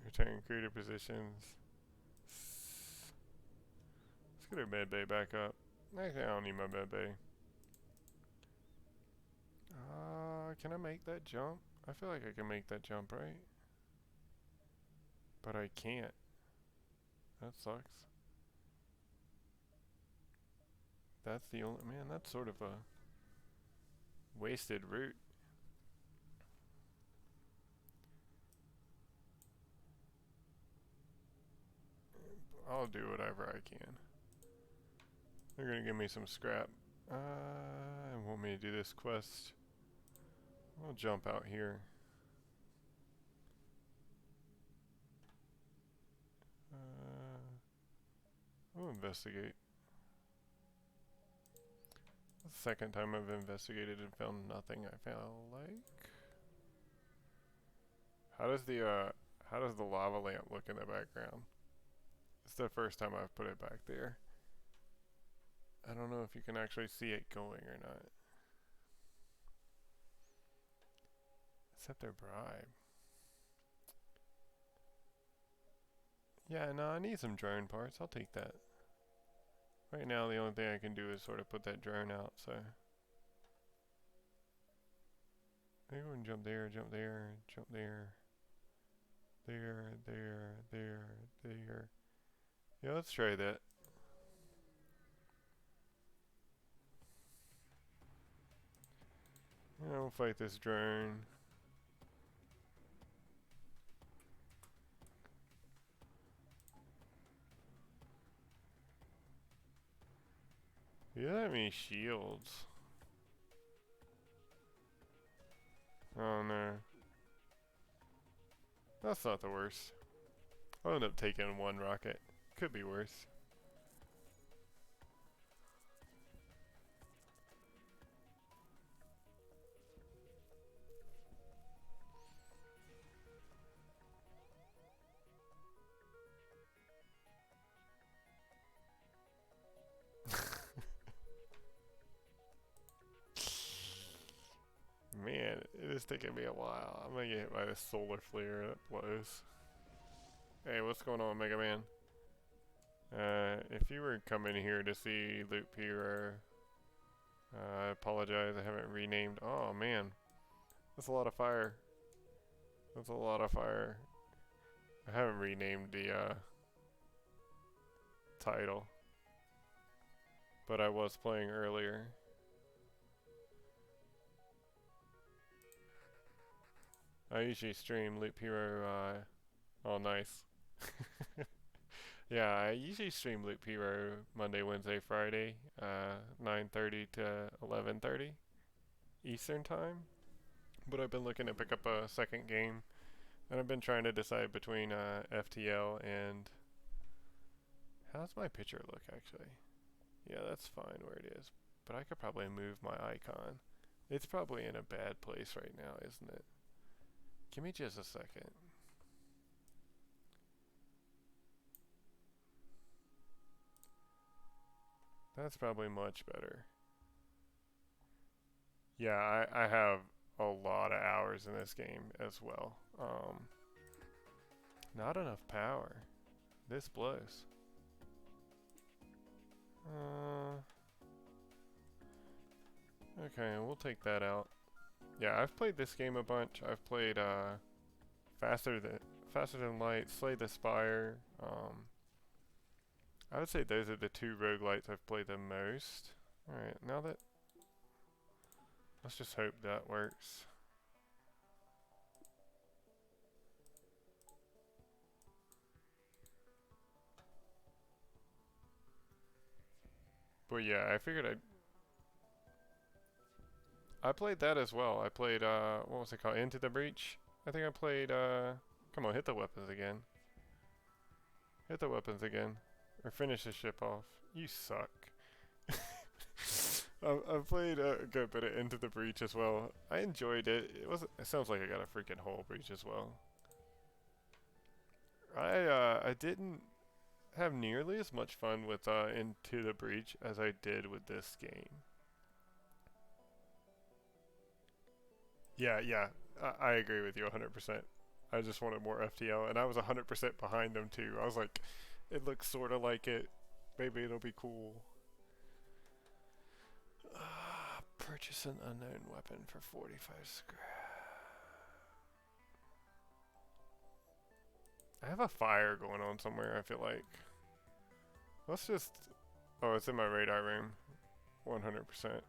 Return crew to positions. Let's get our med bay back up. Actually, I don't need my med bay. Can I make that jump? I feel like I can make that jump, right? But I can't. That sucks. That's the only... Man, that's sort of a wasted route. I'll do whatever I can. They're gonna give me some scrap. And want me to do this quest. I'll jump out here. I'll investigate. The second time I've investigated and found nothing, I feel like. how does the lava lamp look in the background? It's the first time I've put it back there. I don't know if you can actually see it going or not. Accept their bribe. Yeah, no, I need some drone parts. I'll take that. Right now, the only thing I can do is sort of put that drone out, so. Maybe we can jump there, jump there, jump there. There, there, there, there. Yeah, let's try that. Yeah, we'll fight this drone. You don't have any shields. Oh no. That's not the worst. I'll end up taking one rocket. Could be worse. Man, it is taking me a while. I'm gonna get hit by this solar flare that blows. Hey, what's going on, Mega Man? If you were coming here to see Loop Hero, I apologize, I haven't renamed. Oh man, that's a lot of fire. That's a lot of fire. I haven't renamed the title, but I was playing earlier. I usually stream Loop Hero, oh nice. Yeah, I usually stream Loop Hero Monday, Wednesday, Friday, 9:30 to 11:30 Eastern time. But I've been looking to pick up a second game, and I've been trying to decide between FTL and how's my picture look actually? Yeah, that's fine where it is, but I could probably move my icon. It's probably in a bad place right now, isn't it? Give me just a second. That's probably much better. Yeah, I have a lot of hours in this game as well. Not enough power. This blows. Okay, we'll take that out. Yeah, I've played this game a bunch. I've played Faster Than Light, Slay the Spire. I would say those are the two roguelites I've played the most. Alright, now that... let's just hope that works. But yeah, I figured I played that as well. I played, what was it called? Into the Breach? I think I played, come on, hit the weapons again. Hit the weapons again. Or finish the ship off. You suck. I've played a good bit of Into the Breach as well. I enjoyed it. It sounds like I got a freaking whole breach as well. I didn't have nearly as much fun with Into the Breach as I did with this game. Yeah, I agree with you 100%. I just wanted more FTL, and I was 100% behind them too. I was like, it looks sort of like it. Maybe it'll be cool. Purchase an unknown weapon for 45 scrap. I have a fire going on somewhere, I feel like. Let's just... oh, it's in my radar room. 100%.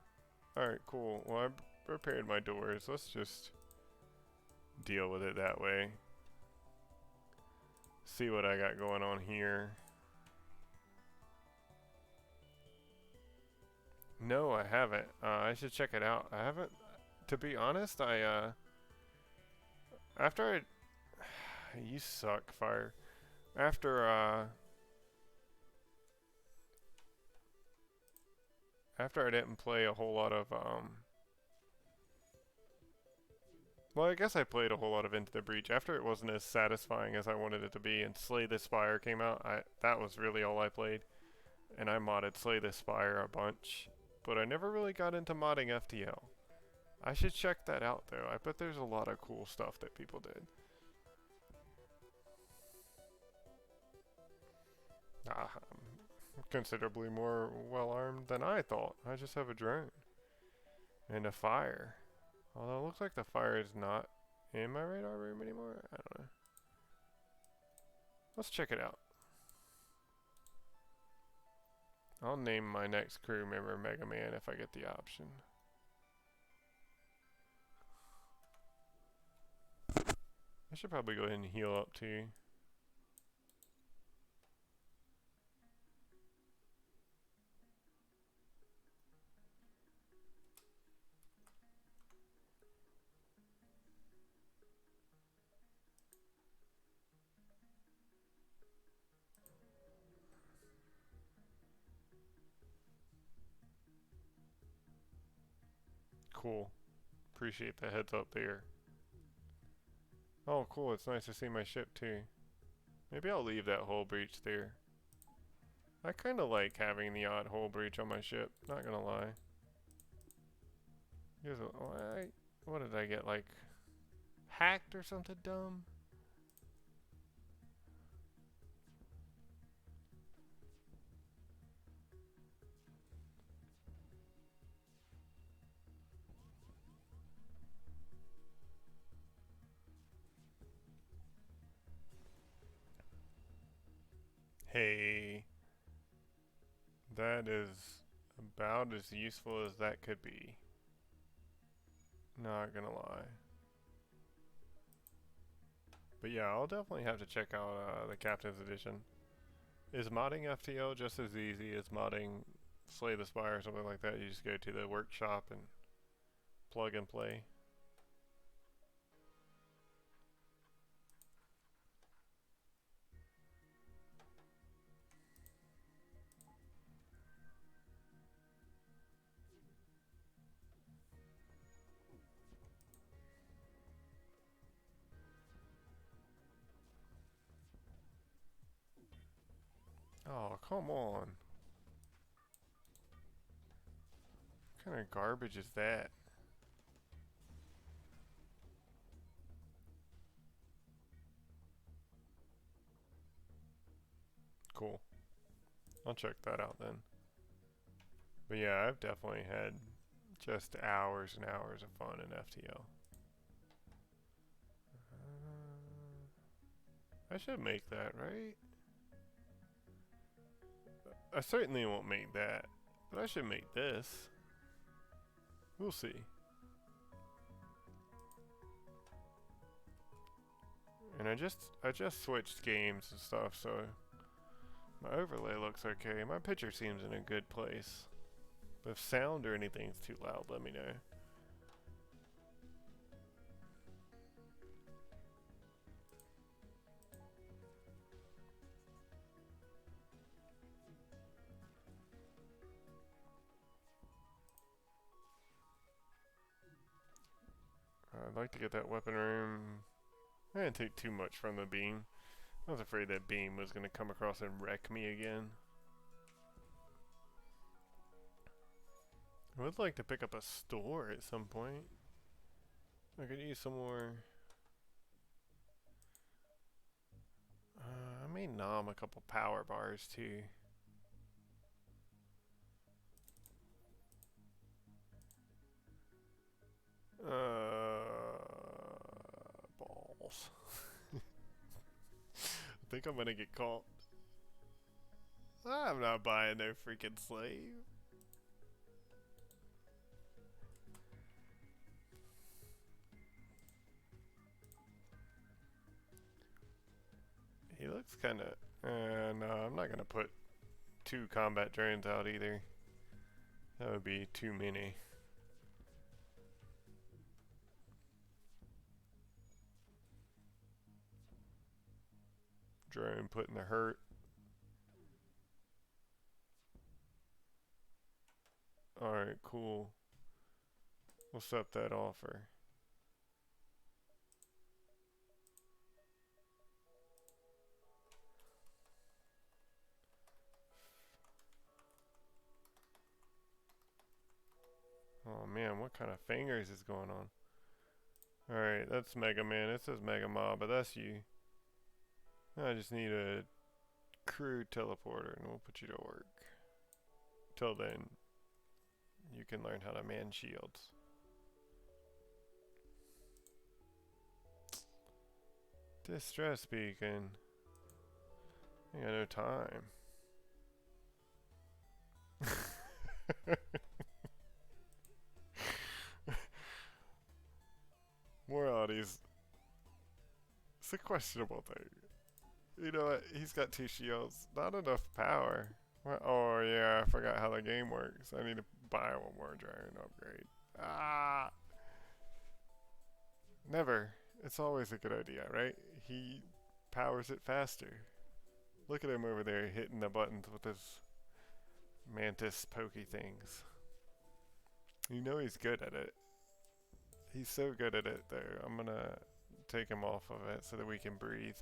Alright, cool. Well, I repaired my doors. Let's just deal with it that way. See what I got going on here. No, I haven't. I should check it out. I haven't... to be honest, after I... you suck, Fire. After, after I didn't play a whole lot of, Well, I guess I played a whole lot of Into the Breach after it wasn't as satisfying as I wanted it to be, and Slay the Spire came out. That was really all I played, and I modded Slay the Spire a bunch, but I never really got into modding FTL. I should check that out though. I bet there's a lot of cool stuff that people did. I'm considerably more well armed than I thought. I just have a drone and a fire. Although it looks like the fire is not in my radar room anymore. I don't know. Let's check it out. I'll name my next crew member Mega Man if I get the option. I should probably go ahead and heal up too. Cool. Appreciate the heads up there. Oh, cool. It's nice to see my ship too. Maybe I'll leave that hull breach there. I kind of like having the odd hull breach on my ship. Not gonna lie. Here's a, what did I get? Like hacked or something dumb? Hey, that is about as useful as that could be. Not gonna lie. But yeah, I'll definitely have to check out the Captain's Edition. Is modding FTL just as easy as modding Slay the Spire or something like that? You just go to the workshop and plug and play. Oh, come on. What kind of garbage is that? Cool. I'll check that out then. But yeah, I've definitely had just hours and hours of fun in FTL. I should make that, right? I certainly won't make that, but I should make this. We'll see. And I just switched games and stuff, so my overlay looks okay. My picture seems in a good place. But if sound or anything's too loud, let me know. I'd like to get that weapon room. I didn't take too much from the beam. I was afraid that beam was going to come across and wreck me again. I would like to pick up a store at some point. I could use some more. I may nom a couple power bars too. Balls. I think I'm gonna get caught. I'm not buying no freaking slave. He looks kinda... no, I'm not gonna put 2 combat drones out either. That would be too many. Drone putting the hurt. Alright, cool. What's up that offer? Oh man, what kind of fingers is going on? Alright, that's Mega Man. It says Mega Mob, but that's you. I just need a crude teleporter and we'll put you to work. Till then, you can learn how to man shields. Distress beacon. I got no time. Morality's it's a questionable thing. You know what? He's got 2 shields. Not enough power. What? Oh yeah, I forgot how the game works. I need to buy one more drone upgrade. Ah! Never. It's always a good idea, right? He powers it faster. Look at him over there hitting the buttons with his mantis pokey things. You know he's good at it. He's so good at it though. I'm gonna take him off of it so that we can breathe.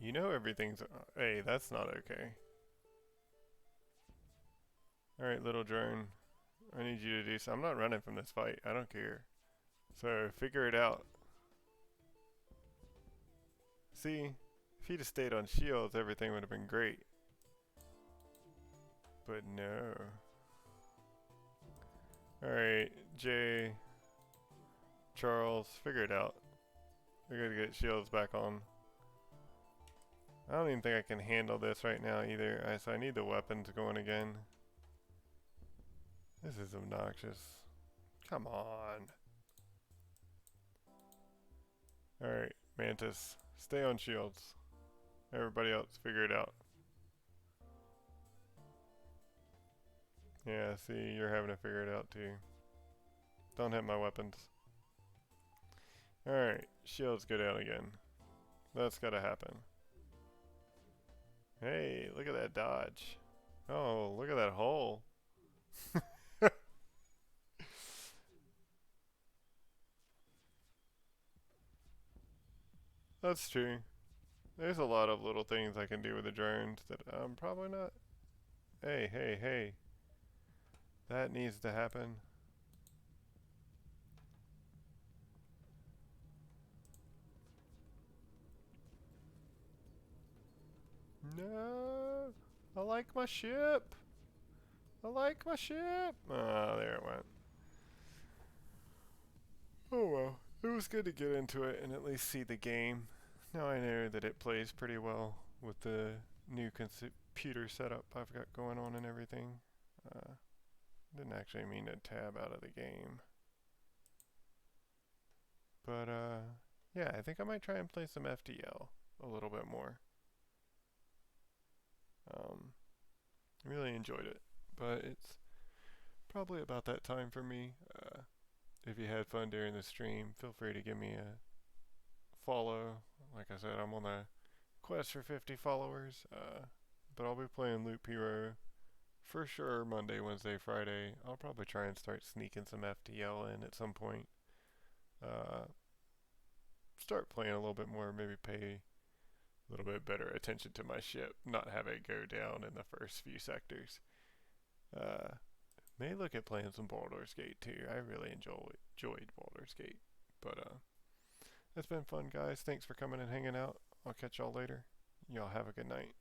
You know everything's... Hey, that's not okay. Alright, little drone. I need you to do so. I'm not running from this fight. I don't care. So, figure it out. See? If he'd have stayed on shields, everything would have been great. But no. Alright, Jay, Charles, figure it out. We gotta get shields back on. I don't even think I can handle this right now either. So I need the weapons going again. This is obnoxious. Come on. Alright, Mantis, stay on shields. Everybody else, figure it out. Yeah, see, you're having to figure it out too. Don't hit my weapons. Alright, shields go down again. That's gotta happen. Hey, look at that dodge. Oh, look at that hole. That's true. There's a lot of little things I can do with the drones that I'm probably not... Hey, hey, hey. That needs to happen. No! I like my ship! I like my ship! Ah, there it went. Oh well. It was good to get into it and at least see the game. Now I know that it plays pretty well with the new computer setup I've got going on and everything. Didn't actually mean to tab out of the game. But yeah, I think I might try and play some FTL a little bit more. Really enjoyed it, but it's probably about that time for me. If you had fun during the stream, feel free to give me a follow. Like I said, I'm on the quest for 50 followers, but I'll be playing Loop Hero for sure Monday, Wednesday, Friday. I'll probably try and start sneaking some FTL in at some point. Start playing a little bit more, maybe pay a little bit better attention to my ship, not have it go down in the first few sectors. May look at playing some Baldur's Gate too. I really enjoyed Baldur's Gate. But it's been fun, guys. Thanks for coming and hanging out. I'll catch y'all later. Y'all have a good night.